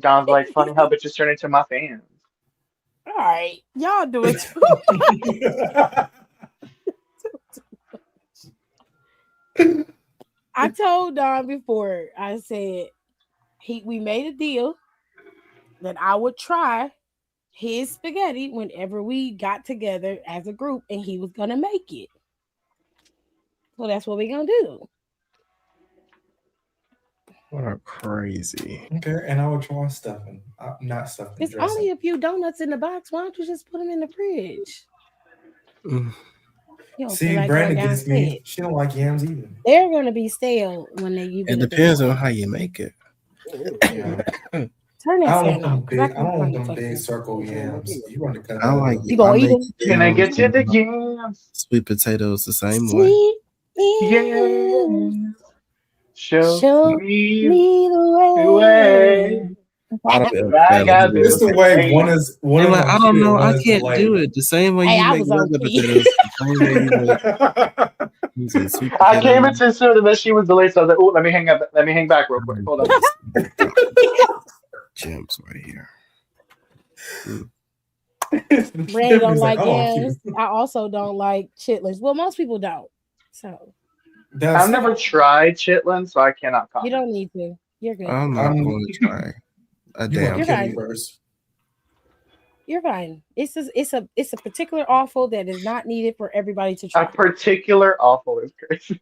Don's like, funny how bitches turn into my fans. All right. Y'all do it too. I told Don before, I said we made a deal that I would try his spaghetti whenever we got together as a group, and he was gonna make it. So that's what we're gonna do. What a crazy. Okay, and I would try stuffing, not stuffing. It's dressing. only a few donuts in the box. Why don't you just put them in the fridge? Mm. You don't See, feel like Brandon going gets me. downstairs. She don't like yams either. They're gonna be stale when you It get depends on how you make it. Yeah. Turn I that don't fan want them on. 'Cause big. I I can don't want find them the big text. circle yams. You want to cut I that like out. You gonna I eat make them? Can I get you the yams, yams? sweet potatoes the same way. Sweet Yes. Show Show me me the the way. way. I don't I got It's bills the to way pay. one is one They're of like, them I don't cute, know, one I is can't delayed. do it the same way Hey, you I make was on regular key. potatoes, the same way you make using sweet I came in potatoes. too soon and then she was delayed, so I was like, oh, let me hang up. Let me hang back real quick. Hold on. Gems right here. Brandon don't He's like oh, yams. cute. I also don't like chitlins. Well, most people don't. So That's I've never tried chitlins, so I cannot you comment. don't need to. You're good. I'm not going to try a you want damn to kill me thing. first. You're fine. It's a particular awful that is not needed for everybody to A try. particular awful is crazy.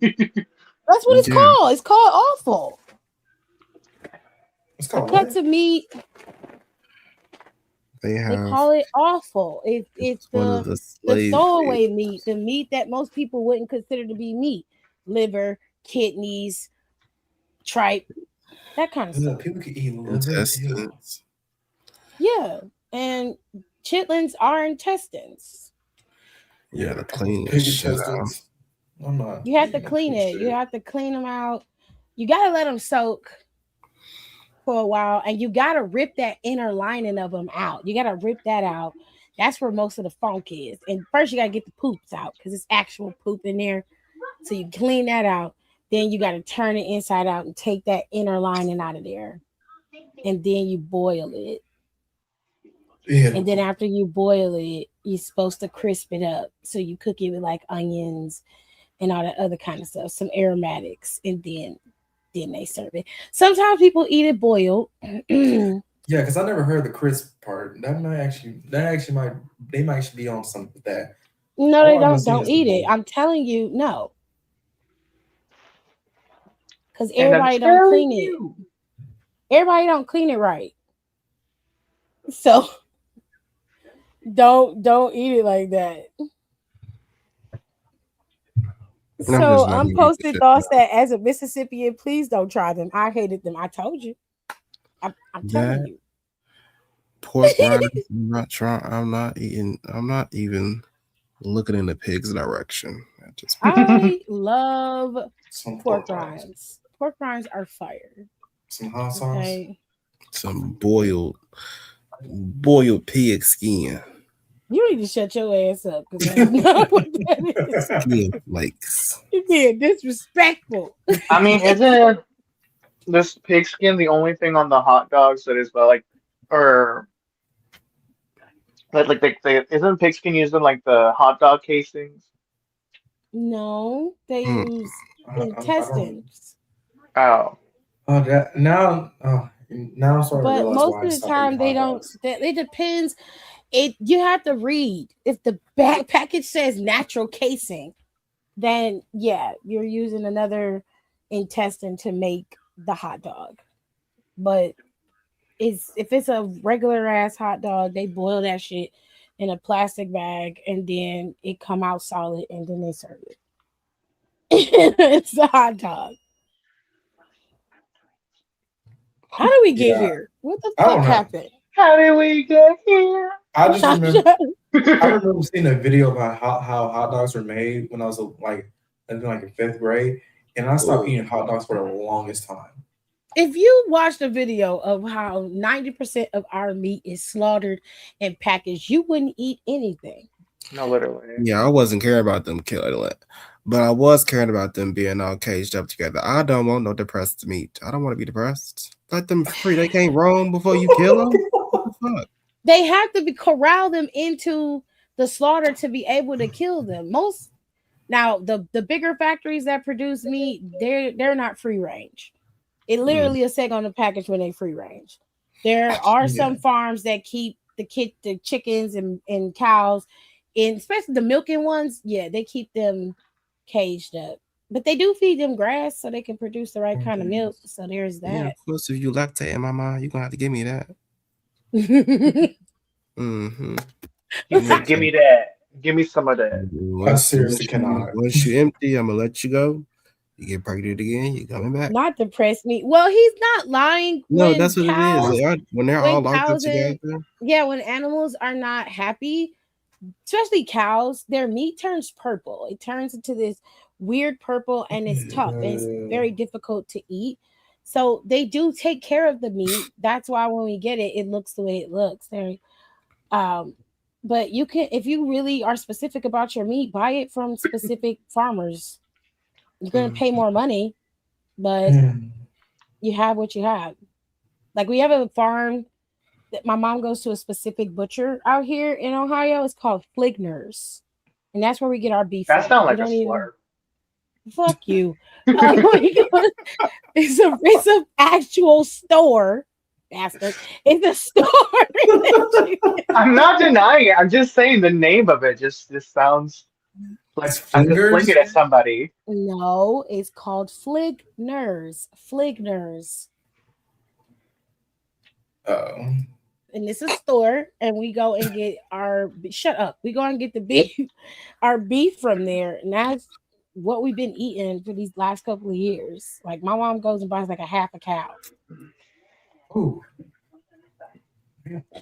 That's what it's Yeah. called. It's called awful. The cuts of meat. They call it offal. It's the throwaway meat, the meat that most people wouldn't consider to be meat. Liver, kidneys, tripe, that kind of stuff. People can eat liver. Intestines. Yeah, and chitlins are intestines. Yeah, the cleanest shit out. You have to clean it. You have to clean them out. You got to let them soak for a while, and you got to rip that inner lining of them out. You got to rip that out. That's where most of the funk is. And first you got to get the poops out because it's actual poop in there. So you clean that out. Then you got to turn it inside out and take that inner lining out of there. And then you boil it. Yeah. And then after you boil it, you're supposed to crisp it up. So you cook it with like onions and all that other kind of stuff, some aromatics, and then they serve it. Sometimes people eat it boiled. Yeah, because I never heard the crisp part. They might actually be on something with that. No, they don't. Don't eat it. I'm telling you, no. Because everybody don't clean it. Everybody don't clean it right. So don't eat it like that. So unposted thoughts that as a Mississippian, please don't try them. I hated them. I told you. I'm telling you. Pork rinds, I'm not trying. I'm not eating. I'm not even looking in the pig's direction. I love pork rinds. Pork rinds are fire. Some hot sauce. Okay. Some boiled pig skin. You need to shut your ass up because I don't know what that is. Skin flakes. You're being disrespectful. I mean, isn't this pig skin the only thing on the hot dogs that is like, or isn't pig skin used in like the hot dog casings? No, they use intestines. Oh. Now I'm sorry. But most of the time they don't. It depends. You have to read. If the back package says natural casing, then yeah, you're using another intestine to make the hot dog. But if it's a regular ass hot dog, they boil that shit in a plastic bag and then it come out solid and then they serve it. It's a hot dog. How did we get here? What the fuck happened? How did we get here? I just remember. I remember seeing a video about how hot dogs were made when I was like in 5th grade, and I stopped eating hot dogs for the longest time. If you watched a video of how 90% of our meat is slaughtered and packaged, you wouldn't eat anything. No, literally. Yeah, I wasn't caring about them killing it, but I was caring about them being all caged up together. I don't want no depressed meat. I don't want to be depressed. Let them free. They can't roam before you kill them. What the fuck? They have to corral them into the slaughter to be able to kill them. Now the bigger factories that produce meat, they're not free range. It literally is saying on the package when they free range. There are some farms that keep the chickens and cows, and especially the milking ones. Yeah, they keep them caged up, but they do feed them grass so they can produce the right kind of milk. So there's that. Yeah, of course, if you lactate, mama, you're gonna have to give me that. Mm-hmm. He said, "Give me that. Give me some of that." I seriously cannot. Once you empty, I'm gonna let you go. You get pregnant again, you're coming back. Not depressed me. Well, he's not lying. No, that's what it is. When they're all locked up together. Yeah, when animals are not happy, especially cows, their meat turns purple. It turns into this weird purple, and it's tough. And it's very difficult to eat. So they do take care of the meat. That's why when we get it, it looks the way it looks. But you can, if you really are specific about your meat, buy it from specific farmers. You're gonna pay more money, but you have what you have. Like we have a farm that my mom goes to a specific butcher out here in Ohio. It's called Fligner's, and that's where we get our beef. That sounds like a slur. Fuck you. It's an actual store, bastard. It's a store. I'm not denying it. I'm just saying the name of it just sounds like I'm just flicking at somebody. No, it's called Fligner's. Fligner's. Oh. And it's a store, and we go and get shut up. We go and get the beef, our beef from there, and that's what we've been eating for these last couple of years. Like my mom goes and buys like a half a cow. Ooh.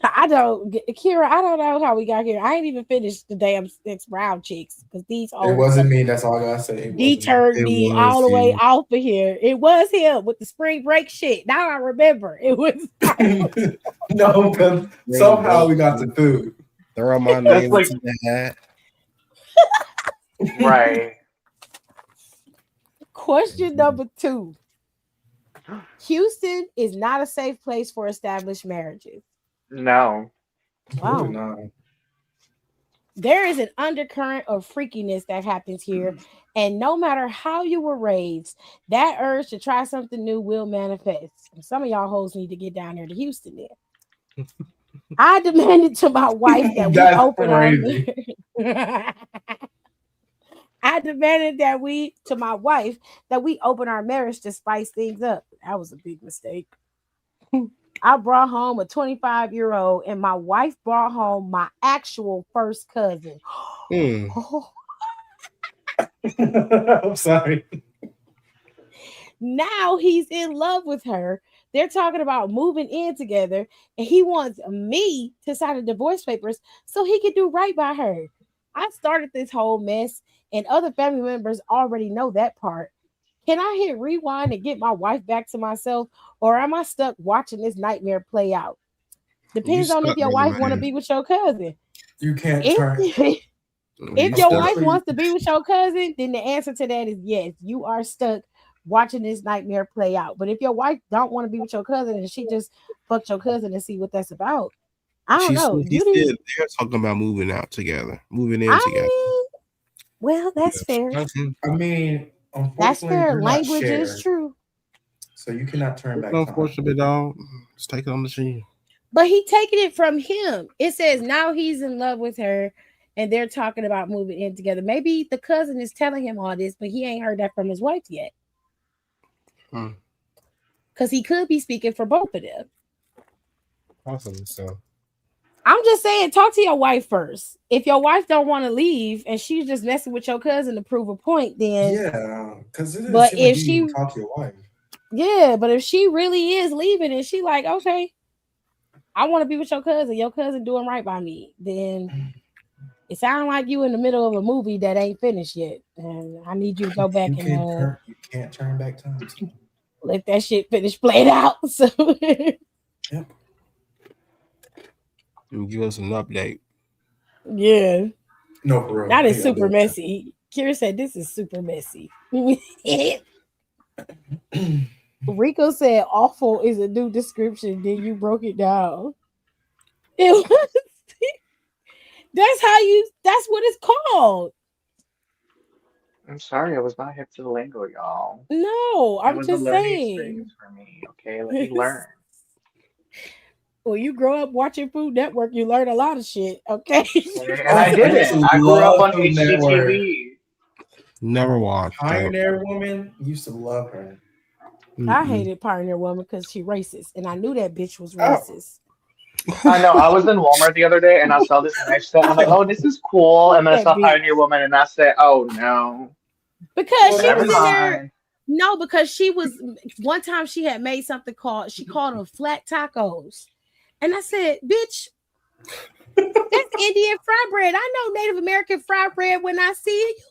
I don't, Kira. I don't know how we got here. I ain't even finished the damn six round chicks because these It wasn't me. That's all I gotta say. Deterred me all the way off of here. It was him with the spring break shit. Now I remember it was. No, because somehow we got the food. Throw my name into the hat. Right. Question number 2. Houston is not a safe place for established marriages. No. Wow. No. There is an undercurrent of freakiness that happens here. And no matter how you were raised, that urge to try something new will manifest. And some of y'all hoes need to get down there to Houston then. I demanded to my wife that we open our marriage. I demanded to my wife that we open our marriage to spice things up. That was a big mistake. I brought home a 25-year-old, and my wife brought home my actual first cousin. Oh. I'm sorry. Now he's in love with her. They're talking about moving in together, and he wants me to sign the divorce papers so he can do right by her. I started this whole mess, and other family members already know that part. Can I hit rewind and get my wife back to myself, or am I stuck watching this nightmare play out? Depends on if your wife want to be with your cousin. You can't turn. If your wife wants to be with your cousin, then the answer to that is yes. You are stuck watching this nightmare play out. But if your wife don't want to be with your cousin and she just fucked your cousin and see what that's about, I don't know. They're talking about moving out together, moving in together. Well, that's fair. I mean, that's fair. Language is true. So you cannot turn back. Unfortunately, dog. Just take it on the chin. But he taking it from him. It says now he's in love with her, and they're talking about moving in together. Maybe the cousin is telling him all this, but he ain't heard that from his wife yet. Because he could be speaking for both of them. Awesome. So I'm just saying, talk to your wife first. If your wife don't want to leave and she's just messing with your cousin to prove a point, then because but if she talk to your wife, but if she really is leaving and she like, okay, I want to be with your cousin doing right by me, then it sounds like you in the middle of a movie that ain't finished yet, and I need you to go back you can't turn back time. Let that shit finish playing out. So yep. Give us an update. Yeah. No, for real. That is super messy. Kira said this is super messy. Rico said awful is a new description. Then you broke it down. It was, that's what it's called. I'm sorry, I was not hip to the lingo, y'all. No, I'm just saying. Experience for me, okay? Let me learn. Well, you grow up watching Food Network, you learn a lot of shit, okay? And I didn't. I grew up on HGTV. Never watched. Pioneer Woman used to love her. I hated Pioneer Woman because she racist, and I knew that bitch was racist. I know. I was in Walmart the other day, and I saw this merch set. I'm like, oh, this is cool. And then I saw Pioneer Woman, and I said, oh, no. Because she was in there. No, because she was, one time she had made something she called them flat tacos. And I said, bitch, that's Indian fried bread. I know Native American fried bread when I see it.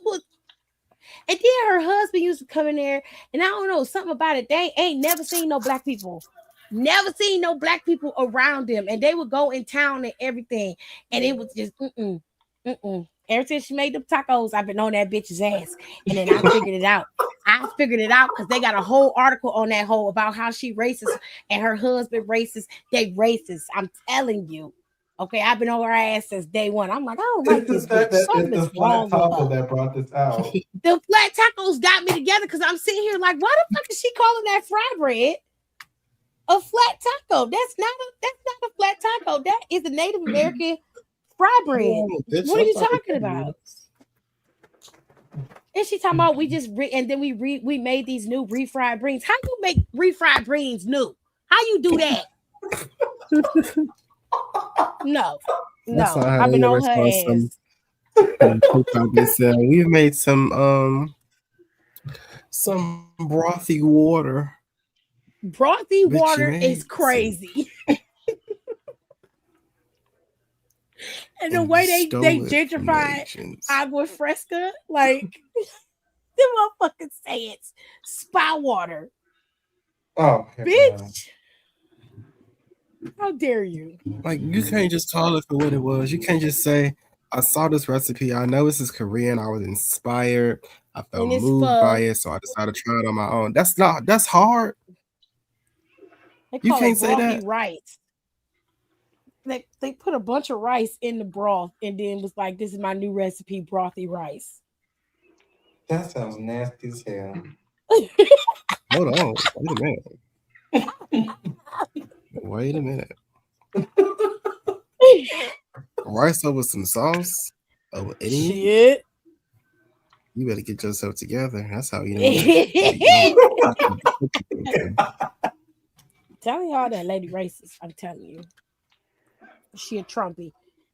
And then her husband used to come in there, and I don't know, something about it. They ain't never seen no black people. Never seen no black people around them. And they would go in town and everything. And it was just, Ever since she made them tacos, I've been on that bitch's ass. And then I figured it out. Because they got a whole article on that whole about how she racist and her husband racist. They racist. I'm telling you. Okay, I've been on her ass since day one. I'm like, I don't like this bitch. Something's wrong with her. That brought this out. The flat tacos got me together because I'm sitting here like, why the fuck is she calling that fried bread a flat taco? That's not a flat taco. That is a Native American fried bread. What are you talking about? And she talking about and then we made these new refried beans. How you make refried beans new? How you do that? No, That's no. not how I've they been ever on her saw ass. TikTok that said we've made some brothy water. Brothy Bitch, you water made is some. crazy. And the And way you they stole it from the gentrified Asians. agua fresca, like them motherfuckers say it's spa water. Oh, Bitch. How dare you? Like, you can't just call it for what it was. You can't just say, I saw this recipe. I know this is Korean. I was inspired. I felt And it's moved by pho. it, so I decided to try it on my own. That's hard. They You call can't it say brothy that. rice. They put a bunch of rice in the broth and then was like, this is my new recipe, brothy rice. That sounds nasty as hell. Hold on. Wait a minute. Rice over some sauce? Over any? Shit. You better get yourself together. That's how you know. Telling y'all that lady racist. I'm telling you. She a Trumpy.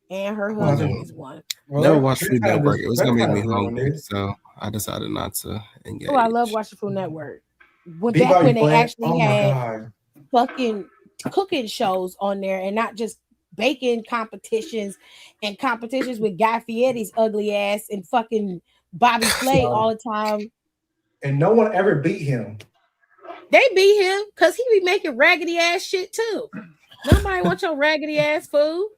And her husband is one. Never watched Food Network. It was gonna make me hungry, so I decided not to engage. Oh, I love watching Food Network. Back Bobby when they Flay. actually Oh my had God. fucking cooking shows on there and not just baking competitions and competitions with Guy Fieri's ugly ass and fucking Bobby Flay all the time. And no one ever beat him. They beat him because he be making raggedy ass shit too. Nobody wants your raggedy ass food.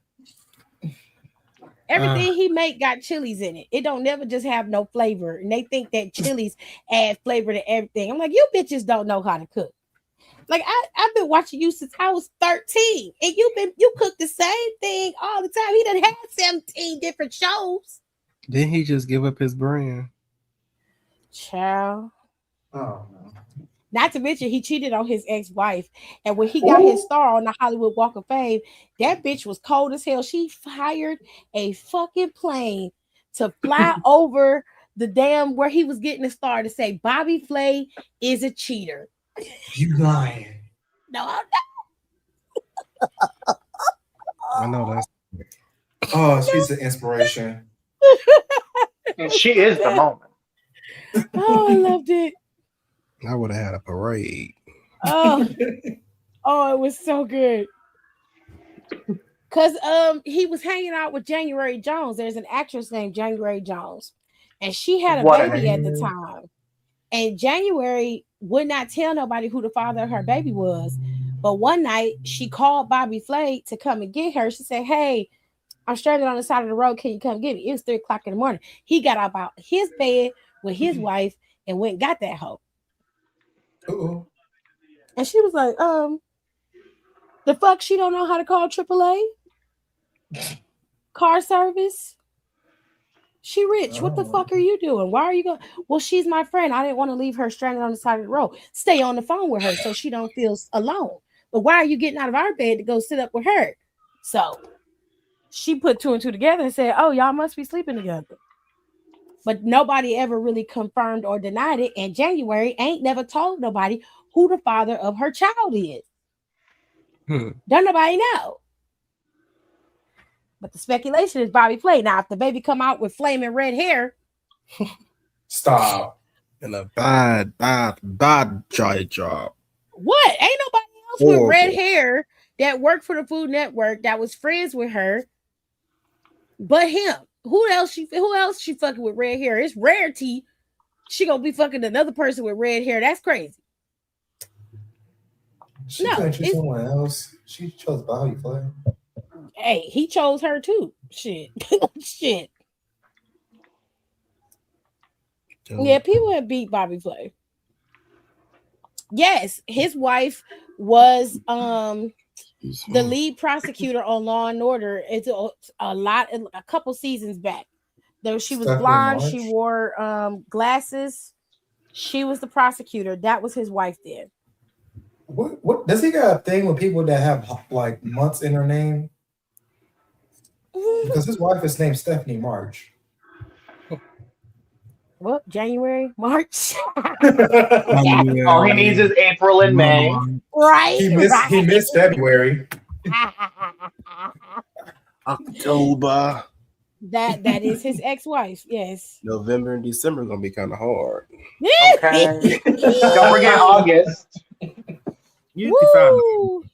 Everything he make got chilies in it. It don't never just have no flavor. And they think that chilies add flavor to everything. I'm like, you bitches don't know how to cook. Like I've been watching you since I was 13. And you cook the same thing all the time. He done had 17 different shows. Didn't he just give up his brand? Child. Oh no. Not to mention he cheated on his ex-wife. And when he got his star on the Hollywood Walk of Fame, that bitch was cold as hell. She hired a fucking plane to fly over the damn where he was getting the star to say Bobby Flay is a cheater. You lying. No, I'm not. I know that's. Oh, she's an inspiration. And she is the moment. Oh, I loved it. I would have had a parade. Oh, it was so good. Cause he was hanging out with January Jones. There's an actress named January Jones, and she had a baby at the time. And January would not tell nobody who the father of her baby was. But one night she called Bobby Flay to come and get her. She said, "Hey, I'm stranded on the side of the road. Can you come get me?" It was 3:00 in the morning. He got up out his bed with his wife and went and got that hoe. Uh-oh. And she was like, the fuck she don't know how to call AAA? Car service? She rich. What the fuck are you doing? Why are you going? Well, she's my friend. I didn't want to leave her stranded on the side of the road. Stay on the phone with her so she don't feel alone. But why are you getting out of our bed to go sit up with her? So she put two and two together and said, oh, y'all must be sleeping together. But nobody ever really confirmed or denied it. And January ain't never told nobody who the father of her child is. Don't nobody know. But the speculation is Bobby Flay. Now, if the baby come out with flaming red hair, stop. And a bad job. What? Ain't nobody else with red hair that worked for the Food Network that was friends with her, but him. Who else she fucking with red hair? It's rarity. She gonna be fucking another person with red hair. That's crazy. She couldn't choose someone else. She chose Bobby Flay. Hey, he chose her too. Shit. Shit. Yeah, people have beat Bobby Flay. Yes, his wife was the lead prosecutor on Law and Order. It's a couple seasons back. Though she was blonde, she wore glasses. She was the prosecutor. That was his wife then. What does he got a thing with people that have like months in their name? Because his wife is named Stephanie March. What? January, March? All he needs is April and May. Right. He missed February. October. That is his ex-wife. Yes. November and December gonna be kind of hard. Okay. Don't forget August. Woo!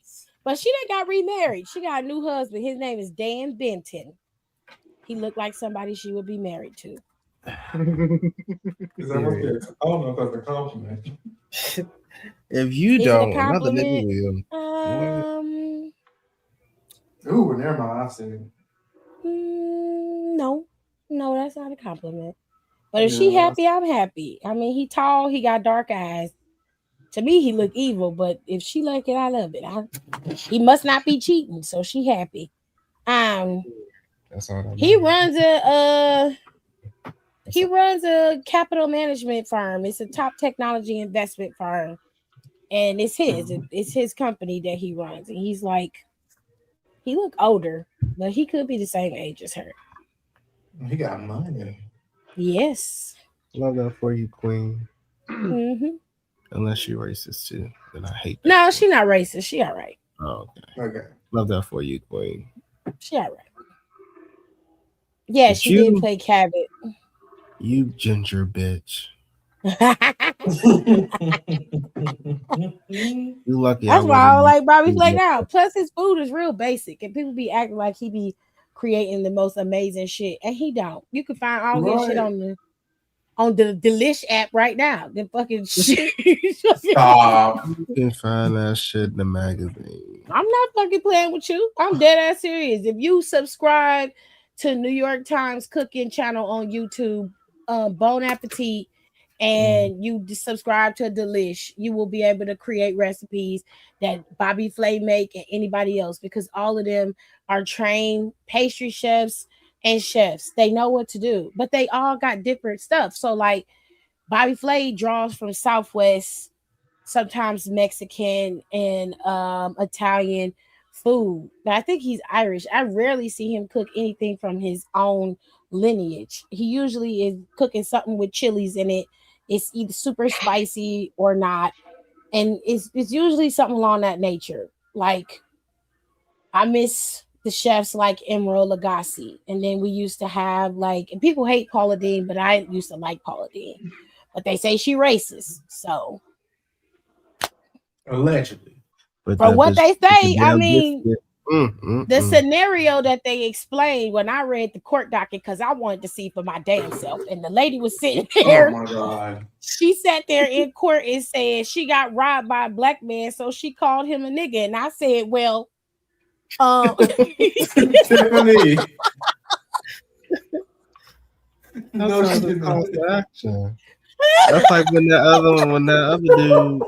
But she done got remarried. She got a new husband. His name is Dan Benton. He looked like somebody she would be married to. I don't know if that's a compliment. If you Is don't, it a another nigga compliment? will. Ooh, never mind. I said. No, that's not a compliment. But if she happy, I'm happy. I mean, he tall, he got dark eyes. To me, he look evil, but if she like it, I love it. He must not be cheating, so she happy. That's all that he runs a capital management firm. It's a top technology investment firm, and it's his. It's his company that he runs, and he's like, he look older, but he could be the same age as her. He got money. Yes. Love that for you, Queen. Mm-hmm. Unless you're racist too, then I hate that. No, she's not racist. She all right. Oh, okay. Love that for you, Queen. She all right. Yeah, But she did play Cabot. You ginger bitch. You lucky. That's why I don't like Bobby Flay now. Plus, his food is real basic, and people be acting like he be creating the most amazing shit, and he don't. You can find all this shit on the Delish app right now. The fucking shit. Stop. You can find that shit in the magazine. I'm not fucking playing with you. I'm dead ass serious. If you subscribe to New York Times cooking channel on YouTube, Bon Appetit, and you subscribe to Delish, you will be able to create recipes that Bobby Flay make and anybody else, because all of them are trained pastry chefs and chefs. They know what to do, but they all got different stuff. So like Bobby Flay draws from Southwest, sometimes Mexican and Italian food, but I think he's Irish. I rarely see him cook anything from his own lineage. He usually is cooking something with chilies in it. It's either super spicy or not, and it's usually something along that nature. Like I miss the chefs like Emeril Lagasse, and then we used to have like, and people hate Paula Deen, but I used to like Paula Deen, but they say she racist, so allegedly. But from what they say, I mean, the scenario that they explained when I read the court docket, because I wanted to see for my damn self, and the lady was sitting there. Oh my God. She sat there in court and said she got robbed by a black man, so she called him a nigga. And I said, well, Tiffany. That's action. That's like when that other dude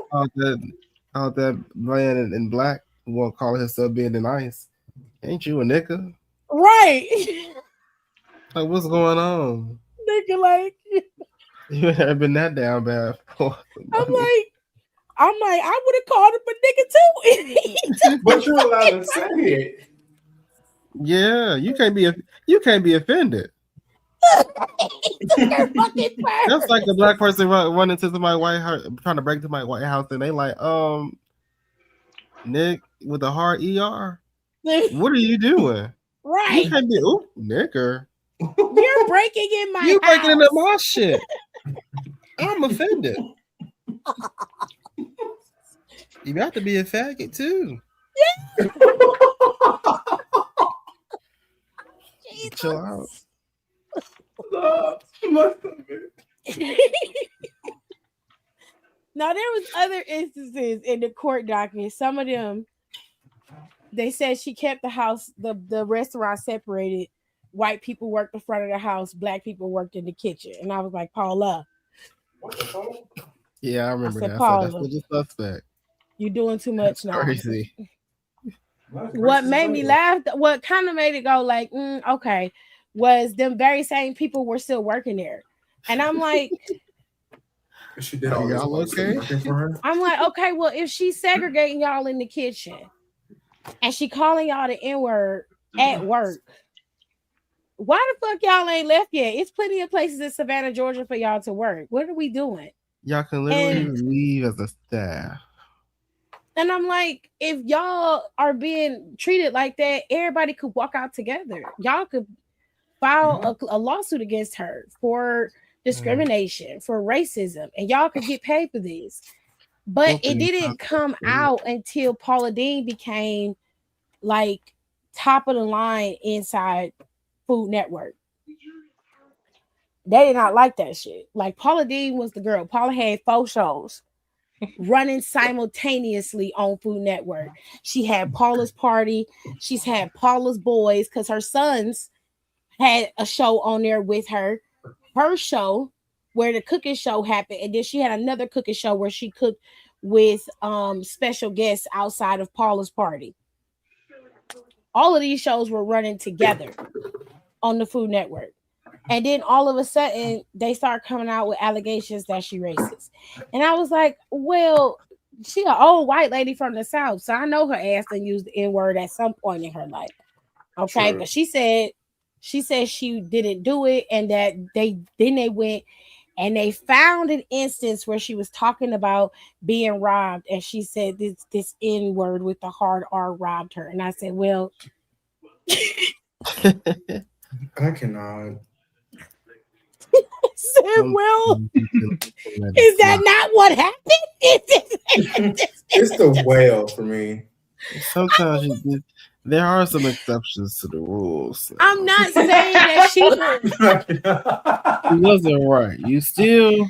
called that man in black who won't call himself being nice. Ain't you a nigga? Right. Like, what's going on? Nigga, like you ain't never been that down bad before. I'm like, I would have called him a nigga too. But you're allowed to say it. Yeah, you can't be offended. That's like a black person running to my White House, trying to break to my White House, and they like, Nick with a hard ER. What are you doing? Right. You can't be nigger. You're breaking in my You're house. breaking into my shit. I'm offended. You got to be a faggot too. Yeah. Chill out. Now there was other instances in the court document. Some of them, they said she kept the house, the restaurant separated. White people worked in front of the house, black people worked in the kitchen. And I was like, Paula. Yeah, I remember that. Paula, so that's the suspect. You're doing too much now. Crazy. What made me laugh, what kind of made it go like, okay, was them very same people were still working there. And I'm like, she did all y'all okay? I'm like, okay, well, if she's segregating y'all in the kitchen and she calling y'all the N-word at work, why the fuck y'all ain't left yet? It's plenty of places in Savannah, Georgia for y'all to work. What are we doing? Y'all can literally leave as a staff. And I'm like, if y'all are being treated like that, everybody could walk out together. Y'all could file a lawsuit against her for discrimination, for racism, and y'all could get paid for this. But it didn't come out until Paula Deen became like top of the line inside Food Network. They did not like that shit. Like Paula Deen was the girl. Paula had 4 shows running simultaneously on Food Network. She had Paula's Party. She's had Paula's Boys because her sons had a show on there with her. Her show where the cooking show happened, and then she had another cooking show where she cooked with special guests outside of Paula's Party. All of these shows were running together on the Food Network. And then all of a sudden, they start coming out with allegations that she racist. And I was like, well, she an old white lady from the South, so I know her ass done used the N-word at some point in her life. Okay, True. but she said she didn't do it, and that they went and they found an instance where she was talking about being robbed, and she said this N-word with the hard R robbed her. And I said, well, I cannot. said, well, is that not what happened? It's the whale for me. Sometimes there are some exceptions to the rules. I'm not saying that she wasn't right. You still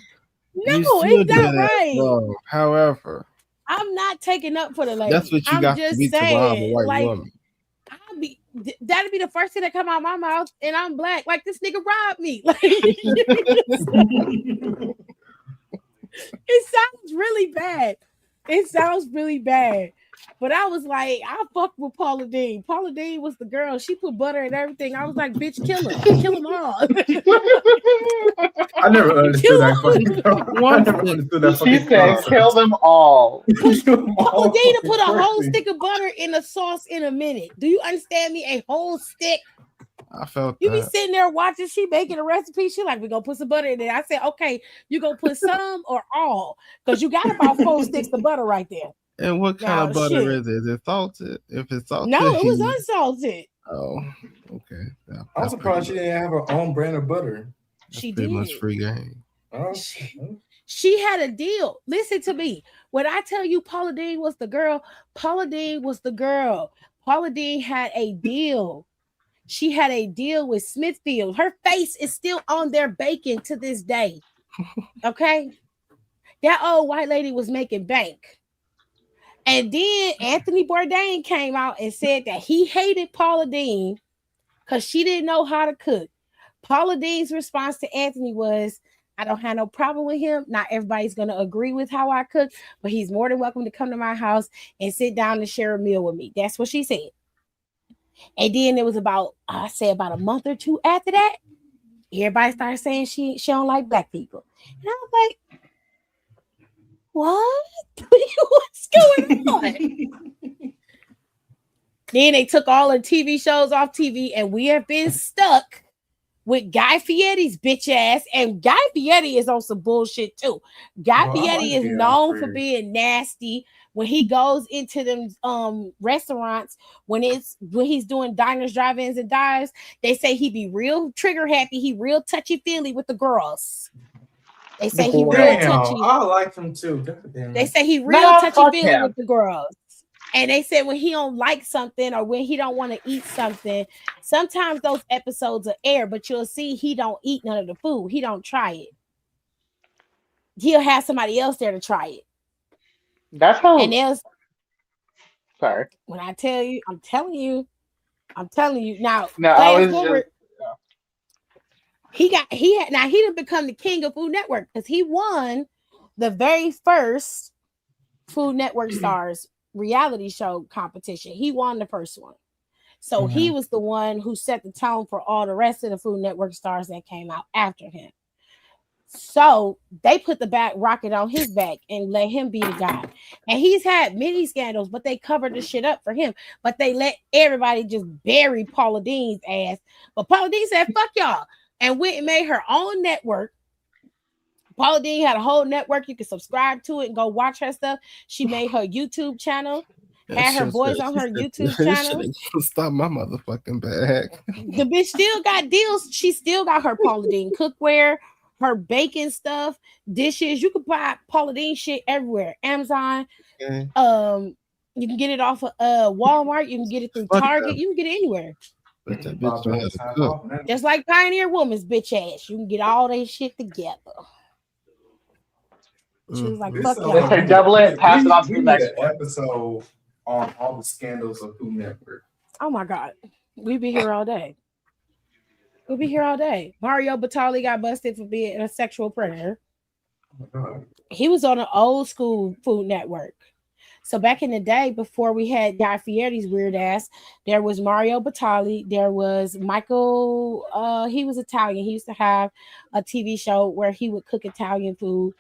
it's not right. Wrong. However, I'm not taking up for the lady. That's what you I'm got just to be to rob a white woman. That'd be the first thing that come out of my mouth, and I'm black. Like, this nigga robbed me. Like, it sounds really bad. It sounds really bad. But I was like, I fucked with Paula Deen. Paula Deen was the girl. She put butter in everything. I was like, bitch, kill her. Kill them all. I never understood that fucking I never understood that fucking She said, kill them all. Paula Deen to put a whole stick of butter in a sauce in a minute. Do you understand me? A whole stick. I felt you be sitting there watching, she making a recipe. She like, we're gonna put some butter in there. I said, okay, you gonna put some or all? Because you got about 4 sticks of butter right there. And what kind of butter is it? Is it salted? If it's salted, no, it was unsalted. Oh, okay. Yeah, I'm surprised she didn't have her own brand of butter. She pretty did. much free game. She had a deal. Listen to me. When I tell you Paula Deen was the girl, Paula Deen was the girl. Paula Deen had a deal. She had a deal with Smithfield. Her face is still on their bacon to this day. Okay? That old white lady was making bank. And then Anthony Bourdain came out and said that he hated Paula Deen because she didn't know how to cook. Paula Deen's response to Anthony was, I don't have no problem with him. Not everybody's going to agree with how I cook, but he's more than welcome to come to my house and sit down and share a meal with me. That's what she said. And then it was about a month or 2 after that, everybody started saying she don't like black people. And I was like, what? What's going on? Then they took all the TV shows off TV, and we have been stuck with Guy Fieri's bitch ass. And Guy Fieri is on some bullshit too. Guy Fieri is known for being nasty when he goes into them restaurants. When he's doing diners, drive-ins, and dives, they say he be real trigger happy. He real touchy feely with the girls. They say he real touchy. I like him too. They say he real touchy feely with the girls. And they said when he don't like something or when he don't want to eat something, sometimes those episodes are air, but you'll see he don't eat none of the food. He don't try it. He'll have somebody else there to try it. That's how. And there's. Sorry. When I tell you, I'm telling you. Now, no, I was forward, he done become the king of Food Network because he won the very first Food Network Stars reality show competition. He won the first one. So he was the one who set the tone for all the rest of the Food Network stars that came out after him. So they put the back rocket on his back and let him be the guy. And he's had many scandals, but they covered the shit up for him. But they let everybody just bury Paula Deen's ass. But Paula Deen said, fuck y'all. And went and made her own network Paula Deen had a whole network. You can subscribe to it and go watch her stuff. She made her YouTube channel, had her boys on her YouTube channel. Stop my motherfucking bag. The bitch still got deals. She still got her Paula Deen cookware, her baking stuff, dishes. You can buy Paula Deen shit everywhere. Amazon. Okay. You can get it off of Walmart. You can get it through Target. You can get it anywhere. But that bitch don't have to cook. Just like Pioneer Woman's bitch ass. You can get all that shit together. She was like, fuck y'all. They say double it, pass it on to the next one. Episode on all the scandals of Food Network. Oh my God. We'd be here all day. We'll be here all day. Mario Batali got busted for being a sexual predator. Oh my God. He was on an old school Food Network. So back in the day, before we had Guy Fieri's weird ass, there was Mario Batali. There was Michael. He was Italian. He used to have a TV show where he would cook Italian food.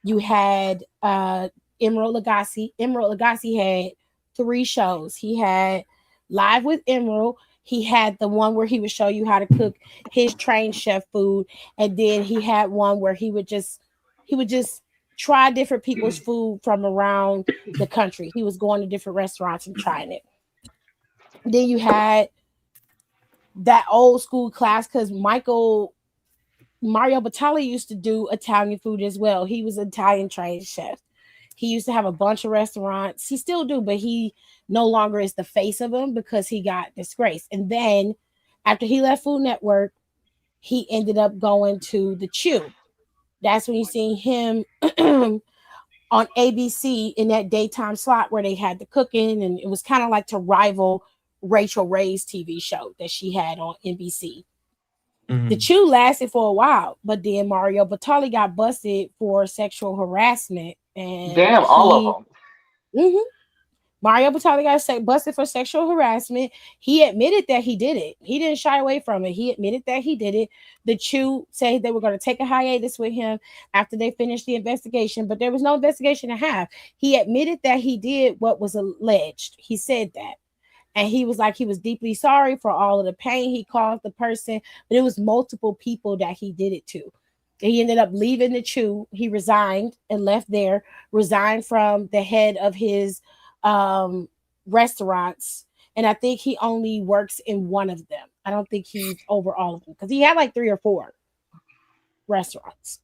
You had Emerald Lagasse. Emerald Lagasse had 3 shows. He had Live with Emerald. He had the one where he would show you how to cook his trained chef food, and then he had one where he would just try different people's food from around the country. He was going to different restaurants and trying it. Then you had that old school class because Mario Batali used to do Italian food as well. He was an Italian trained chef. He used to have a bunch of restaurants. He still do, but he no longer is the face of them because he got disgraced. And then after he left Food Network, he ended up going to the Chew. That's when you see him on ABC in that daytime slot where they had the cooking, and it was kind of like to rival Rachel Ray's TV show that she had on NBC. Mm-hmm. The Chew lasted for a while, but then Mario Batali got busted for sexual harassment. And all of them. Mm-hmm. Mario Batali got busted for sexual harassment. He admitted that he did it. He didn't shy away from it. He admitted that he did it. The Chew said they were going to take a hiatus with him after they finished the investigation, but there was no investigation to have. He admitted that he did what was alleged. He said that. And he was like, he was deeply sorry for all of the pain he caused the person, but it was multiple people that he did it to. He ended up leaving the Chew. He resigned and left there, resigned from the head of his restaurants, and I think he only works in one of them. I don't think he's over all of them because he had like 3 or 4 restaurants,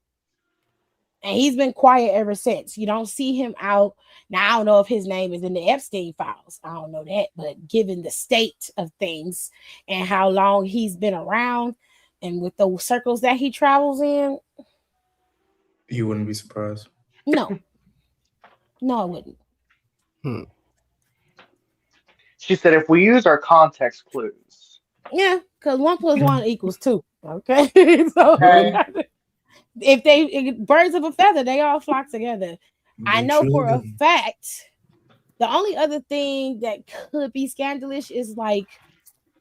and he's been quiet ever since. You don't see him out now. I don't know if his name is in the Epstein files. I don't know that, but given the state of things and how long he's been around and with the circles that he travels in, you wouldn't be surprised. No, I wouldn't. She said, if we use our context clues. Yeah, because 1 + 1 = 2. Okay. So if birds of a feather, they all flock together. I know for a fact the only other thing that could be scandalous is like,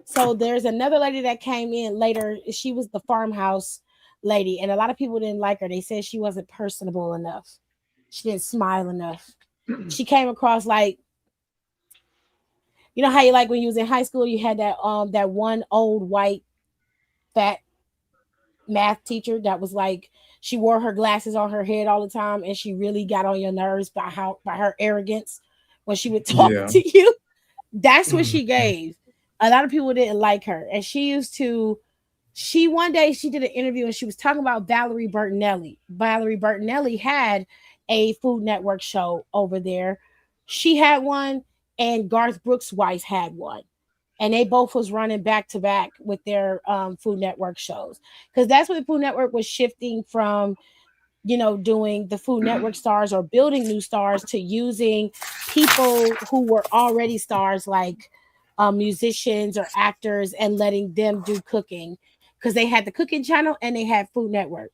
so there's another lady that came in later. She was the farmhouse lady, and a lot of people didn't like her. They said she wasn't personable enough. She didn't smile enough. She came across like, you know how you like when you was in high school, you had that one old white fat math teacher that was like, she wore her glasses on her head all the time, and she really got on your nerves by her arrogance when she would talk to you. That's what she gave. A lot of people didn't like her, and one day she did an interview and she was talking about Valerie Bertinelli. Valerie Bertinelli had a Food Network show over there. She had one, and Garth Brooks' wife had one, and they both was running back to back with their Food Network shows, because that's when Food Network was shifting from, doing the Food Network stars or building new stars to using people who were already stars, like musicians or actors, and letting them do cooking, because they had the cooking channel and they had Food Network.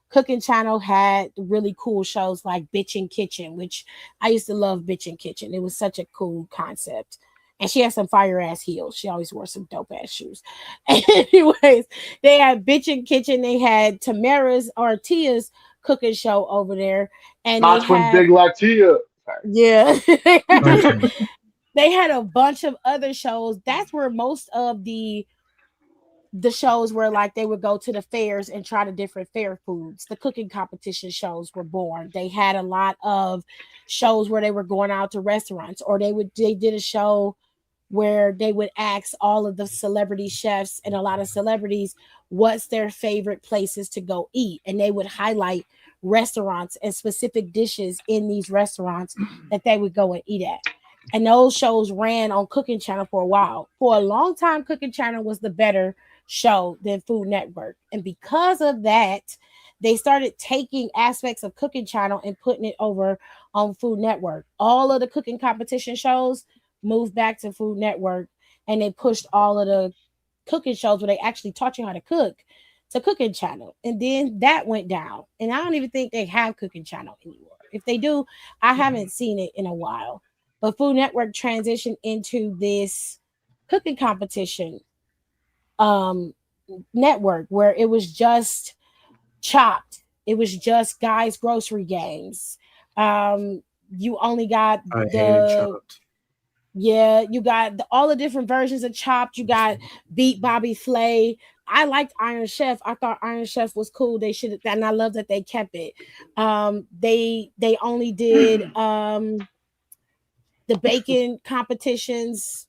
Cooking channel had really cool shows like Bitchin' Kitchen, which I used to love. Bitchin' Kitchen. It was such a cool concept. And she had some fire ass heels. She always wore some dope ass shoes. Anyways, they had Bitchin' Kitchen. They had Tamara's or Tia's cooking show over there. And my twin big like Tia. Yeah. They had a bunch of other shows. That's where most of the the shows where like they would go to the fairs and try the different fair foods. The cooking competition shows were born. They had a lot of shows where they were going out to restaurants, or they did a show where they would ask all of the celebrity chefs and a lot of celebrities what's their favorite places to go eat, and they would highlight restaurants and specific dishes in these restaurants that they would go and eat at. And those shows ran on Cooking Channel for a while. For a long time, Cooking Channel was the better show than Food Network. And because of that, they started taking aspects of Cooking Channel and putting it over on Food Network. All of the cooking competition shows moved back to Food Network, and they pushed all of the cooking shows where they actually taught you how to cook to Cooking Channel. And then that went down. And I don't even think they have Cooking Channel anymore. If they do, I haven't seen it in a while. But Food Network transitioned into this cooking competition network where it was just Chopped. It was just Guys Grocery Games. You only got you got all the different versions of Chopped. You got Beat Bobby Flay. I liked Iron Chef. I thought Iron Chef was cool. They should, and I love that they kept it. They only did the baking competitions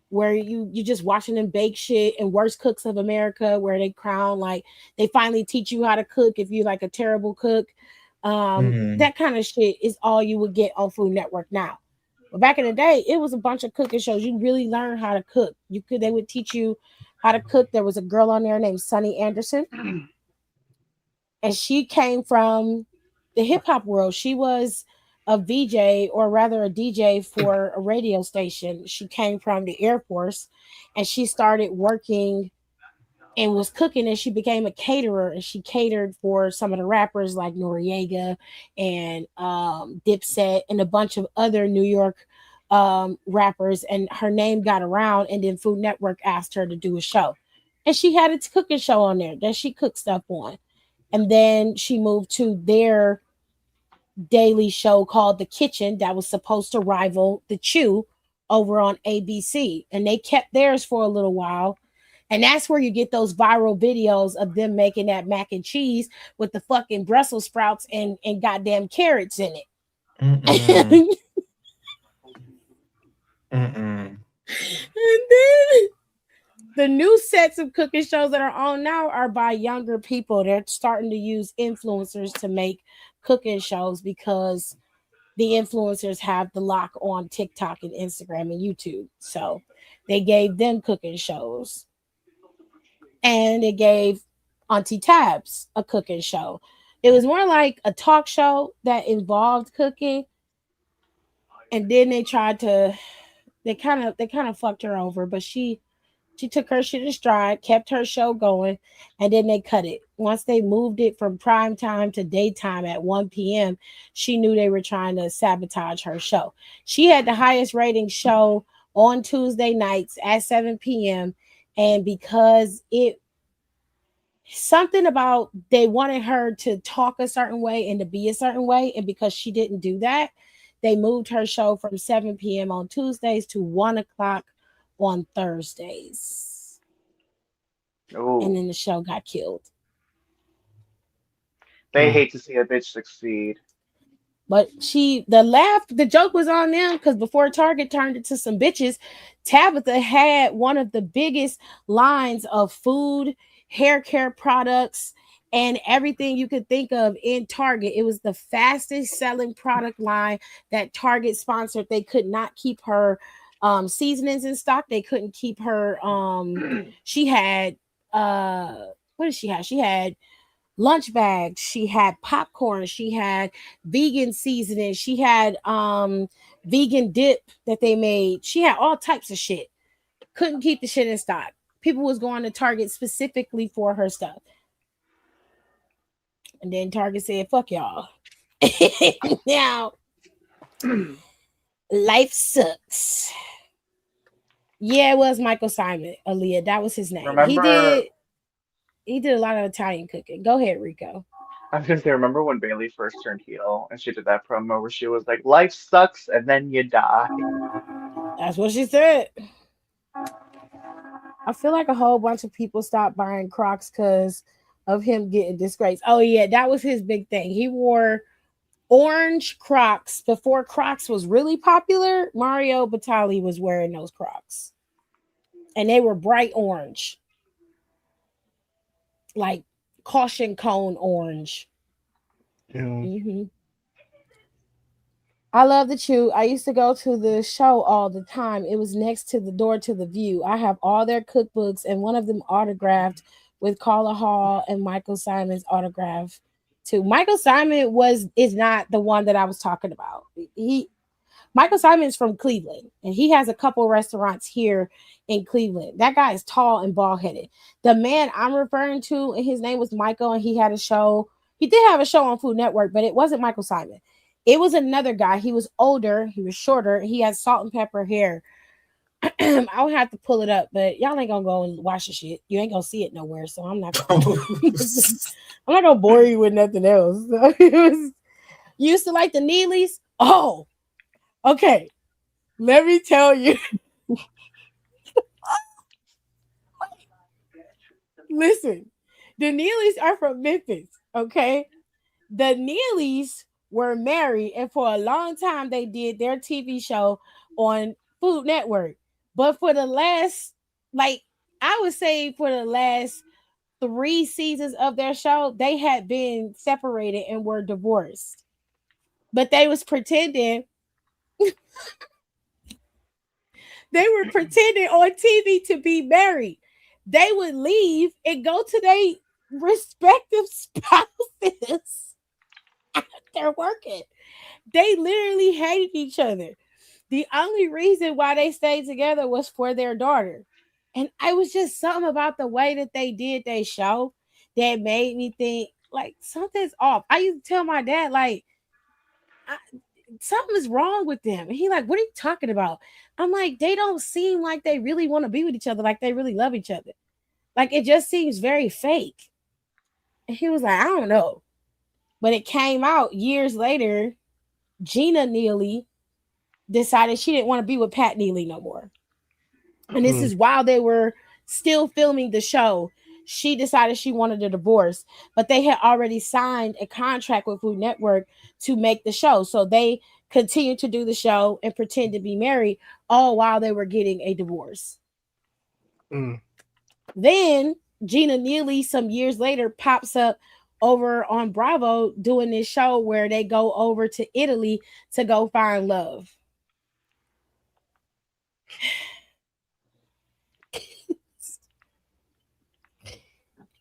where you just watching them bake shit, and Worst Cooks of America where they crown, like they finally teach you how to cook if you like a terrible cook. That kind of shit is all you would get on Food Network now. But back in the day, it was a bunch of cooking shows. You really learn how to cook. They would teach you how to cook. There was a girl on there named Sunny Anderson, and she came from the hip hop world. She was a VJ, or rather a DJ for a radio station. She came from the Air Force, and she started working and was cooking, and she became a caterer, and she catered for some of the rappers like Noriega and Dipset and a bunch of other New York rappers, and her name got around, and then Food Network asked her to do a show, and she had a cooking show on there that she cooked stuff on. And then she moved to their daily show called The Kitchen that was supposed to rival The Chew over on ABC, and they kept theirs for a little while. And that's where you get those viral videos of them making that mac and cheese with the fucking Brussels sprouts and goddamn carrots in it. And then the new sets of cooking shows that are on now are by younger people. They're starting to use influencers to make cooking shows because the influencers have the lock on TikTok and Instagram and YouTube. So they gave them cooking shows. And they gave Auntie Tabs a cooking show. It was more like a talk show that involved cooking. And then they kind of fucked her over, but she took her shit in stride, kept her show going, and then they cut it. Once they moved it from prime time to daytime at 1 p.m., she knew they were trying to sabotage her show. She had the highest rating show on Tuesday nights at 7 p.m. And because something about they wanted her to talk a certain way and to be a certain way, and because she didn't do that, they moved her show from 7 p.m. on Tuesdays to 1 o'clock on Thursdays. Ooh. And then the show got killed. They hate to see a bitch succeed. But the joke was on them because before Target turned into some bitches, Tabitha had one of the biggest lines of food, hair care products, and everything you could think of in Target. It was the fastest selling product line that Target sponsored. They could not keep her seasonings in stock. They couldn't keep her. She had what did she have? She had lunch bags, she had popcorn, she had vegan seasoning, she had vegan dip that they made. She had all types of shit. Couldn't keep the shit in stock. People was going to Target specifically for her stuff. And then Target said, fuck y'all. Now life sucks. Yeah, it was Michael Simon, Aaliyah. That was his name. He did a lot of Italian cooking. Go ahead, Rico. I was gonna say, remember when Bailey first turned heel and she did that promo where she was like, "Life sucks and then you die." That's what she said. I feel like a whole bunch of people stopped buying Crocs because of him getting disgraced. Oh yeah, that was his big thing. He wore orange Crocs before Crocs was really popular. Mario Batali was wearing those Crocs, and they were bright orange, like caution cone orange. Yeah. Mm-hmm. I love the Chew. I used to go to the show all the time. It was next to the door to the View. I have all their cookbooks and one of them autographed with Carla Hall and Michael Simon's autograph too. Michael Simon is not the one that I was talking about. Michael Simon is from Cleveland, and he has a couple restaurants here in Cleveland. That guy is tall and bald headed. The man I'm referring to, and his name was Michael, and he had a show. He did have a show on Food Network, but it wasn't Michael Simon. It was another guy. He was older. He was shorter. He had salt and pepper hair. I would have to pull it up, but y'all ain't gonna go and watch the shit. You ain't gonna see it nowhere, so I'm not. I'm not gonna bore you with nothing else. You used to like the Neelys. Oh, okay. Let me tell you. Listen, the Neelys are from Memphis. Okay, the Neelys were married, and for a long time they did their TV show on Food Network. But for the last, like, I would say for the last 3 seasons of their show, they had been separated and were divorced. But they was pretending. They were pretending on TV to be married. They would leave and go to their respective spouses after working. They literally hated each other. The only reason why they stayed together was for their daughter. And I was just something about the way that they did their show that made me think like something's off. I used to tell my dad, like, something is wrong with them. And he like, what are you talking about? I'm like, they don't seem like they really want to be with each other, like they really love each other. Like it just seems very fake. And he was like, I don't know. But it came out years later. Gina Neely decided she didn't want to be with Pat Neely no more. And this is while they were still filming the show. She decided she wanted a divorce, but they had already signed a contract with Food Network to make the show. So they continued to do the show and pretend to be married all while they were getting a divorce. Then Gina Neely, some years later, pops up over on Bravo doing this show where they go over to Italy to go find love.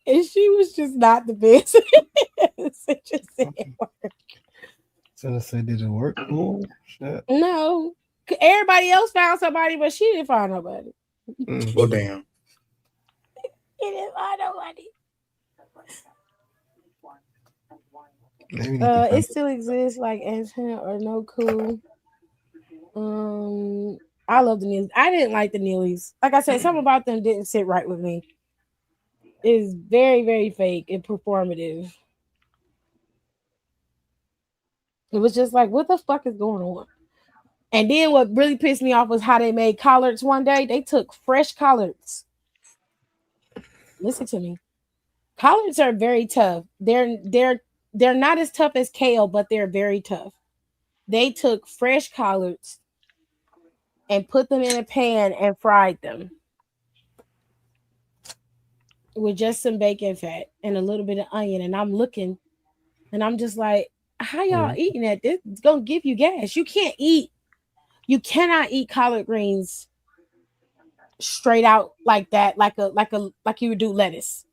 And she was just not the best. It just didn't work. So I said, did it work? Cool. Shit. No. Everybody else found somebody, but she didn't find nobody. Well, damn. She didn't find nobody. It still exists, like Antenna or No Cool. I love the Neelys. I didn't like the Neelys. Like I said, something about them didn't sit right with me. It's very, very fake and performative. It was just like, what the fuck is going on? And then what really pissed me off was how they made collards one day. They took fresh collards. Listen to me. Collards are very tough. They're not as tough as kale, but they're very tough. They took fresh collards and put them in a pan and fried them with just some bacon fat and a little bit of onion. And I'm looking and I'm just like, how y'all eating that? This is gonna give you gas. You cannot eat collard greens straight out like that, like you would do lettuce.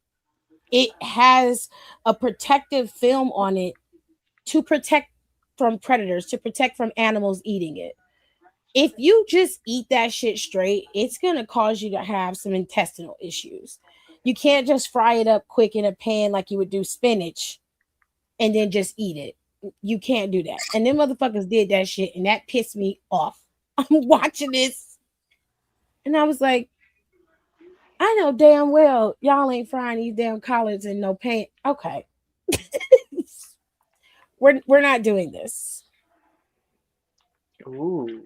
It has a protective film on it to protect from predators, to protect from animals eating it. If you just eat that shit straight, it's gonna cause you to have some intestinal issues. You can't just fry it up quick in a pan like you would do spinach and then just eat it. You can't do that. And them motherfuckers did that shit, and that pissed me off. I'm watching this, and I was like, I know damn well y'all ain't frying these damn collards in no pan. Okay. We're not doing this. Ooh.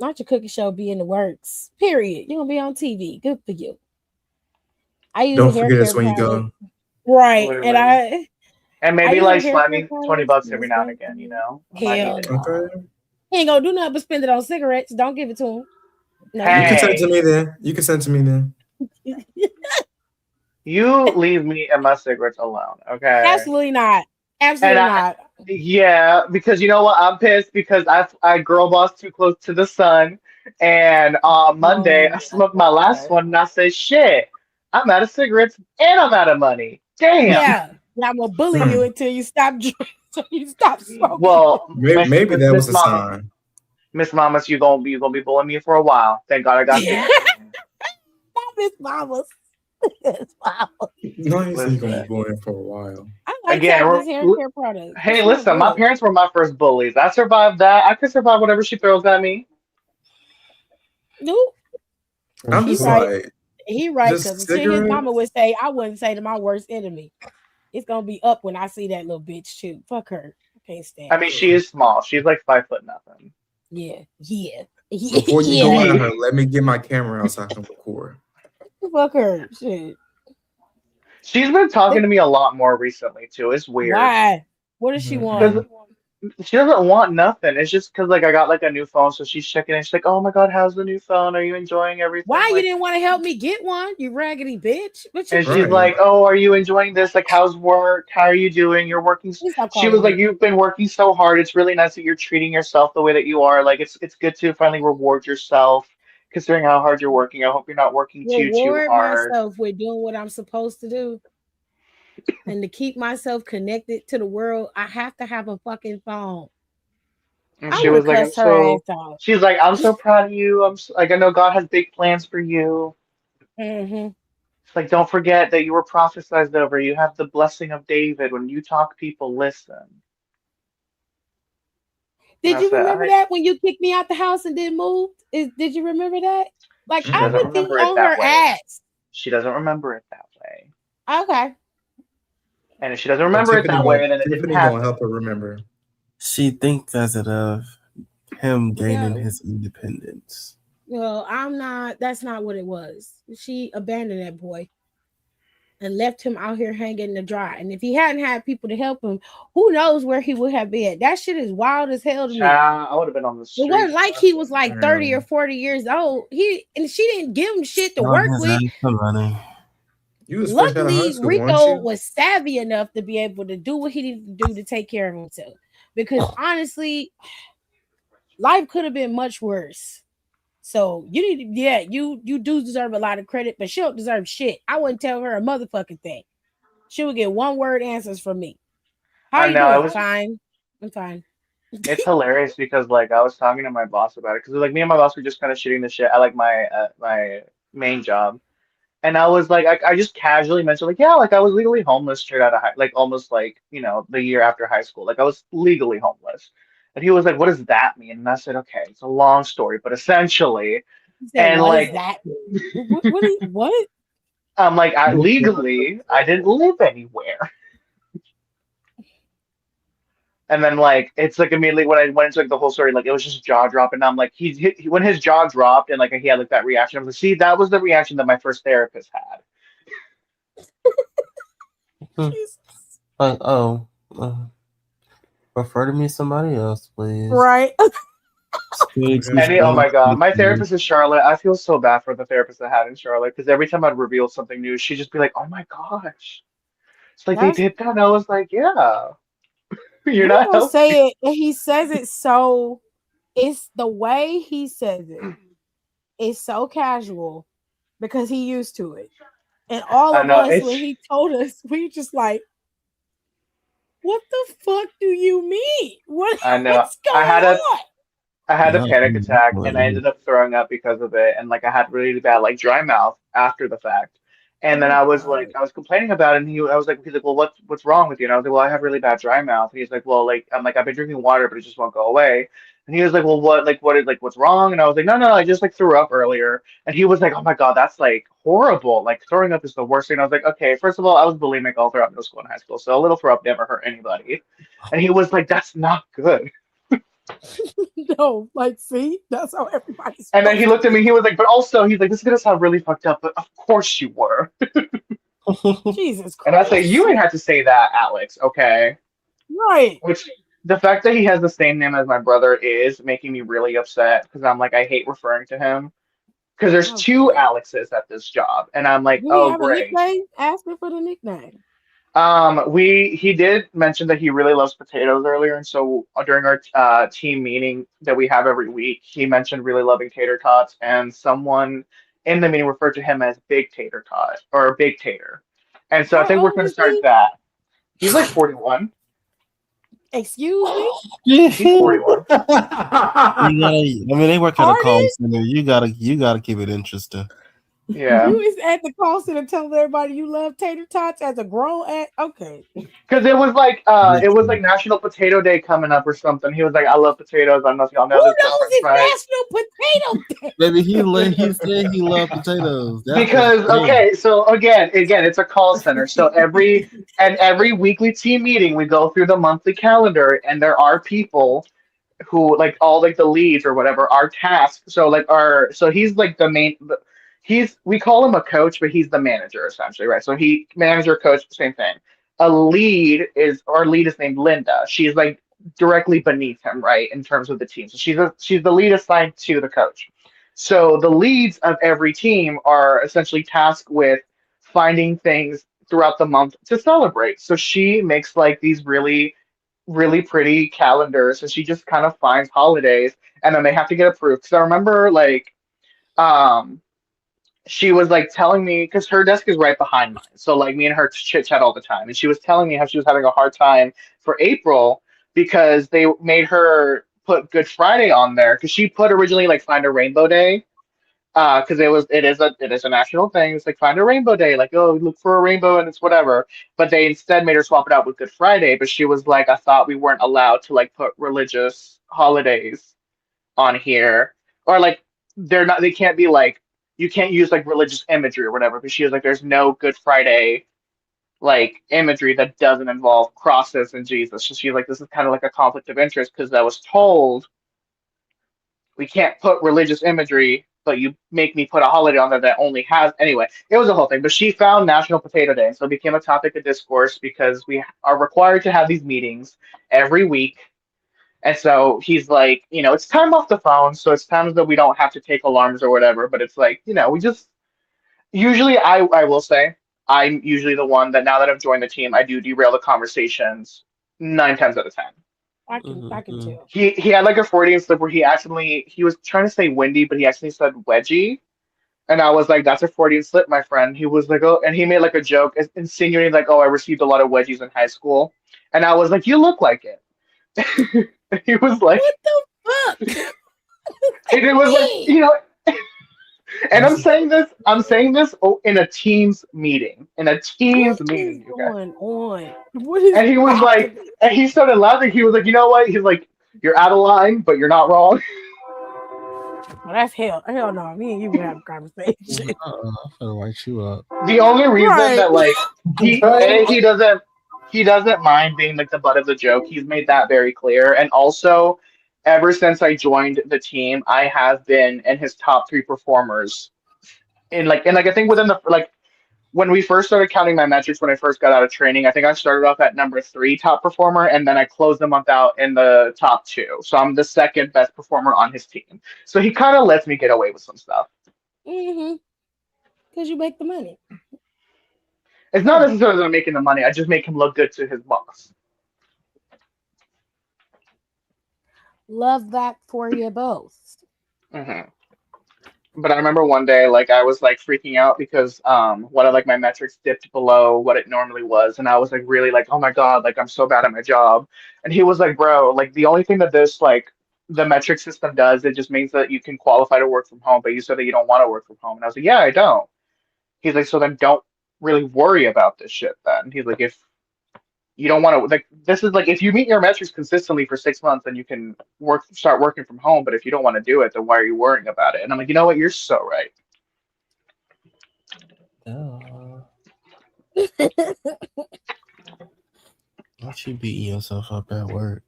Not your cooking show be in the works. Period. You're gonna be on TV. Good for you. I use a Don't hair forget us care when you product. go. Right. And Literally. And I maybe use a like hair slap care me product. $20 every Smells now and good. again, you know? I might need Hell it. no. Okay. He ain't gonna do nothing but spend it on cigarettes. Don't give it to him. No, You can send it to Hey, me then. You can send it to me then. you leave me and my cigarettes alone, okay? Absolutely not. And Absolutely not. yeah, because you know what? I'm pissed because I girl bossed too close to the sun. And on Monday, Oh I my smoked my last god. one and I said, shit, I'm out of cigarettes and I'm out of money. Damn. Yeah. I'm gonna bully you until you stop drinking, until you stop smoking. Well, Maybe that was Miss a Mama, sign. Miss Mamas, you gonna be bullying me for a while. Thank God I got this. Not Miss Mamas. Miss Mamas. No, you said you're gonna be Listen, going for a while. I like again, Tabitha's hair care product. It hey, smells listen, my good. parents were my first bullies. I survived that. I could survive whatever she throws at me. Nope. I'm He just right. like, He right, just because his mama cigarettes. would say, I wouldn't say to my worst enemy. It's gonna be up when I see that little bitch too. Fuck her. I can't I stand mean, her. she is small. She's like 5 foot nothing. Yeah. Yeah. Before you go Yeah. at her, let me get my camera out so I can record. Fuck her. Shit. She's been talking to me a lot more recently too. It's weird Why? What does she because want? she doesn't want nothing. It's just because like I got like a new phone, so she's checking in. She's like, "Oh my God, how's the new phone? Are you enjoying everything?" Why you Like, didn't want to help me get one, you raggedy bitch? What you and she's do? Right. like, "Oh, are you enjoying this? Like, how's work? How are you doing? You're working." Please stop She was calling like, me. "You've been working so hard. It's really nice that you're treating yourself the way that you are. Like, it's good to finally reward yourself, considering how hard you're working. I hope you're not working too Reward hard." myself with doing what I'm supposed to do. And to keep myself connected to the world, I have to have a fucking phone. And I she would have was like, "I'm cussed her ass so." off. She's like, "I'm so proud of you. Like, I know God has big plans for you. Mm-hmm. It's like, don't forget that you were prophesied over. You have the blessing of David. When you talk, people listen." And Did I you said, remember that when you kicked me out the house and then moved? Did you remember that? Like she I doesn't would be remember it on that her way. ass. She doesn't remember it that way. Okay. And if she doesn't But remember it that way, then it didn't Tiffany gonna happen. help her remember. She thinks as it of him gaining No. his independence. Well, I'm not. That's not what it was. She abandoned that boy and left him out here hanging in the dry. And if he hadn't had people to help him, who knows where he would have been? That shit is wild as hell to me. Child, I would have been on the It wasn't streets. like he was like 30 or 40 years old. She didn't give him shit to work with. You was fresh out of high Luckily, school, weren't Rico you? was savvy enough to be able to do what he needed to do to take care of himself. Because honestly, life could have been much worse. So you need to, you do deserve a lot of credit, but she don't deserve shit. I wouldn't tell her a motherfucking thing. She would get one word answers from me. How I you know. doing? Fine. I'm fine. It's hilarious because like I was talking to my boss about it because like me and my boss were just kind of shooting the shit at like my main job. And I was like, I just casually mentioned, like, yeah, like I was legally homeless straight out of like almost like, the year after high school. Like I was legally homeless. And he was like, what does that mean? And I said, okay, it's a long story, but essentially, He said, and what like, does that mean? What? I'm like, legally, I didn't live anywhere. And then like, it's like immediately when I went into like the whole story, like it was just jaw dropping. I'm like, when his jaw dropped and like he had like that reaction, I was like, see, that was the reaction that my first therapist had. Like, refer to me somebody else, please. Right. Oh my God, my therapist is Charlotte. I feel so bad for the therapist I had in Charlotte because every time I'd reveal something new, she'd just be like, "Oh my gosh, it's like they did that." And I was like, "Yeah, you're not Rico helping." say it, and he says it so. It's the way he says it. It's so casual because he used to it, and all I of know us it's. when he told us, we just like, what the fuck do you mean? I know. What's going on? I had a panic attack and I ended up throwing up because of it. And like I had really bad like dry mouth after the fact. And then I was like, I was complaining about it, and I was like, he's like, well, what's wrong with you? And I was like, well, I have really bad dry mouth. And he's like, well, like, I'm like, I've been drinking water, but it just won't go away. And he was like, well, what's wrong? And I was like, no, I just like threw up earlier. And he was like, oh my God, that's like horrible. Like throwing up is the worst thing. I was like, okay, first of all, I was bulimic all throughout middle school and high school, so a little throw up never hurt anybody. And he was like, that's not good. No, like, see, that's how everybody's. And then he looked at me. He was like, "But also, he's like, this is gonna sound really fucked up, but of course you were." Jesus Christ. And I say, you ain't have to say that, Alex, okay? Right. Which, the fact that he has the same name as my brother is making me really upset because I'm like, I hate referring to him. Because there's two Alexes at this job. And I'm like, Do he oh, have a great. nickname? Ask me for the nickname. He did mention that he really loves potatoes earlier, and so during our team meeting that we have every week, he mentioned really loving tater tots, and someone in the meeting referred to him as Big Tater Tot or Big Tater, and so I How think we're old going to is start he? that. He's like 41. Excuse me? He's 41. They work at a call Pardon? center. You gotta keep it interesting. Yeah. You is at the call center telling everybody you love tater tots as a grown ass. Okay. Because it was like National Potato Day coming up or something. He was like, I love potatoes. I don't know if y'all Who know this, but knows French it's fries. National Potato Day? Baby, he said he loved potatoes. Because okay, so again, it's a call center. So every weekly team meeting, we go through the monthly calendar, and there are people who like all like the leads or whatever are tasked. So he's like the main. We call him a coach, but he's the manager essentially, right? So he manager coach, same thing. Our lead is named Linda. She's like directly beneath him, right, in terms of the team. So she's the lead assigned to the coach. So the leads of every team are essentially tasked with finding things throughout the month to celebrate. So she makes like these really, really pretty calendars, and she just kind of finds holidays, and then they have to get approved. Because I remember um, she was like telling me because her desk is right behind mine, so like me and her chit chat all the time, and she was telling me how she was having a hard time for April because they made her put Good Friday on there because she put originally like Find a Rainbow Day because it is a national thing. It's like Find a Rainbow Day, like oh look for a rainbow and it's whatever. But they instead made her swap it out with Good Friday. But she was like, I thought we weren't allowed to like put religious holidays on here, or like they can't be like you can't use like religious imagery or whatever. But she was like, there's no Good Friday like imagery that doesn't involve crosses and Jesus. So she's like, this is kind of like a conflict of interest because I was told we can't put religious imagery, but you make me put a holiday on there that only has. Anyway, it was a whole thing. But she found National Potato Day, so it became a topic of discourse because we are required to have these meetings every week. And so he's like, it's time off the phone, so it's times that we don't have to take alarms or whatever. But it's like, we just usually I will say I'm usually the one that now that I've joined the team, I do derail the conversations 9 times out of 10. I can tell. He had like a Freudian slip where he was trying to say windy, but he actually said wedgie. And I was like, that's a Freudian slip, my friend. He was like, oh, and he made like a joke insinuating like, oh, I received a lot of wedgies in high school. And I was like, you look like it. He was like, what the fuck? And it was like, and I'm saying this in a team's meeting. In a team's meeting, you guys. What is And he was like, and he started laughing. He was like, you know what? He's like, you're out of line, but you're not wrong. Well, that's hell. Hell no. Me and you can have a conversation. I'm gonna light you up. The only reason that like he doesn't mind being like the butt of the joke. He's made that very clear. And also, ever since I joined the team, I have been in his top 3 performers. And I think within the like when we first started counting my metrics when I first got out of training, I think I started off at number 3 top performer, and then I closed the month out in the top 2. So I'm the second best performer on his team. So he kind of lets me get away with some stuff. Because you make the money. It's not necessarily that I'm making the money. I just make him look good to his boss. Love that for you both. Mm-hmm. But I remember one day, like I was like freaking out because one of like my metrics dipped below what it normally was, and I was like really like, oh my god, like I'm so bad at my job. And he was like, bro, like the only thing that this like the metric system does, it just means that you can qualify to work from home, but you said that you don't want to work from home. And I was like, yeah, I don't. He's like, so then don't really worry about this shit then. He's like, if you don't want to like this is like if you meet your metrics consistently for 6 months, then you can start working from home. But if you don't want to do it, then why are you worrying about it? And I'm like, you know what? You're so right. Don't you beating yourself up at work?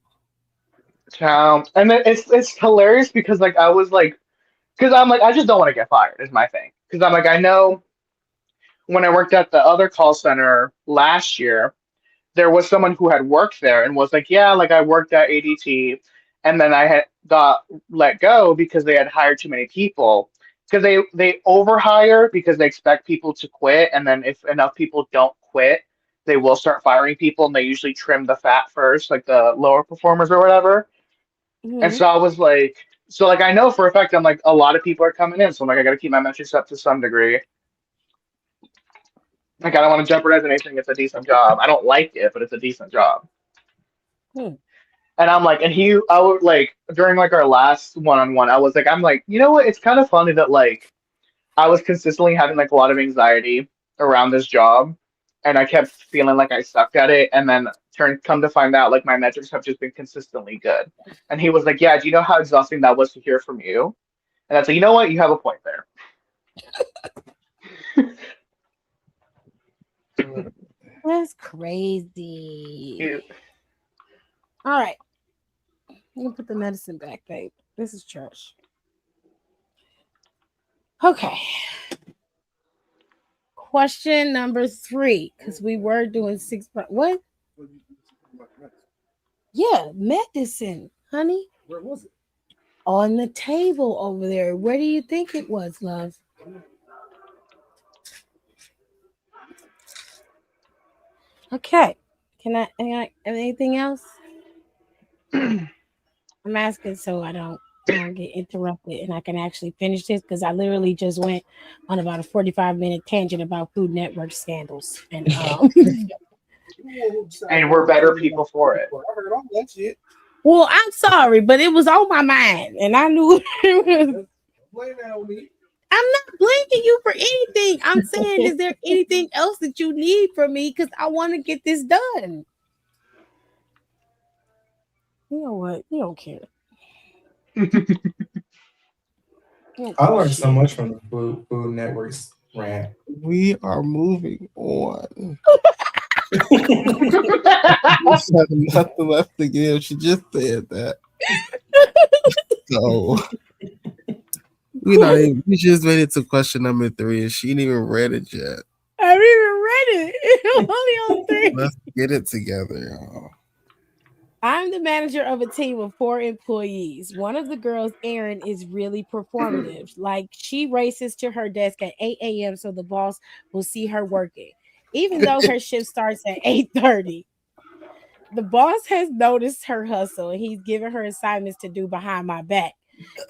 And then it's hilarious because like I was like, because I'm like I just don't want to get fired is my thing. Because I'm like I know when I worked at the other call center last year, there was someone who had worked there and was like, yeah, like I worked at ADT, and then I had got let go because they had hired too many people. Because they overhire because they expect people to quit, and then if enough people don't quit, they will start firing people, and they usually trim the fat first, like the lower performers or whatever. And so I was like, so like I know for a fact I'm like a lot of people are coming in, so I'm like I got to keep my metrics up to some degree. Like I don't want to jeopardize anything. It's a decent job. I don't like it, but it's a decent job. And I'm like, and I would like during like our last one-on-one, I was like, I'm like, you know what? It's kind of funny that like I was consistently having like a lot of anxiety around this job, and I kept feeling like I sucked at it. And then come to find out, like my metrics have just been consistently good. And he was like, yeah, do you know how exhausting that was to hear from you? And I said, you know what? You have a point there. That's crazy. All right. I'm going to put the medicine back, babe. This is trash. Okay. Question number 3, because we were doing 6. What? Yeah, medicine, honey. Where was it? On the table over there. Where do you think it was, love? Okay. Can I anything else? I'm asking so I don't get interrupted and I can actually finish this because I literally just went on about a 45-minute tangent about Food Network scandals. And and we're better people for it. I heard all that shit. Well, I'm sorry, but it was on my mind and I knew it was. Blame that on me. I'm not blaming you for anything. I'm saying, is there anything else that you need from me? Because I want to get this done. You know what? You don't care. I learned so much from the Food Network's rant. We are moving on. She had nothing left to give. She just said that. So we just made it to question number 3, and she didn't even read it yet. I haven't even read it. It's only on 3. Let's get it together, y'all. I'm the manager of a team of 4 employees. One of the girls, Erin, is really performative. Like she races to her desk at 8 a.m. so the boss will see her working, even though her shift starts at 8:30. The boss has noticed her hustle and he's given her assignments to do behind my back.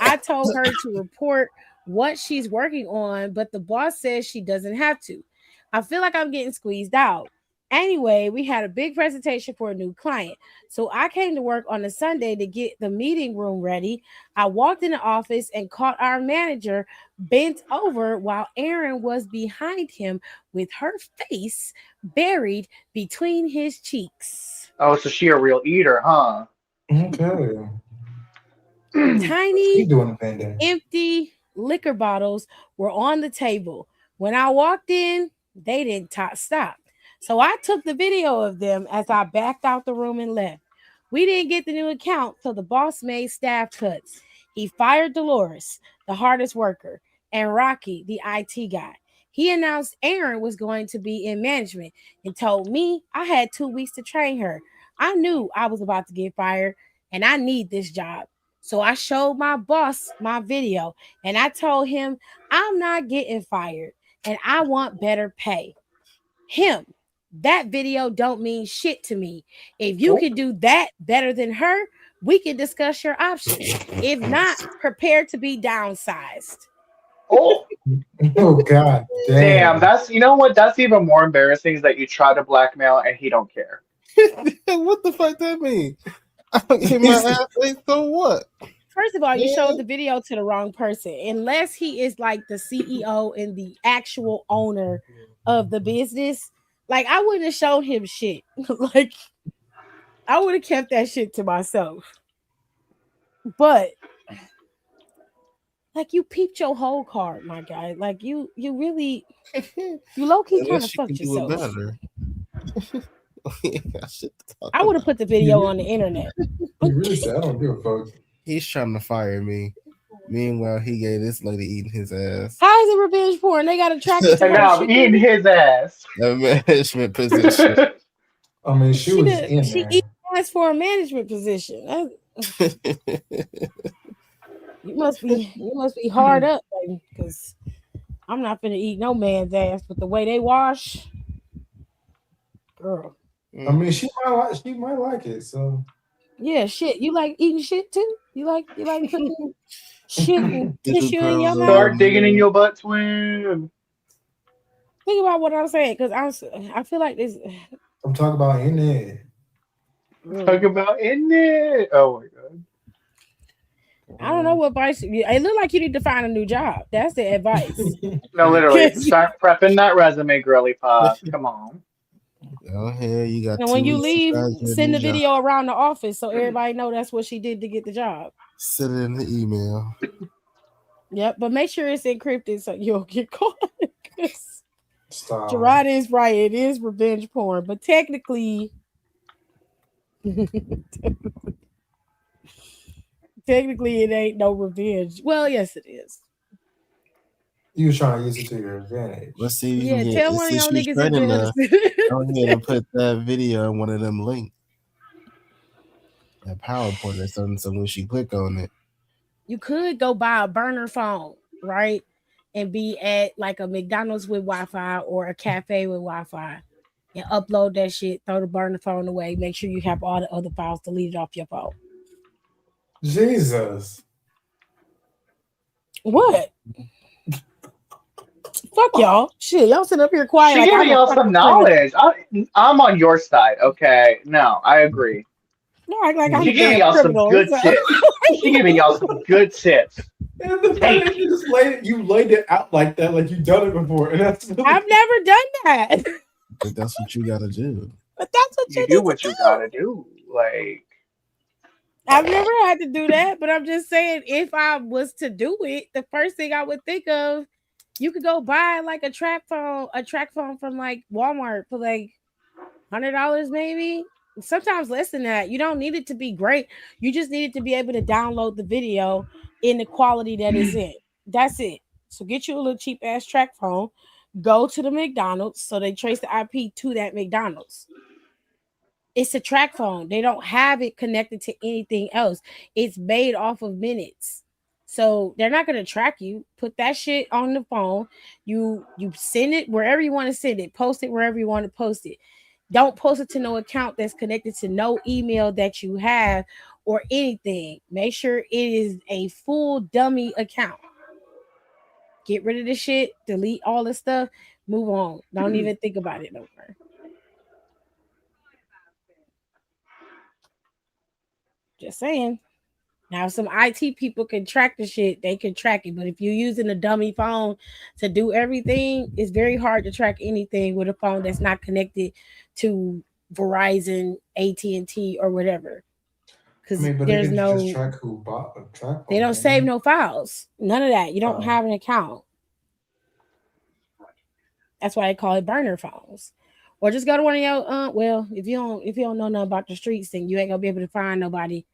I told her to report what she's working on, but the boss says she doesn't have to. I feel like I'm getting squeezed out. Anyway, we had a big presentation for a new client. So I came to work on a Sunday to get the meeting room ready. I walked in the office and caught our manager bent over while Erin was behind him with her face buried between his cheeks. Oh, so she a real eater, huh? Okay. Tiny, empty liquor bottles were on the table. When I walked in, they didn't stop. So I took the video of them as I backed out the room and left. We didn't get the new account, so the boss made staff cuts. He fired Dolores, the hardest worker, and Rocky, the IT guy. He announced Erin was going to be in management and told me I had 2 weeks to train her. I knew I was about to get fired, and I need this job. So I showed my boss my video, and I told him I'm not getting fired, and I want better pay. That video don't mean shit to me. If you can do that better than her, we can discuss your options. If not, prepare to be downsized. Oh God damn. That's, you know what? That's even more embarrassing is that you try to blackmail and he don't care. What the fuck that mean? I don't get my ass ate, so what? First of all, you showed the video to the wrong person. Unless he is like the CEO and the actual owner of the business, like I wouldn't have shown him shit. Like I would have kept that shit to myself. But like you peeped your whole card, my guy. Like you really you low-key kind of fucked yourself. I would have put the video on the internet. He really said, I don't give a fuck. He's trying to fire me. Meanwhile, he gave this lady eating his ass. How is it revenge porn? They got attracted to And her. now I'm eating his ass. A management position. I mean, she was in She there. eats ass for a management position. You must be hard up, baby, because I'm not gonna eat no man's ass. But the way they wash, girl. I mean, she might like it. So Yeah, shit. You like eating shit too? You like putting shit and Little tissue in pearls your on mouth? Start digging in your butt, twin. Think about what I'm saying, because I feel like this. I'm talking about in there. Talk about in it. Oh my god. I don't know what advice. It look like you need to find a new job. That's the advice. No, literally. Start prepping that resume, girly pop. Come on. Go ahead, you got And 2 when you weeks to leave, find your send new the job. video around the office so everybody know that's what she did to get the job. Send it in the email. Yep, but make sure it's encrypted so you'll get caught. Stop. Gerard is right. It is revenge porn, but technically, it ain't no revenge. Well, yes, it is. You was trying to use it to your advantage. Let's see if you Yeah, can tell get one of since y'all you niggas straight it's enough. better. Go ahead and put that video in one of them links. That PowerPoint or something. So when she click on it, You could go buy a burner phone, right? And be at like a McDonald's with Wi-Fi or a cafe with Wi-Fi and upload that shit, throw the burner phone away, make sure you have all the other files deleted off your phone. Jesus. What? Fuck y'all. Shit, y'all sit up here quiet. She Like giving I'm a y'all fucking some criminal. knowledge. I'm on your side, okay? No, I agree. No, act like I'm She a giving damn y'all some criminal. good So- tips. She giving y'all some good tips. And the fact that you laid it out like that, like you've done it before, and that's really I've never done that. but that's what you gotta do. But that's what You you do need what to you do. gotta do. Like, I've never had to do that, but I'm just saying if I was to do it, the first thing I would think of, you could go buy like a track phone from like Walmart for like $100 maybe. Sometimes less than that. You don't need it to be great. You just need it to be able to download the video in the quality that it's in. That's it. So get you a little cheap ass track phone. Go to the McDonald's so they trace the IP to that McDonald's. It's a track phone. They don't have it connected to anything else. It's made off of minutes. So they're not going to track you. Put that shit on the phone. You send it wherever you want to send it. Post it wherever you want to post it. Don't post it to no account that's connected to no email that you have or anything. Make sure it is a full dummy account. Get rid of the shit. Delete all the stuff. Move on. Don't even think about it no more. Just saying. Now, if some IT people can track the shit, they can track it. But if you're using a dummy phone to do everything, it's very hard to track anything with a phone that's not connected to Verizon, AT&T, or whatever. Because but there's they can no, just track who bought a track. they don't save no files. None of that. You don't have an account. That's why they call it burner phones. Or just go to one of your well, if you don't know nothing about the streets, then you ain't gonna be able to find nobody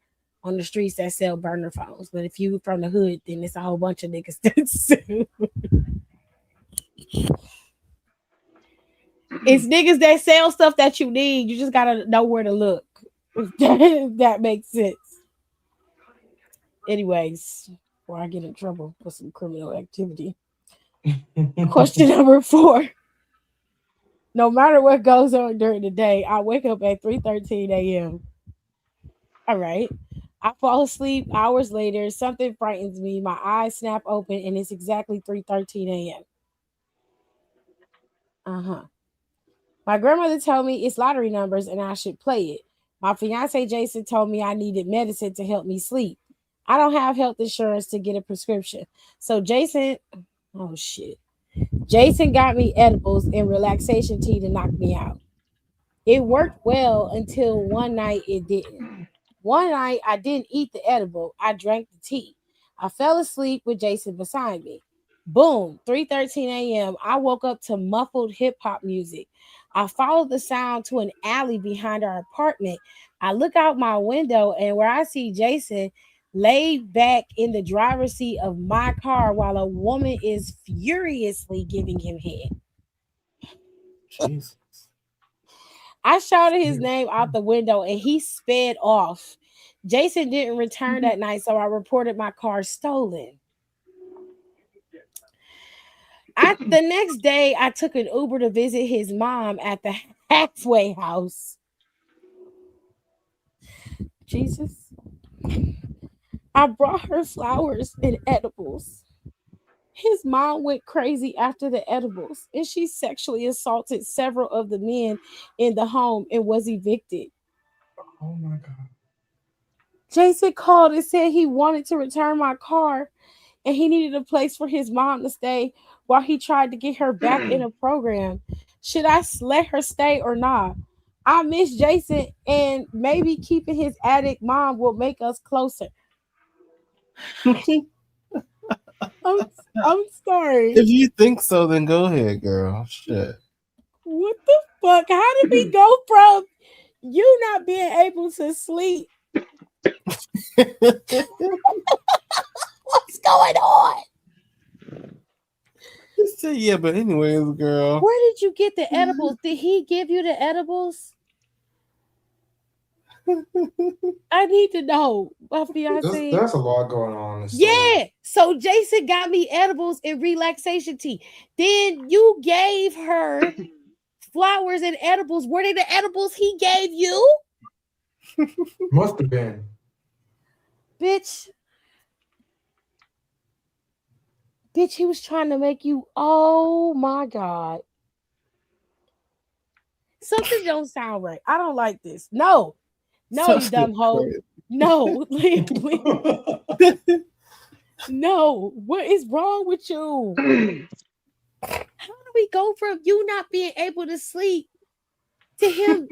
on the streets that sell burner phones. But if you from the hood, then it's a whole bunch of niggas that sell. It's niggas that sell stuff that you need. You just gotta know where to look. If that makes sense. Anyways, before I get in trouble for some criminal activity. Question number 4. No matter what goes on during the day, I wake up at 3:13 a.m. All right. I fall asleep hours later. Something frightens me. My eyes snap open, and it's exactly 3:13 a.m. My grandmother told me it's lottery numbers and I should play it. My fiance Jason told me I needed medicine to help me sleep. I don't have health insurance to get a prescription. So Jason got me edibles and relaxation tea to knock me out. It worked well until one night it didn't. One night I didn't eat the edible. I drank the tea. I fell asleep with Jason beside me. Boom, 3:13 a.m. I woke up to muffled hip hop music. I followed the sound to an alley behind our apartment. I look out my window and where I see Jason, laid back in the driver's seat of my car while a woman is furiously giving him head. Jesus. I shouted his name out the window and he sped off. Jason didn't return that night, so I reported my car stolen. The next day, I took an Uber to visit his mom at the halfway house. Jesus. I brought her flowers and edibles. His mom went crazy after the edibles, and she sexually assaulted several of the men in the home and was evicted. Oh my God. Jason called and said he wanted to return my car and he needed a place for his mom to stay while he tried to get her back in a program. Should I let her stay or not? I miss Jason, and maybe keeping his addict mom will make us closer. I'm sorry. If you think so, then go ahead, girl. Shit. What the fuck? How did we go from you not being able to sleep? What's going on? Say yeah, but anyways, girl. Where did you get the edibles? Did he give you the edibles? I need to know. My fiance. There's a lot going on in this Yeah. So Jason got me edibles and relaxation tea. Then you gave her flowers and edibles. Were they the edibles he gave you? Must have been. Bitch, he was trying to make you. Oh my God. Something don't sound right. I don't like this. No, you dumb hoe. No, no. What is wrong with you? How do we go from you not being able to sleep to him?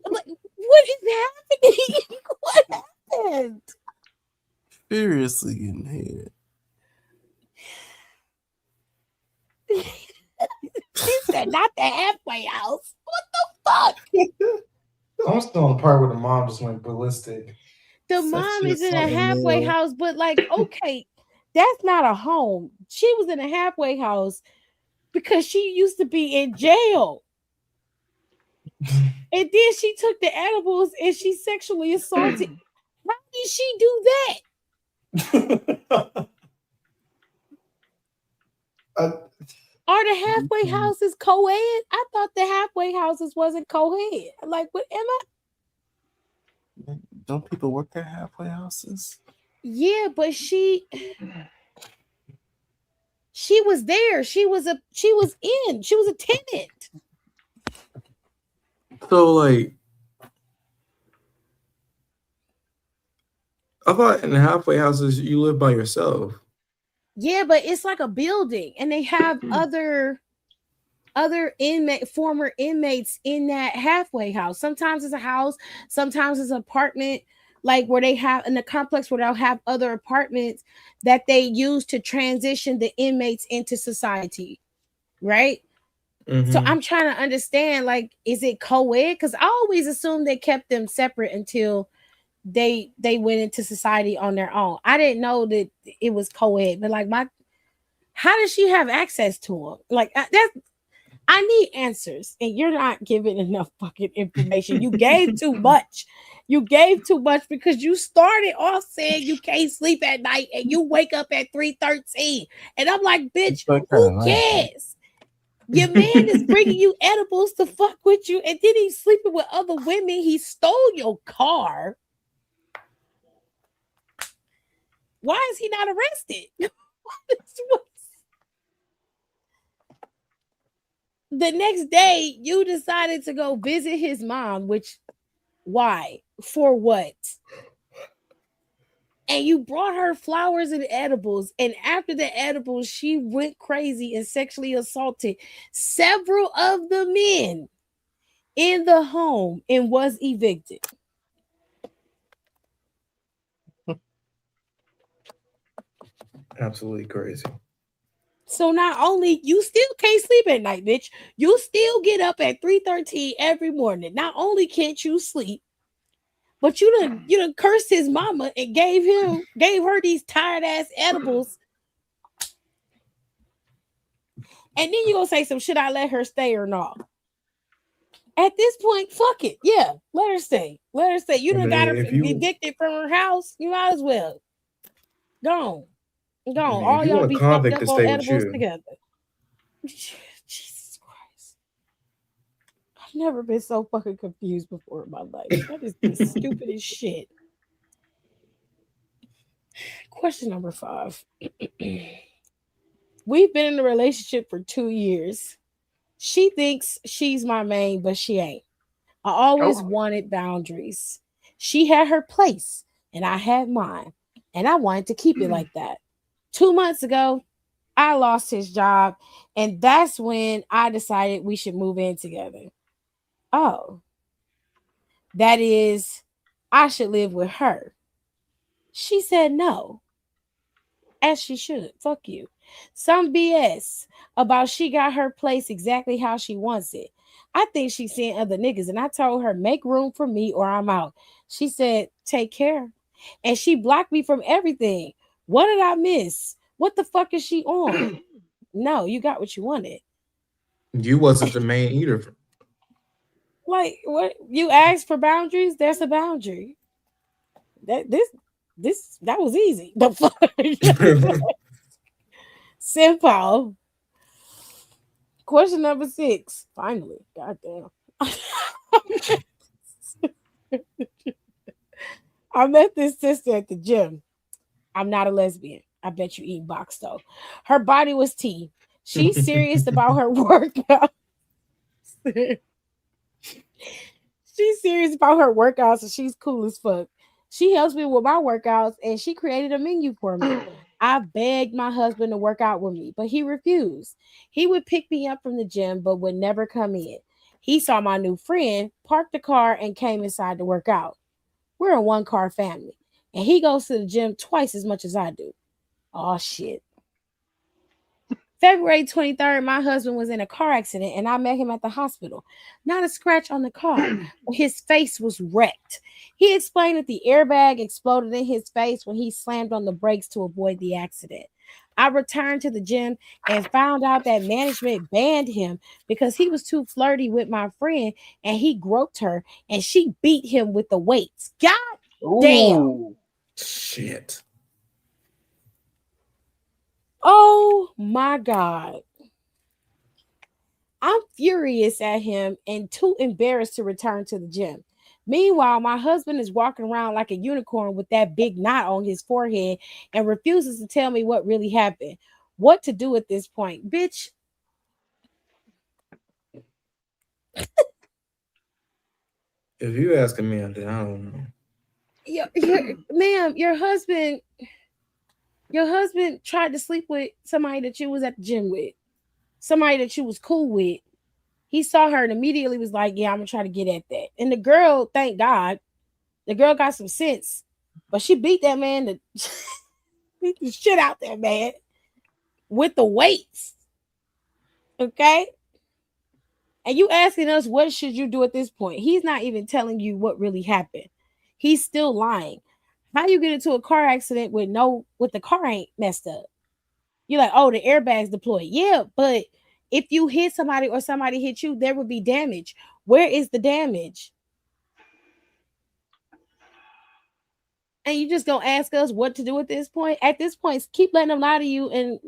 What is happening? What happened? Seriously getting head. He said, not the halfway house. What the fuck? I'm still on the part where the mom just went ballistic. The mom is in a halfway house, but like, okay, that's not a home. She was in a halfway house because she used to be in jail. And then she took the edibles and she sexually assaulted. How did she do that? Are the halfway houses co-ed? I thought the halfway houses wasn't co-ed. Like, what am I? Don't people work at halfway houses? Yeah, but she was there. She was a tenant. So like, I thought in the halfway houses you live by yourself. Yeah, but it's like a building, and they have other former inmates in that halfway house. Sometimes it's a house, sometimes it's an apartment, like where they have in the complex where they'll have other apartments that they use to transition the inmates into society, right? Mm-hmm. So I'm trying to understand, like, is it co-ed? Because I always assumed they kept them separate until they went into society on their own. I didn't know that it was co-ed, but like, how does she have access to them? Like, I need answers, and you're not giving enough fucking information. You gave too much. You gave too much because you started off saying you can't sleep at night and you wake up at 3:13. And I'm like, bitch, who cares? Your man is bringing you edibles to fuck with you, and then he's sleeping with other women. He stole your car. Why is he not arrested? The next day, you decided to go visit his mom, which, why? For what? And you brought her flowers and edibles. And after the edibles, she went crazy and sexually assaulted several of the men in the home and was evicted. Absolutely crazy. So not only you still can't sleep at night, bitch, you still get up at 3:13 every morning. Not only can't you sleep, But you done cursed his mama and gave her these tired ass edibles. And then you gonna say some should I let her stay or not? At this point, fuck it. Yeah, let her stay. Let her stay. You done got her evicted from her house. You might as well. Go on. All y'all be fucked up on edibles together. Jesus Christ. I've never been so fucking confused before in my life. That is the stupidest shit. Question number 5. We've been in a relationship for 2 years. She thinks she's my main, but she ain't. I always wanted boundaries. She had her place, and I had mine, and I wanted to keep it like that. 2 months ago, I lost his job, and that's when I decided we should move in together. Oh, that is, I should live with her. She said no, as she should. Fuck you. Some BS about she got her place exactly how she wants it. I think she's seeing other niggas, and I told her, make room for me or I'm out. She said, take care. And she blocked me from everything. What did I miss? What the fuck is she on? No, you got what you wanted. You wasn't the main eater. Like, what? You asked for boundaries? There's a boundary. That was easy. The fuck? Simple. Question number 6. Finally. Goddamn. I met this sister at the gym. I'm not a lesbian. I bet you eat box though. Her body was tea. She's serious about her workout. She's serious about her workouts and she's cool as fuck. She helps me with my workouts and she created a menu for me. I begged my husband to work out with me, but he refused. He would pick me up from the gym, but would never come in. He saw my new friend, parked the car, and came inside to work out. We're a one-car family, and he goes to the gym twice as much as I do. Oh, shit. February 23rd, my husband was in a car accident, and I met him at the hospital. Not a scratch on the car. His face was wrecked. He explained that the airbag exploded in his face when he slammed on the brakes to avoid the accident. I returned to the gym and found out that management banned him because he was too flirty with my friend and he groped her and she beat him with the weights. God damn. Shit. Oh my God. I'm furious at him and too embarrassed to return to the gym. Meanwhile, my husband is walking around like a unicorn with that big knot on his forehead and refuses to tell me what really happened. What to do at this point? Bitch. If you asking me, then I don't know. Ma'am, your husband tried to sleep with somebody that you was at the gym with. Somebody that you was cool with. He saw her and immediately was like, yeah, I'm going to try to get at that. And the girl, thank God, the girl got some sense. But she beat that man, beat the shit out that man with the weights. Okay? And you asking us, what should you do at this point? He's not even telling you what really happened. He's still lying. How you get into a car accident with the car ain't messed up? You're like, oh, the airbag's deployed. Yeah, but if you hit somebody or somebody hit you, there would be damage. Where is the damage? And you just gonna ask us what to do at this point? At this point, keep letting them lie to you and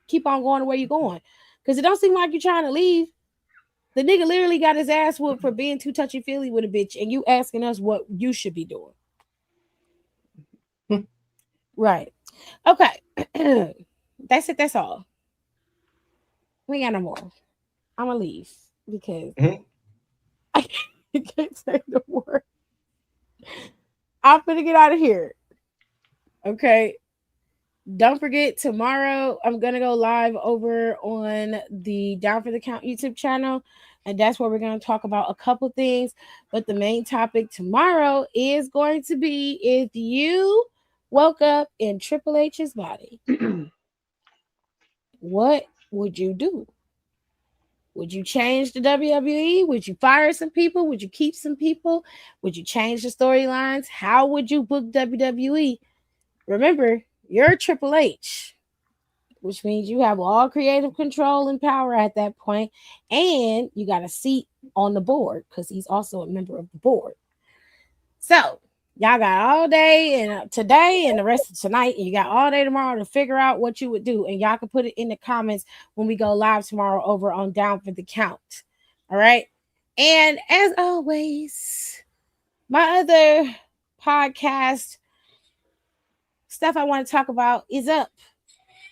keep on going where you're going. Because it don't seem like you're trying to leave. The nigga literally got his ass whooped for being too touchy-feely with a bitch, and you asking us what you should be doing. Right. Okay. That's it. That's all. We ain't got no more. I'm gonna leave because I can't say no more. I'm gonna get out of here. Okay. Don't forget, tomorrow I'm gonna go live over on the Down for the Count YouTube channel, and that's where we're gonna talk about a couple things. But the main topic tomorrow is going to be if you woke up in Triple H's body, what would you do? Would you change the WWE? Would you fire some people? Would you keep some people? Would you change the storylines? How would you book WWE? Remember, you're Triple H, which means you have all creative control and power at that point, and you got a seat on the board because he's also a member of the board. So y'all got all day and today and the rest of tonight, and you got all day tomorrow to figure out what you would do. And y'all can put it in the comments when we go live tomorrow over on Down for the Count. All right. And as always, my other podcast stuff I want to talk about is up.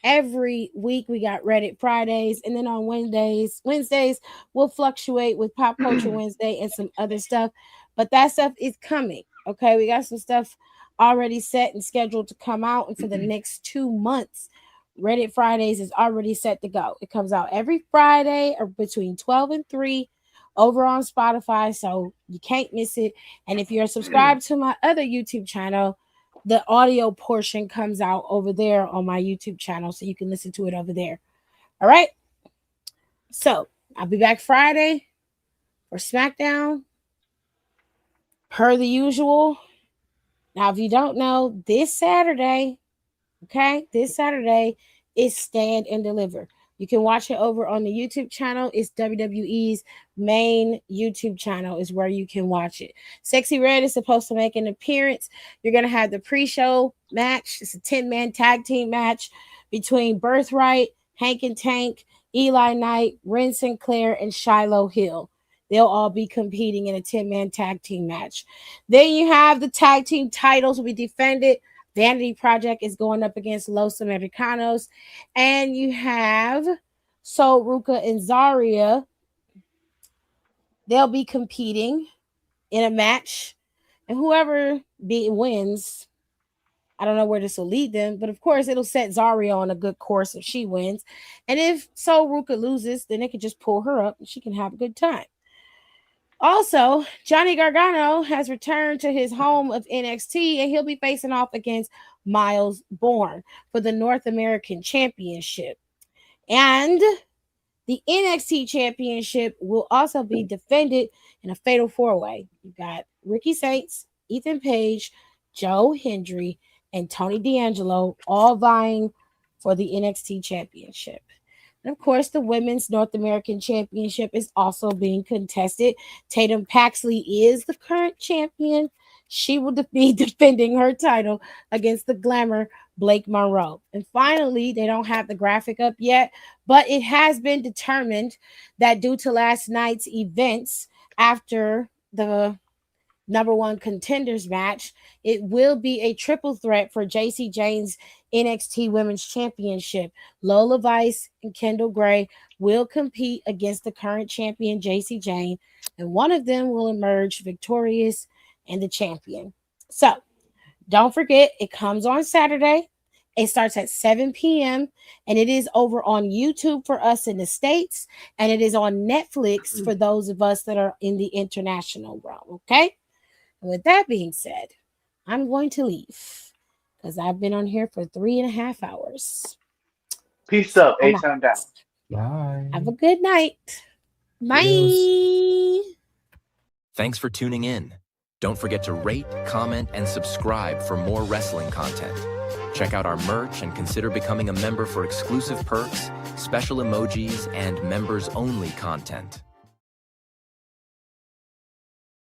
Every week we got Reddit Fridays, and then on Wednesdays we'll fluctuate with Pop Culture Wednesday and some other stuff, but that stuff is coming. Okay, we got some stuff already set and scheduled to come out, and for the next 2 months, Reddit Fridays is already set to go. It comes out every Friday or between 12 and 3 over on Spotify, so you can't miss it. And if you're subscribed to my other YouTube channel, the audio portion comes out over there on my YouTube channel, so you can listen to it over there. All right. So I'll be back Friday for SmackDown, per the usual. Now, if you don't know, this Saturday is Stand and Deliver. You can watch it over on the YouTube channel. It's WWE's main YouTube channel is where you can watch it. Sexy Red is supposed to make an appearance. You're going to have the pre-show match. It's a 10-man tag team match between Birthright, Hank and Tank, Eli Knight, Ren Sinclair, and Shiloh Hill. They'll all be competing in a 10-man tag team match. Then you have the tag team titles will be defended. Vanity Project is going up against Los Americanos. And you have Sol Ruca and Zarya. They'll be competing in a match. And whoever wins, I don't know where this will lead them, but of course it'll set Zarya on a good course if she wins. And if Sol Ruca loses, then they can just pull her up and she can have a good time. Also, Johnny Gargano has returned to his home of NXT, and he'll be facing off against Miles Bourne for the North American Championship. And the NXT Championship will also be defended in a fatal four-way. You got Ricky Saints, Ethan Page, Joe Hendry, and Tony D'Angelo all vying for the NXT Championship. And of course, the Women's North American Championship is also being contested. Tatum Paxley is the current champion. She will be defending her title against the Glamour Blake Monroe. And finally, they don't have the graphic up yet, but it has been determined that due to last night's events after the number one contenders match, it will be a triple threat for JC Jane's NXT Women's Championship. Lola Vice and Kendall Gray will compete against the current champion JC Jane, and one of them will emerge victorious and the champion. So don't forget, it comes on Saturday. It starts at 7 p.m. and it is over on YouTube for us in the States, and it is on Netflix for those of us that are in the international realm. Okay. And with that being said, I'm going to leave because I've been on here for 3.5 hours. Peace up. A-Town down. Bye. Have a good night. Bye. Yes. Thanks for tuning in. Don't forget to rate, comment, and subscribe for more wrestling content. Check out our merch and consider becoming a member for exclusive perks, special emojis, and members-only content.